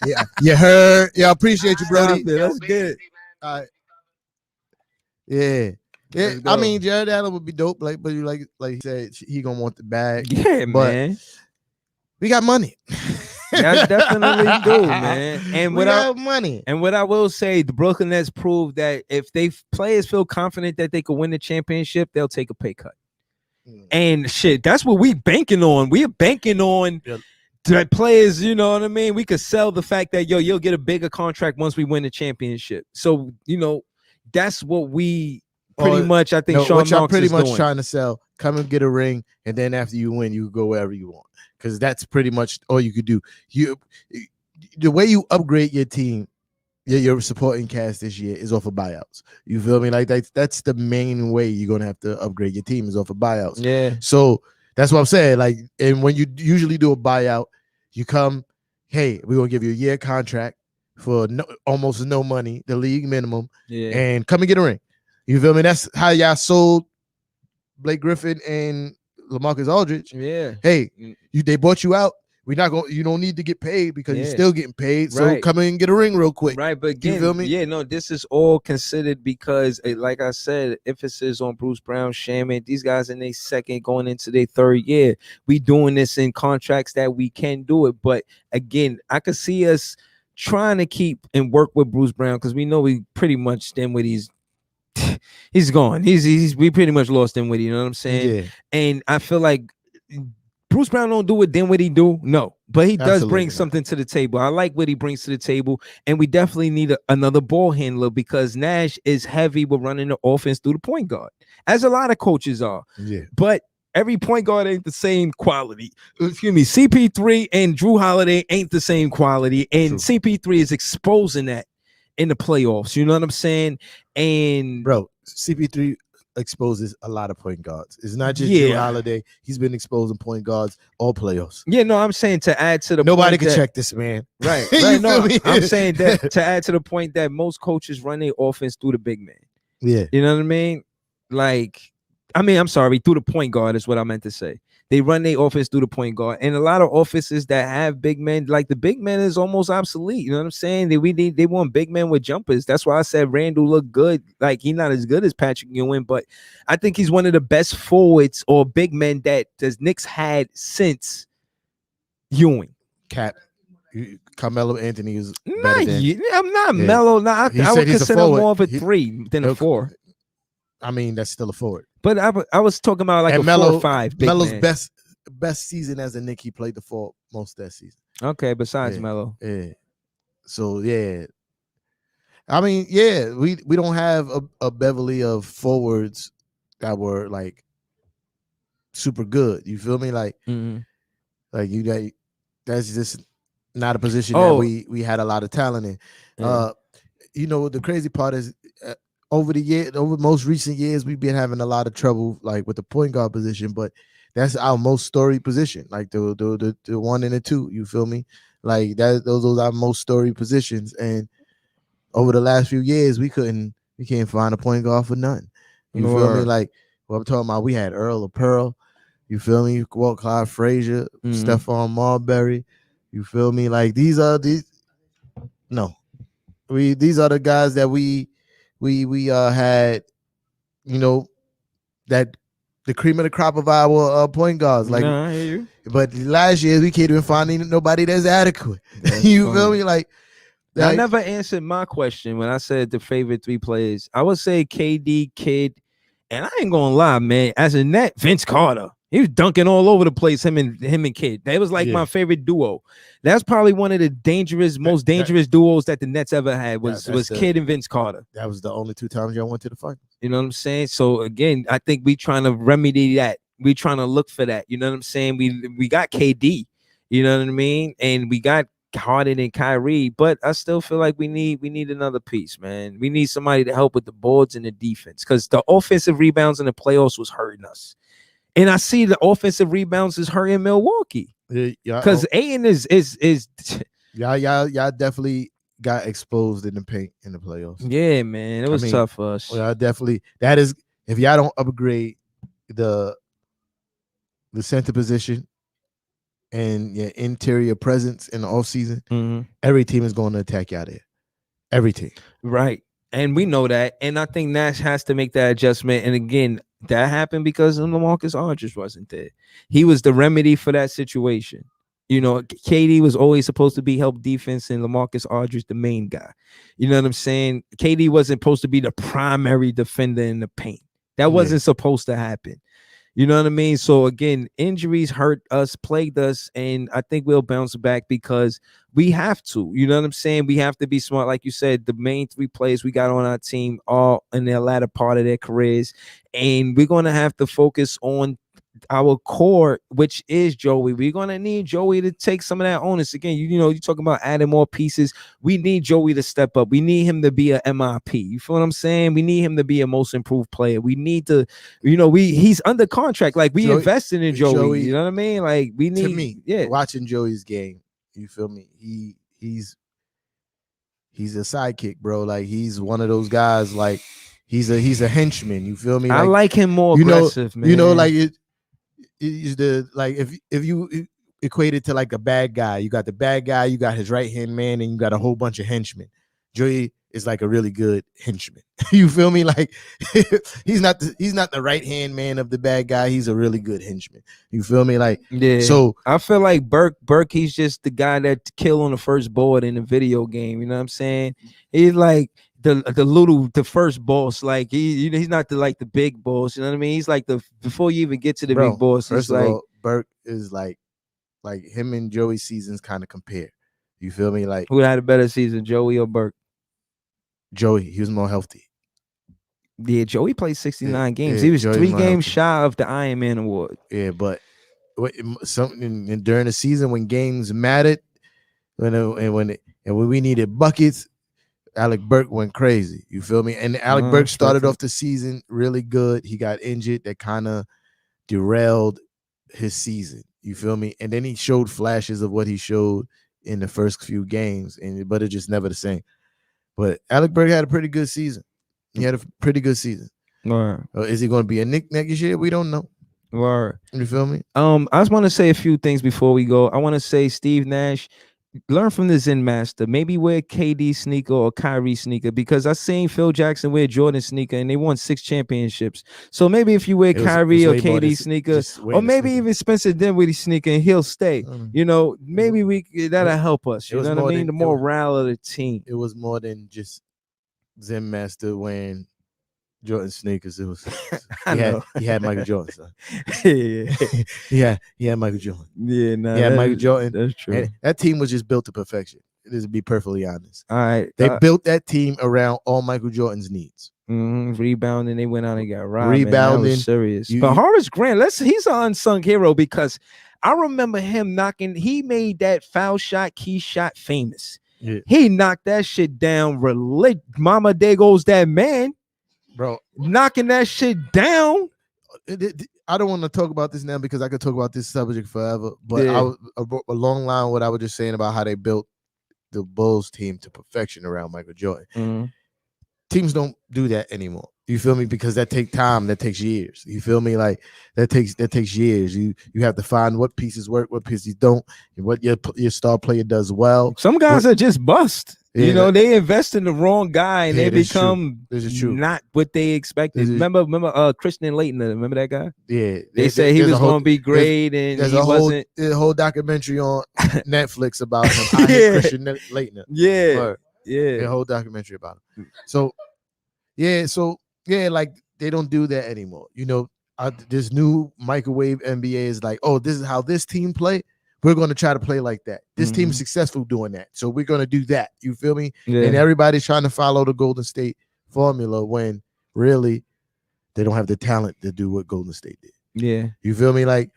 Yeah, you heard. Yeah, I appreciate you, Brody. That's good. All right. Yeah. Let's I go. mean, Jared Allen would be dope, but you like he said, he gonna want the bag. Yeah, But man. We got money. Y'all definitely do, man. And we got money. And what I will say, the Brooklyn Nets proved that if players feel confident that they could win the championship, they'll take a pay cut. And shit, that's what we banking on. We're banking on that players, you know what I mean? We could sell the fact that, you'll get a bigger contract once we win the championship. So, that's what we pretty much, I think, Sean what y'all Marks pretty is much doing. trying to sell. Come and get a ring, and then after you win, you go wherever you want. Because that's pretty much all you could do. The way you upgrade your team, your supporting cast this year is off of buyouts. You feel me? Like that's the main way you're gonna have to upgrade your team is off of buyouts. Yeah. So that's what I'm saying. Like, and when you usually do a buyout, you come, hey, we're gonna give you a year contract for almost no money, the league minimum, and come and get a ring. You feel me? That's how y'all sold Blake Griffin and LaMarcus Aldridge. Yeah. Hey, they bought you out. You don't need to get paid because you're still getting paid. So Right. come in and get a ring real quick. Right, but again, You feel me? yeah, no, this is all considered because, like I said, emphasis on Bruce Brown, Shaman, these guys in their second, going into their third year. We doing this in contracts that we can do it, but again, I could see us trying to keep and work with Bruce Brown because we know we pretty much Dinwiddie's he's gone. We pretty much lost Dinwiddie, you know what I'm saying? Yeah. And I feel like Bruce Brown don't do what Dinwiddie do, no, but he does Absolutely bring not. something to the table. I like what he brings to the table, and we definitely need another ball handler because Nash is heavy with running the offense through the point guard, as a lot of coaches are. Yeah. But every point guard ain't the same quality. Excuse me, CP3 and Drew Holiday ain't the same quality, and True. CP3 is exposing that in the playoffs. You know what I'm saying? And Bro, CP3 exposes a lot of point guards. It's not just Drew Holiday. He's been exposing point guards all playoffs. Yeah, no, I'm saying to add to the Nobody point can that, check this man. Right. You Right. No, feel me? I'm saying that to add to the point that most coaches run their offense through the big man. Yeah. You know what I mean? I'm sorry, through the point guard is what I meant to say. They run their offense through the point guard, and a lot of offenses that have big men, like the big man is almost obsolete. You know what I'm saying? They want big men with jumpers. That's why I said Randall looked good. Like he's not as good as Patrick Ewing, but I think he's one of the best forwards or big men that the Knicks had since Ewing. Carmelo Anthony is better than. I'm not Yeah. Mellow. I He would said he's a consider him forward. more of a He- 3 than a 4. I mean, that's still a forward. But I was talking about like And a Melo- 4 or 5. Big Melo's man. best season as a Knick, he played the 4 most of that season. Okay, besides Yeah. Melo. Yeah. So yeah. I mean, yeah, we don't have a Beverly of forwards that were like super good. You feel me? Like Mhm. you got that's just not a position that Oh. we had a lot of talent in. Yeah. You know, the crazy part is over most recent years, we've been having a lot of trouble like with the point guard position, but that's our most storied position, like the 1 and the 2. You feel me? Like that, those are our most storied positions. And over the last few years, we can't find a point guard for none. You feel me? Word. Like what I'm talking about, we had Earl of Pearl. You feel me? Clyde Frazier, Mhm. Stephon Marbury. You feel me? Like these are the guys that we had, you know, that the cream of the crop of our point guards. Like, Nah, I hear you. but last year we can't even find nobody that's adequate. That's You feel funny. me? Like, I never answered my question when I said the favorite 3 players. I would say KD, Kid, and I ain't gonna lie, man. As a net, Vince Carter. He was dunking all over the place. Him and Kid. That was like Yeah. my favorite duo. That's probably one of the most dangerous duos that the Nets ever had was Kid and Vince Carter. That was the only 2 times y'all went to the finals. You know what I'm saying? So again, I think we trying to remedy that. We trying to look for that. You know what I'm saying? We got KD. You know what I mean? And we got Harden and Kyrie, but I still feel like we need another piece, man. We need somebody to help with the boards and the defense because the offensive rebounds in the playoffs was hurting us. And I see the offensive rebounds is hurting Milwaukee because Ayton is y'all definitely got exposed in the paint in the playoffs. Yeah, man, it was tough for us. Y'all definitely, that is, if y'all don't upgrade the center position and your interior presence in the offseason, Mhm. every team is going to attack y'all there. Every team. Right. And we know that. And I think Nash has to make that adjustment. And again, that happened because LaMarcus Aldridge wasn't there. He was the remedy for that situation. You know, KD was always supposed to be help defense and LaMarcus Aldridge the main guy. You know what I'm saying? KD wasn't supposed to be the primary defender in the paint. That wasn't supposed to happen. You know what I mean? So again, injuries hurt us, plagued us, and I think we'll bounce back because we have to. You know what I'm saying? We have to be smart. Like you said, the main 3 players we got on our team are in their latter part of their careers, and we're going to have to focus on our core, which is Joey. We're going to need Joey to take some of that onus. Again, you know, you're talking about adding more pieces. We need Joey to step up. We need him to be a MIP. You feel what I'm saying? We need him to be a most improved player. We need to, you know, he's under contract. Like we invested in Joey. You know what I mean? Like we need, to me, watching Joey's game, you feel me? He's a sidekick, bro. Like he's one of those guys, like he's a henchman. You feel me? I like him more you aggressive, know, man. You know, like is the like if you equate it to like a bad guy, you got the bad guy, you got his right hand man, and you got a whole bunch of henchmen. Joey is like a really good henchman. You feel me? Like he's not the right hand man of the bad guy. He's a really good henchman. You feel me? Like Yeah. so I feel like Burke, he's just the guy that kill on the first board in the video game. You know what I'm saying? He's like the first boss. Like he's not the big boss. You know what I mean? He's like before you even get to the bro, big boss. First He's of like all, Burke is like him and Joey seasons kind of compare. You feel me? Like who had a better season, Joey or Burke? Joey, he was more healthy. Yeah, Joey played 69 games. Yeah, He was Joey's 3 more games healthy. shy of the Iron Man award. Yeah, but something during the season when games mattered, when we needed buckets, Alec Burke went crazy. You feel me? And Alec Burke started off the season really good. He got injured. That kind of derailed his season. You feel me? And then he showed flashes of what he showed in the first few games, but it just never the same. But Alec Burke had a pretty good season. He had a pretty good season. Right. Is he going to be a Knick next year? We don't know. Right. You feel me? I just want to say a few things before we go. I want to say Steve Nash, learn from the Zen Master. Maybe wear KD sneaker or Kyrie sneaker, because I seen Phil Jackson wear Jordan sneaker and they won 6 championships. So maybe if you wear Kyrie or KD sneaker, or maybe even Spencer Dinwiddie sneaker, and he'll stay. You know, maybe that'll help us. You know what I mean? The morale of the team. It was more than just Zen Master wearing Jordan sneakers. It was he had Michael Jordan, son. Yeah. he had Michael Jordan. Yeah, no, he had Michael Jordan. That's true. And that team was just built to perfection. To be perfectly honest. All right. They built that team around all Michael Jordan's needs. Rebounding, they went out and got robbed. Rebounding, man. That was serious. But Horace Grant, he's an unsung hero, because I remember him he made that foul shot, key shot famous. Yeah. He knocked that shit down. Mama, there goes that man. Bro, knocking that shit down. I don't want to talk about this now because I could talk about this subject forever. But a long line what I was just saying about how they built the Bulls team to perfection around Michael Jordan. Mm-hmm. Teams don't do that anymore. You feel me? Because that takes time. That takes years. You feel me? Like that takes years. You have to find what pieces work, what pieces don't, and what your star player does well. Some guys are just bust. Yeah, you know, they invest in the wrong guy and they become not what they expected. Remember Christian Laettner? Remember that guy? Yeah. They said he was going to be great, and he wasn't. There's a whole documentary on Netflix about him. I hate Christian Laettner. Yeah. A whole documentary about him. So like they don't do that anymore. You know, this new microwave NBA is like, oh, this is how this team play. We're going to try to play like that. This team is successful doing that. So we're going to do that. You feel me? Yeah. And everybody's trying to follow the Golden State formula when really they don't have the talent to do what Golden State did. Yeah. You feel me? Like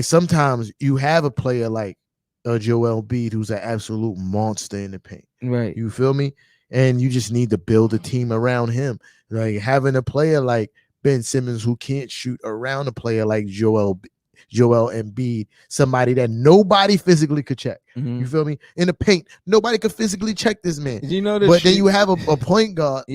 sometimes you have a player like Joel Embiid who's an absolute monster in the paint. Right. You feel me? And you just need to build a team around him. Like having a player like Ben Simmons who can't shoot around a player like Joel Embiid, somebody that nobody physically could check. You feel me? In the paint, nobody could physically check this man. You know, then you have a point guard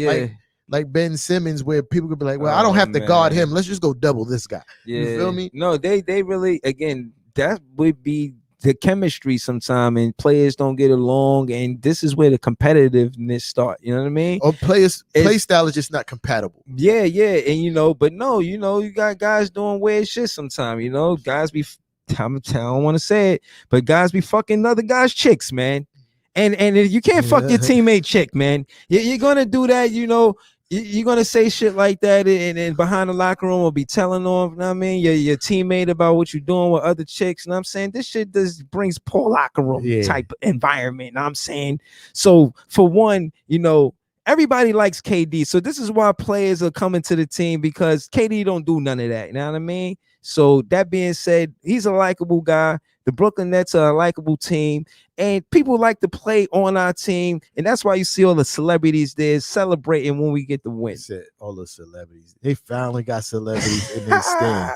like Ben Simmons, where people could be like, well, I don't have to guard him. Let's just go double this guy. Yeah. You feel me? No, they really, again, that would be the chemistry sometime, and players don't get along, and this is where the competitiveness start. You know what I mean? Or play style is just not compatible. Yeah, and but no, you got guys doing weird shit sometimes. You know, guys be I don't want to say it, but guys be fucking other guys' chicks, man. And you can't fuck your teammate chick, man. You're gonna do that, you know. You're gonna say shit like that, and behind the locker room will be telling on, you know what I mean, your teammate about what you're doing with other chicks. And I'm saying this shit just brings poor locker room type environment. And I'm saying, so for one, you know, everybody likes KD. So this is why players are coming to the team, because KD don't do none of that. You know what I mean? So that being said, he's a likable guy. The Brooklyn Nets are a likable team, and people like to play on our team, and that's why you see all the celebrities there celebrating when we get the win. All the celebrities. They finally got celebrities in their stands.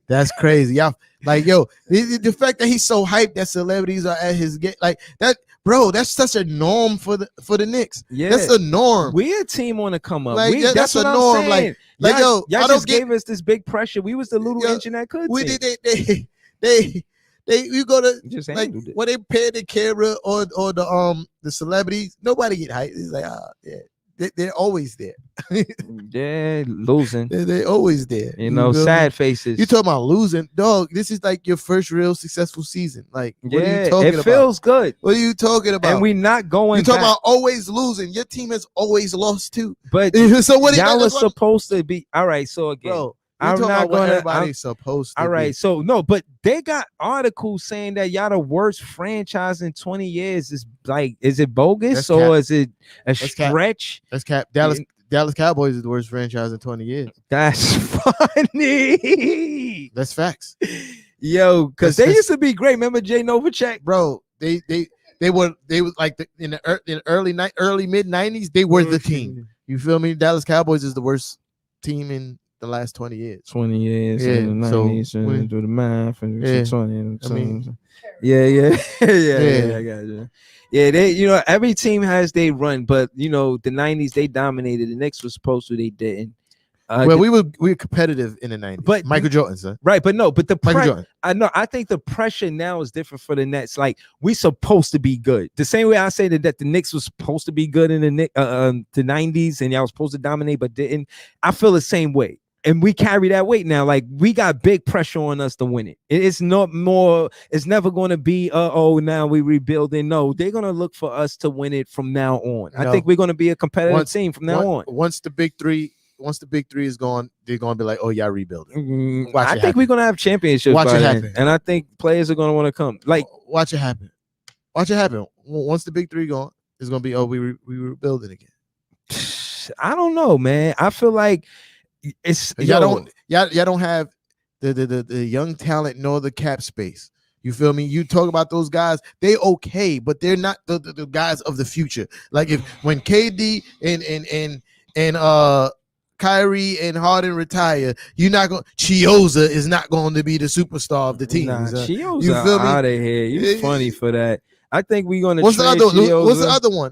That's crazy. Y'all, like, yo, the fact that he's so hyped that celebrities are at his game, like that, bro, that's such a norm for the Knicks. Yeah, that's a norm. We're a team on the come up. Like, that's a norm. Like yo, y'all just gave us this big pressure. We was the little engine that could. You go to Just like handled it. when they pay the camera or the celebrities, nobody get hyped. It's like yeah, they're always there. Yeah, losing. They're always there. You know, feel me? sad faces. You talking about losing, dog? This is like your first real successful season. Like, what are you talking it about? feels good. What are you talking about? And we not going You talking back. about always losing? Your team has always lost too. But So what? y'all are that's what- supposed to be all right. So again, bro. I'm talking not about what gonna- everybody's supposed to. all be. right. So no, but they got articles saying that y'all the worst franchise in 20 years. Is like, is it bogus That's or cap. is it a That's cap. stretch? That's cap. Dallas Cowboys is the worst franchise in 20 years. That's funny. That's facts, Yo, because That's- they used to be great. Remember Jay Novacek? bro. They were like in the early mid 90s. They were the team. You feel me? Dallas Cowboys is the worst team in the last 20 years. 20 years Yeah, in the so 90s, and when- do the math and Yeah, 20 and I mean- yeah, Yeah. I got you. Yeah, they, you know, every team has their run, but you know, the 90s they dominated. The Knicks was supposed to, they didn't. Well, we were competitive in the 90s. But- Michael Jordan, son. Right, but no, but the Michael pre- Jordan. I know. I think the pressure now is different for the Nets. Like, we supposed to be good. The same way I say that the Knicks was supposed to be good in the 90s, and y'all was supposed to dominate, but didn't. I feel the same way, and we carry that weight now. Like, we got big pressure on us to win it. It's not more. It's never going to be. Now we rebuilding. No, they're gonna look for us to win it from now on. I No. think we're gonna be a competitive Once- team from now on. Once the big three is gone, they're gonna be like, oh, y'all rebuilding. Watch I it think happen. we're gonna have championships. Watch by it then, happen. and I think players are gonna want to come. Like, Watch it happen. Watch it happen. Once the big three gone, it's gonna be we rebuilding again. I don't know, man. I feel like it's Y'all don't have the young talent nor the cap space. You feel me? You talk about those guys, they okay, but they're not the guys of the future. Like when KD and Kyrie and Harden retire, you're not going. Chioza is not going to be the superstar of the team. Nah, son. Chio's you feel me? out of here. You Yeah, funny for that. I think we're gonna. What's the trade other? What's the Chioza. other one?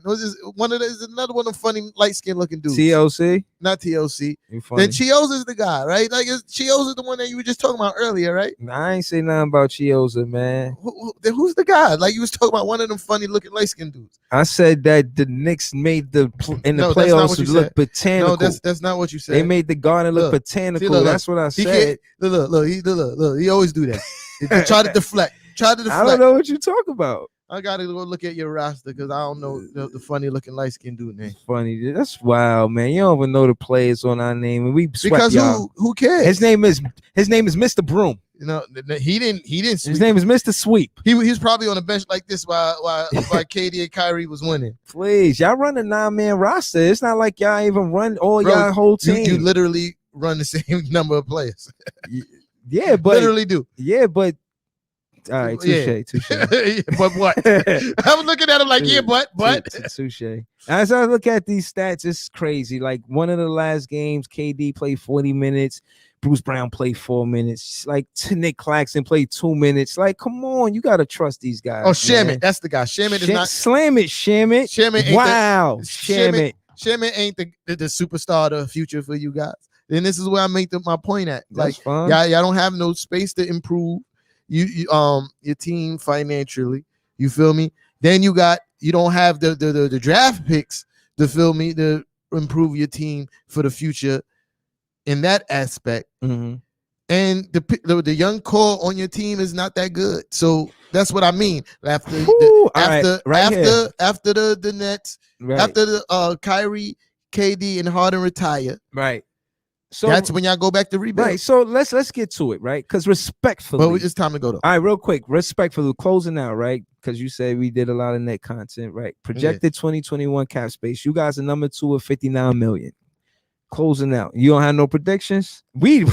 Is another one of funny light skin looking dudes? TLC. Not TLC. You funny. Then Chioza is the guy, right? Like Chioza is the one that you were just talking about earlier, right? Nah, I ain't say nothing about Chioza, man. Then who's the guy? Like you was talking about one of them funny looking light skin dudes. I said that the Knicks made the No, that's not playoffs what you look said. botanical. No, that's not what you said. They made the garden look Look. botanical. See, look, That's what I He said. can't look. He always do that. He try to deflect. I don't know what you talk about. I gotta go look at your roster because I don't know the funny looking light skin dude name. Funny. That's wild, man. You don't even know the players on our name, and we swept Because y'all. who cares? His name is Mr. Broom. You know, he didn't. His Sweep. name is Mr. Sweep. He was probably on the bench like this while KD and Kyrie was winning. Please, y'all run a 9-man roster. It's not like y'all even run all Bro, y'all whole team. You literally run the same number of players. Yeah, but literally do. yeah, but all right, touche, touche. But what? I was looking at him like, yeah, but touche. As I look at these stats, it's crazy. Like one of the last games, KD played 40 minutes. Bruce Brown played 4 minutes. Like Nick Claxton played 2 minutes. Like, come on, you gotta trust these guys. Oh, Shamit, man. that's the guy. Shamit is not. Slam it, Shamit. Shamit ain't Wow, the, Shamit. Shamit ain't the superstar of the future for you guys. And this is where I make my point at. Like, That's fine. y'all don't have no space to improve your team financially. You feel me? Then you don't have the draft picks to feel me to improve your team for the future in that aspect. Mhm. And the young core on your team is not that good. So that's what I mean. After Whew, all right, after right here. after the Nets, Right, after the Kyrie, KD, and Harden retire, right. So that's when y'all go back to rebuild. right. So let's get to it, right? Because respectfully, But it's time to go though. all right, real quick, respectfully, closing out, right? Because you said we did a lot of net content, right? Projected 2021 cap space. You guys are number 2 with 59 million. Closing out. You don't have no predictions? We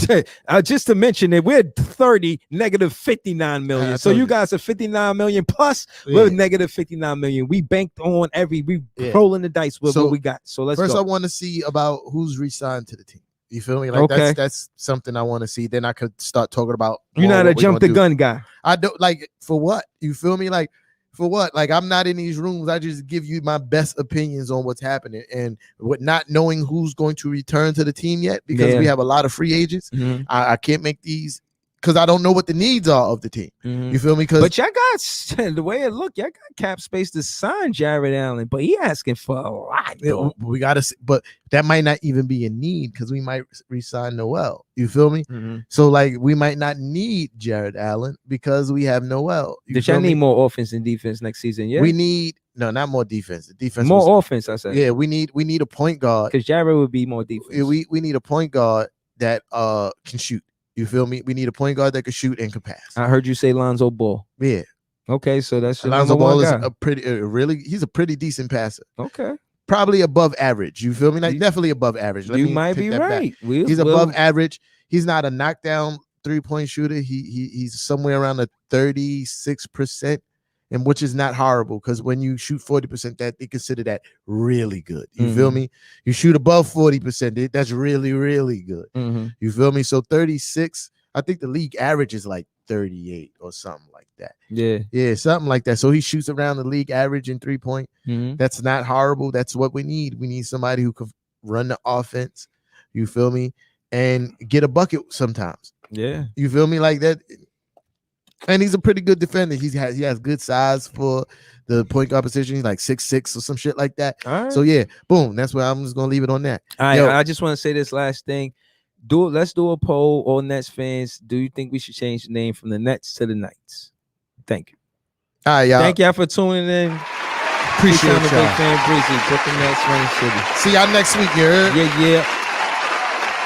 just to mention it, we're 30 negative 59 million. I So told you you. guys are 59 million plus. Yeah. We're negative 59 million. We banked on we Yeah. rolling the dice with So, what we got. So let's First, I go. want to see about who's re-signed to the team. You feel me? Like Okay. that's something I want to see. Then I could start talking about. You're more not a what we jump the gonna do. gun guy. I don't like for what? You feel me? Like for what? Like I'm not in these rooms. I just give you my best opinions on what's happening and with not knowing who's going to return to the team yet because Yeah. we have a lot of free agents. Mhm. I can't make these because I don't know what the needs are of the team. Mhm. You feel me? Because But y'all got the way it look, y'all got cap space to sign Jared Allen, but he asking for a lot. Though. we gotta, but that might not even be a need because we might resign Noel. You feel me? Mhm. So like we might not need Jared Allen because we have Noel. You Did feel y'all me? need more offense and defense next season? Yeah, We need not more defense. The defense more was- offense. I said, Yeah, we need a point guard. because Jared would be more defense. Yeah, we need a point guard that can shoot. You feel me? We need a point guard that can shoot and can pass. I heard you say Lonzo Ball. Yeah, Okay, so that's your Alonzo number one Ball is guy. a pretty he's a pretty decent passer. Okay, Probably above average. You feel me? Like You- definitely above average. Let you me might take be that back. right. He's above average. He's not a knockdown 3-point shooter. He's somewhere around the 36%, and which is not horrible because when you shoot 40%, that they consider that really good. You feel Mhm. me? You shoot above 40%, that's really, really good. Mhm. You feel me? So 36, I think the league average is like 38 or something like that. Yeah. Yeah, something like that. So he shoots around the league average in 3-point. Mhm. That's not horrible. That's what we need. We need somebody who can run the offense. You feel me? And get a bucket sometimes. Yeah. You feel me? Like that. And he's a pretty good defender. He has good size for the point guard position. He's like 6'6" or some shit like that. All right. So yeah, boom. That's where I'm just gonna leave it on that. All right, Yo. I just want to say this last thing. Let's do a poll, all Nets fans. Do you think we should change the name from the Nets to the Knights? Thank you. All right, y'all. Thank y'all for tuning in. Appreciate I'm a big y'all. fan, Breezy. Brooklyn Nets, Rain City. See y'all next week, you heard? Yeah, yeah.